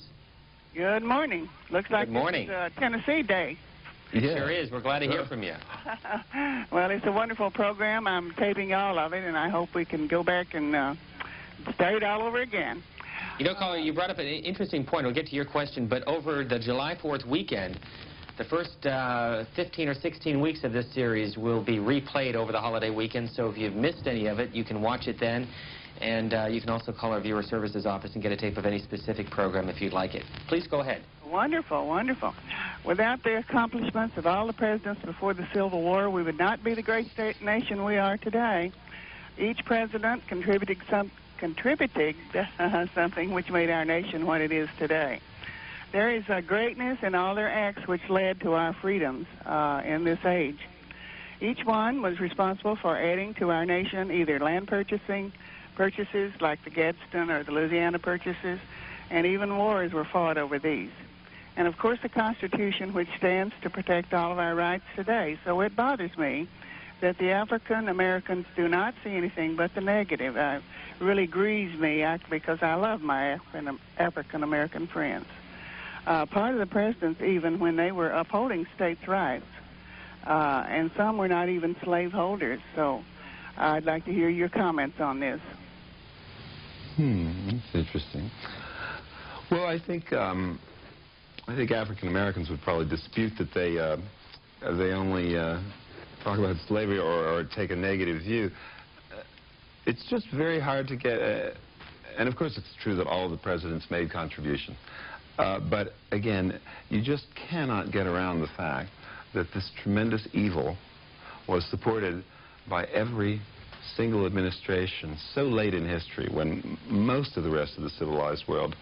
Good morning. Looks like Good morning. It's Tennessee Day. It sure is. We're glad to hear from you. Well, it's a wonderful program. I'm taping all of it, and I hope we can go back and start it all over again. You know, caller, you brought up an interesting point. We'll get to your question, but over the July 4th weekend, the first 15 or 16 weeks of this series will be replayed over the holiday weekend, so if you've missed any of it, you can watch it then, and you can also call our Viewer Services office and get a tape of any specific program if you'd like it. Please go ahead. Wonderful, wonderful. Without the accomplishments of all the presidents before the Civil War, we would not be the great nation we are today. Each president contributed something which made our nation what it is today. There is a greatness in all their acts which led to our freedoms in this age. Each one was responsible for adding to our nation either land purchases like the Gadsden or the Louisiana purchases, and even wars were fought over these. And of course the Constitution, which stands to protect all of our rights today. So it bothers me that the African Americans do not see anything but the negative. It really grieves me because I love my African American friends. Part of the presidents, even when they were upholding states' rights, and some were not even slaveholders. So I'd like to hear your comments on this. That's interesting. Well, I think African Americans would probably dispute that they only talk about slavery or take a negative view. It's just very hard to get, and of course it's true that all of the presidents made contributions. But again, you just cannot get around the fact that this tremendous evil was supported by every single administration so late in history, when most of the rest of the civilized world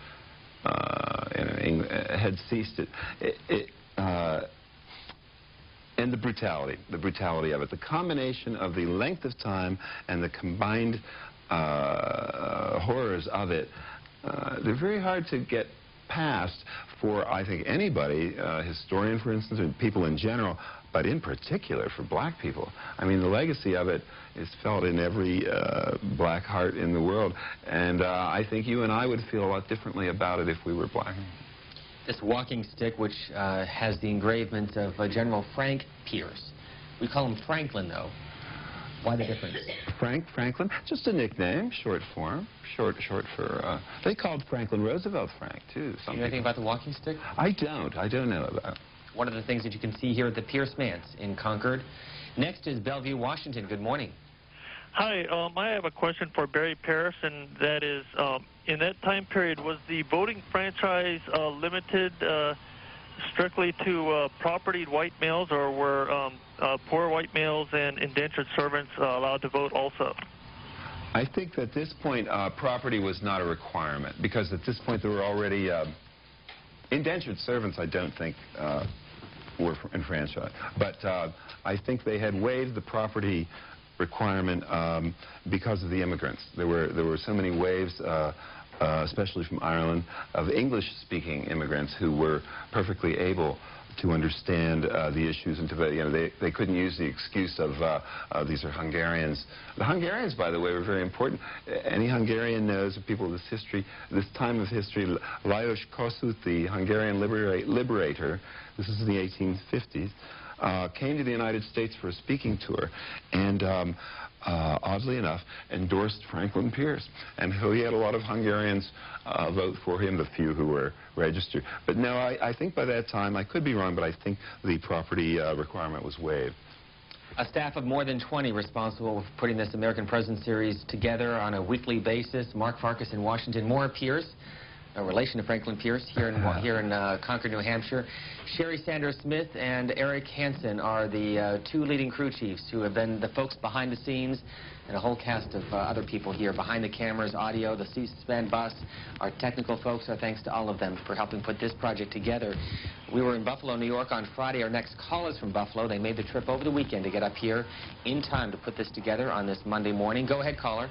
had ceased it. And the brutality of it, the combination of the length of time and the combined horrors of it, they're very hard to get past for, I think, anybody, historian, for instance, or people in general, but in particular for black people. I mean, the legacy of it is felt in every black heart in the world, and I think you and I would feel a lot differently about it if we were black. This walking stick, which has the engravement of General Frank Pierce. We call him Franklin, though. Why the difference? Franklin, just a nickname, short form, short for, they called Franklin Roosevelt Frank, too. Do you know anything about the walking stick? I don't know about it. One of the things that you can see here at the Pierce Manse in Concord. Next is Bellevue, Washington. Good morning. Hi, I have a question for Barry Pierce, and that is, in that time period, was the voting franchise limited strictly to propertied white males, or were poor white males and indentured servants allowed to vote also? I think that at this point, property was not a requirement, because at this point there were already indentured servants. I don't think were enfranchised. But I think they had waived the property requirement because of the immigrants. There were so many waves, especially from Ireland, of English-speaking immigrants who were perfectly able to understand the issues, and they couldn't use the excuse of these are Hungarians. The Hungarians, by the way, were very important. Any Hungarian knows, people of this history, this time of history, Lajos Kossuth, the Hungarian liberator, this is in the 1850s, came to the United States for a speaking tour, and oddly enough, endorsed Franklin Pierce. And he had a lot of Hungarians vote for him, the few who were registered. But no, I think by that time, I could be wrong, but I think the property requirement was waived. A staff of more than 20 responsible for putting this American President Series together on a weekly basis. Mark Farkas in Washington, Maura Pierce, a relation to Franklin Pierce, here in Concord, New Hampshire. Sherry Sanders Smith and Eric Hansen are the two leading crew chiefs who have been the folks behind the scenes, and a whole cast of other people here behind the cameras, audio, the C-SPAN bus, our technical folks. Our thanks to all of them for helping put this project together. We were in Buffalo, New York on Friday. Our next call is from Buffalo. They made the trip over the weekend to get up here in time to put this together on this Monday morning. Go ahead, caller.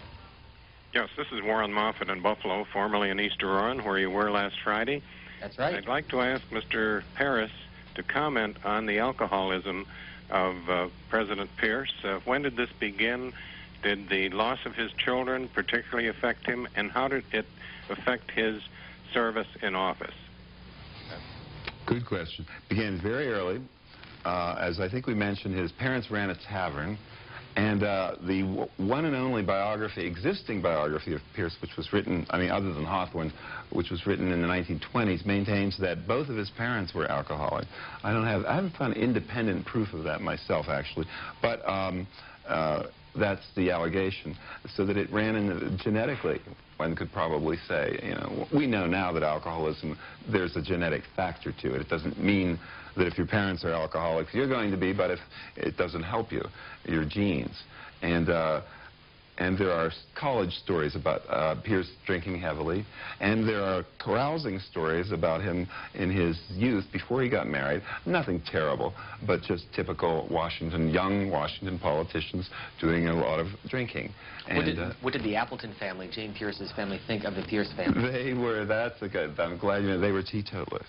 Yes, this is Warren Moffett in Buffalo, formerly in East Aurora, where you were last Friday. That's right. I'd like to ask Mr. Paris to comment on the alcoholism of President Pierce. When did this begin? Did the loss of his children particularly affect him, and how did it affect his service in office? Good question. Began very early. As I think we mentioned, his parents ran a tavern. And the one and only biography, existing biography of Pierce, which was written, I mean, other than Hawthorne, which was written in the 1920s, maintains that both of his parents were alcoholic. I haven't found independent proof of that myself, actually, but that's the allegation. So that it ran in genetically, one could probably say. You know, we know now that alcoholism, there's a genetic factor to it. It doesn't mean that if your parents are alcoholics, you're going to be, but if it doesn't help you, your genes. And there are college stories about Pierce drinking heavily, and there are carousing stories about him in his youth before he got married. Nothing terrible, but just typical young Washington politicians doing a lot of drinking. And what did the Appleton family, Jane Pierce's family, think of the Pierce family? They were, I'm glad you know, they were teetotalers.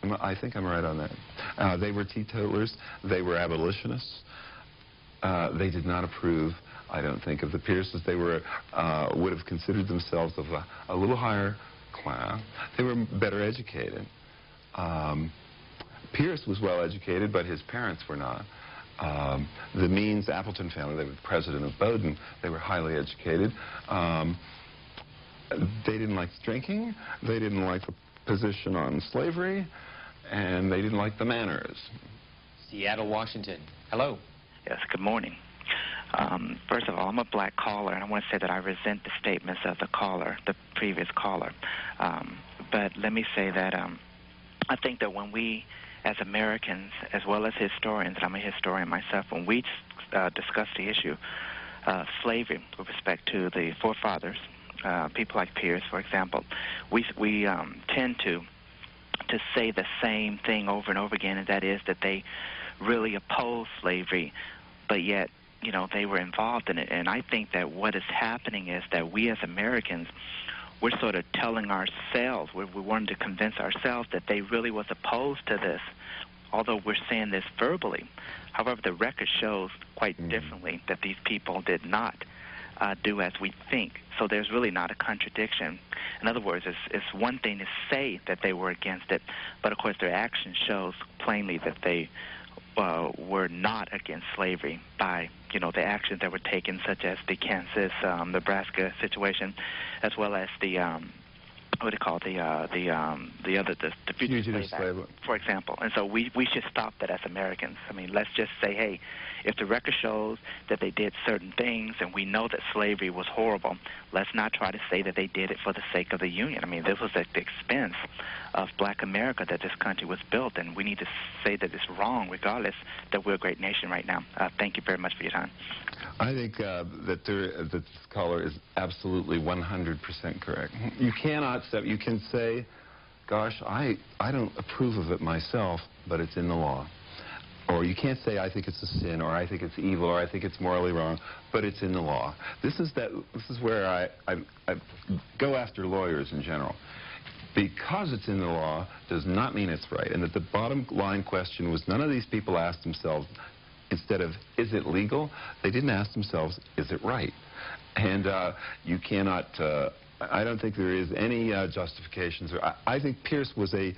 I think I'm right on that. They were teetotalers. They were abolitionists. They did not approve, I don't think, of the Pierces. They were would have considered themselves of a little higher class. They were better educated. Pierce was well educated, but his parents were not. The Means Appleton family, they were the president of Bowdoin. They were highly educated. They didn't like drinking. They didn't like the position on slavery, and they didn't like the manners. Seattle, Washington. Hello. Yes, good morning. First of all, I'm a black caller, and I want to say that I resent the statements of the caller, the previous caller. But let me say that I think that when we, as Americans, as well as historians, and I'm a historian myself, when we discuss the issue of slavery with respect to the forefathers, people like Pierce, for example, we tend to say the same thing over and over again, and that is that they really oppose slavery, but yet, you know, they were involved in it. And I think that what is happening is that we as Americans, we're sort of telling ourselves, we wanted to convince ourselves that they really was opposed to this, although we're saying this verbally. However, the record shows quite differently that these people did not do as we think. So there's really not a contradiction. In other words, it's one thing to say that they were against it, but of course their action shows plainly that they were not against slavery by, you know, the actions that were taken, such as the Kansas, Nebraska situation, as well as the what do you call it, the Fugitive Slave Act, for example. And so we should stop that as Americans. I mean, let's just say, hey, if the record shows that they did certain things and we know that slavery was horrible, let's not try to say that they did it for the sake of the Union. I mean, this was at the expense of black America that this country was built, and we need to say that it's wrong regardless that we're a great nation right now. Thank you very much for your time. I think that this caller is absolutely 100% correct. You cannot say, you can say, gosh, I don't approve of it myself, but it's in the law. or you can't say, I think it's a sin, or I think it's evil, or I think it's morally wrong, but it's in the law. This is where I go after lawyers in general. Because it's in the law does not mean it's right. And that the bottom line question was, none of these people asked themselves, instead of, is it legal? They didn't ask themselves, is it right? And you cannot, I don't think there is any justifications. I think Pierce was a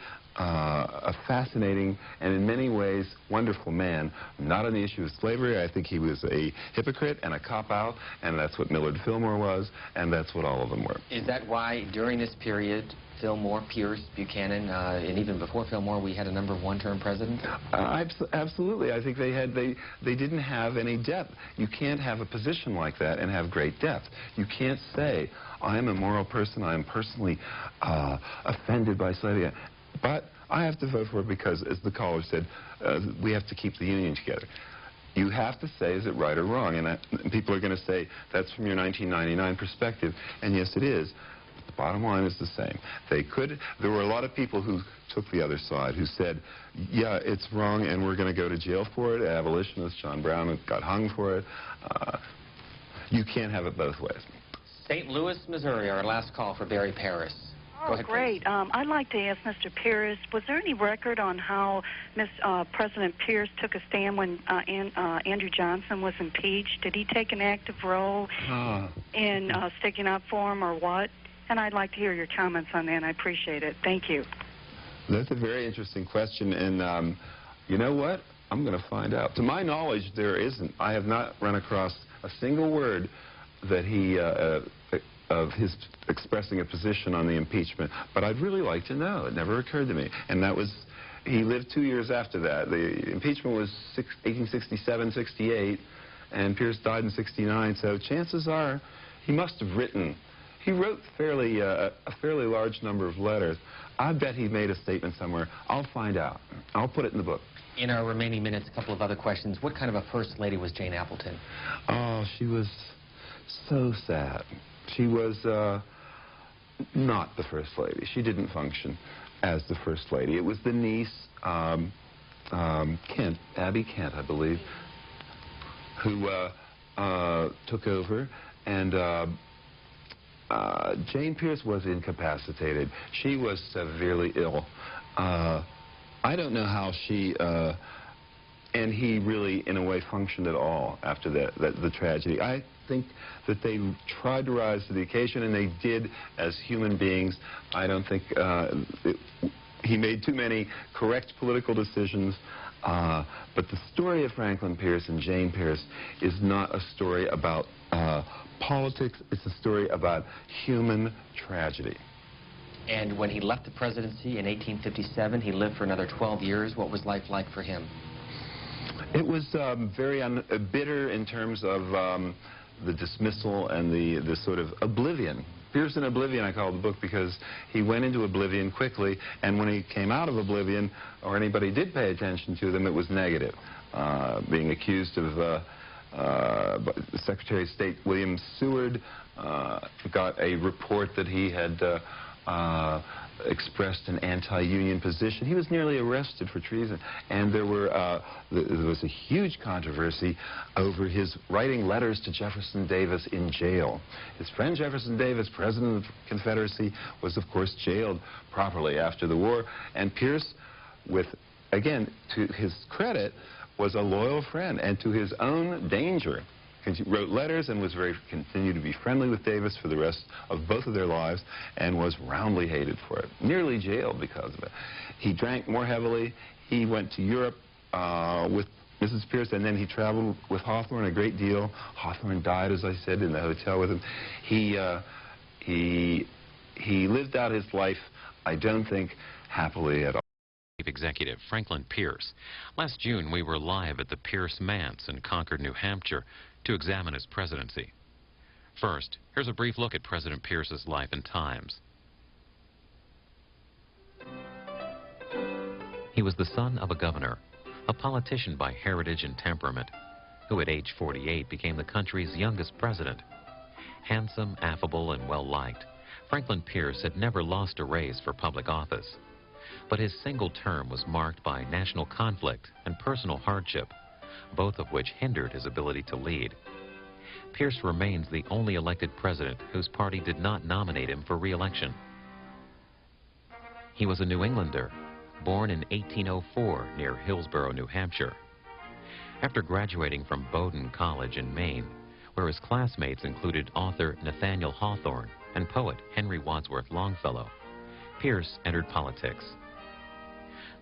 fascinating and in many ways wonderful man. Not on the issue of slavery. I think he was a hypocrite and a cop-out, and that's what Millard Fillmore was, and that's what all of them were. Is that why during this period, Fillmore, Pierce, Buchanan, and even before Fillmore, we had a number of one-term presidents? Absolutely. I think they didn't have any depth. You can't have a position like that and have great depth. You can't say, I am a moral person, I am personally offended by slavery, but I have to vote for it because, as the caller said, we have to keep the Union together. You have to say, is it right or wrong? And people are going to say, that's from your 1999 perspective, and yes, it is. The bottom line is the same. There were a lot of people who took the other side, who said, yeah, it's wrong, and we're going to go to jail for it. Abolitionists, John Brown got hung for it. You can't have it both ways. St. Louis, Missouri, our last call for Barry Paris. Go ahead, great. I'd like to ask Mr. Pierce, was there any record on how President Pierce took a stand when Andrew Johnson was impeached? Did he take an active role in sticking up for him or what? And I'd like to hear your comments on that. I appreciate it. Thank you. That's a very interesting question, and you know what? I'm going to find out. To my knowledge, there isn't. I have not run across a single word that he of his expressing a position on the impeachment, but I'd really like to know. It never occurred to me. And that was, he lived 2 years after that. The impeachment was 1867, 68, and Pierce died in 69, so chances are he must have written. He wrote a fairly large number of letters. I bet he made a statement somewhere. I'll find out. I'll put it in the book. In our remaining minutes, a couple of other questions. What kind of a first lady was Jane Appleton? Oh, she was so sad. She was not the first lady. She didn't function as the first lady. It was the niece, Kent, Abby Kent, I believe, who took over, and Jane Pierce was incapacitated. She was severely ill. I don't know how she, and he really, in a way, functioned at all after the tragedy. I think that they tried to rise to the occasion, and they did as human beings. I don't think he made too many correct political decisions. But the story of Franklin Pierce and Jane Pierce is not a story about politics. It's a story about human tragedy. And when he left the presidency in 1857, he lived for another 12 years. What was life like for him? It was very bitter in terms of the dismissal and the sort of oblivion. Pierce in Oblivion, I call the book, because he went into oblivion quickly, and when he came out of oblivion, or anybody did pay attention to them, it was negative. Being accused of Secretary of State William Seward got a report that he had expressed an anti-union position. He was nearly arrested for treason, and there was a huge controversy over his writing letters to Jefferson Davis in jail. His friend Jefferson Davis, president of the Confederacy, was of course jailed properly after the war, and Pierce, again, to his credit, was a loyal friend, and to his own danger, he wrote letters and continued to be friendly with Davis for the rest of both of their lives, and was roundly hated for it. Nearly jailed because of it. He drank more heavily. He went to Europe with Mrs. Pierce, and then he traveled with Hawthorne a great deal. Hawthorne died, as I said, in the hotel with him. He lived out his life, I don't think, happily at all. Chief Executive Franklin Pierce. Last June, we were live at the Pierce Manse in Concord, New Hampshire, to examine his presidency. First, here's a brief look at President Pierce's life and times. He was the son of a governor, a politician by heritage and temperament, who at age 48 became the country's youngest president. Handsome, affable, and well-liked, Franklin Pierce had never lost a race for public office. But his single term was marked by national conflict and personal hardship, both of which hindered his ability to lead. Pierce remains the only elected president whose party did not nominate him for re-election. He was a New Englander, born in 1804 near Hillsborough, New Hampshire. After graduating from Bowdoin College in Maine, where his classmates included author Nathaniel Hawthorne and poet Henry Wadsworth Longfellow, Pierce entered politics.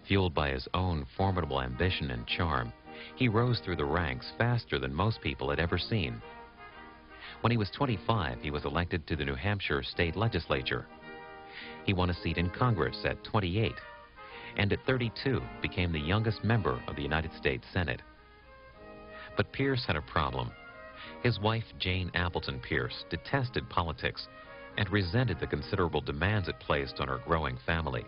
Fueled by his own formidable ambition and charm, he rose through the ranks faster than most people had ever seen. When he was 25, he was elected to the New Hampshire state legislature. He won a seat in Congress at 28, and at 32 became the youngest member of the United States Senate. But Pierce had a problem. His wife, Jane Appleton Pierce, detested politics and resented the considerable demands it placed on her growing family.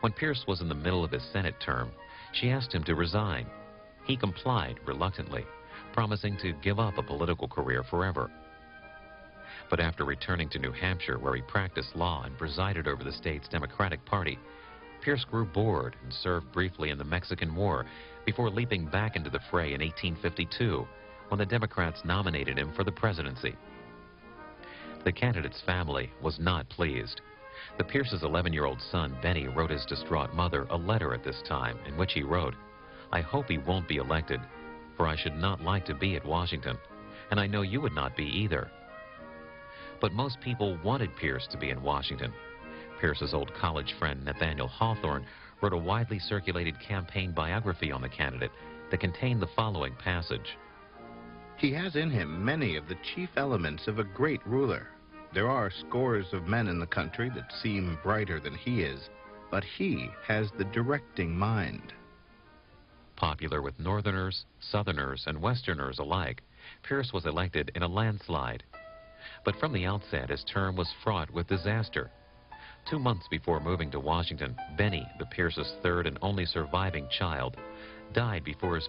When Pierce was in the middle of his Senate term, she asked him to resign. He complied reluctantly, promising to give up a political career forever. But after returning to New Hampshire, where he practiced law and presided over the state's Democratic Party, Pierce grew bored and served briefly in the Mexican War before leaping back into the fray in 1852 when the Democrats nominated him for the presidency. The candidate's family was not pleased. The Pierce's 11-year-old son, Benny, wrote his distraught mother a letter at this time in which he wrote, "I hope he won't be elected, for I should not like to be at Washington, and I know you would not be either." But most people wanted Pierce to be in Washington. Pierce's old college friend, Nathaniel Hawthorne, wrote a widely circulated campaign biography on the candidate that contained the following passage. He has in him many of the chief elements of a great ruler. There are scores of men in the country that seem brighter than he is, but he has the directing mind. Popular with Northerners, Southerners, and Westerners alike, Pierce was elected in a landslide. But from the outset, his term was fraught with disaster. 2 months before moving to Washington, Benny, the Pierce's third and only surviving child, died before his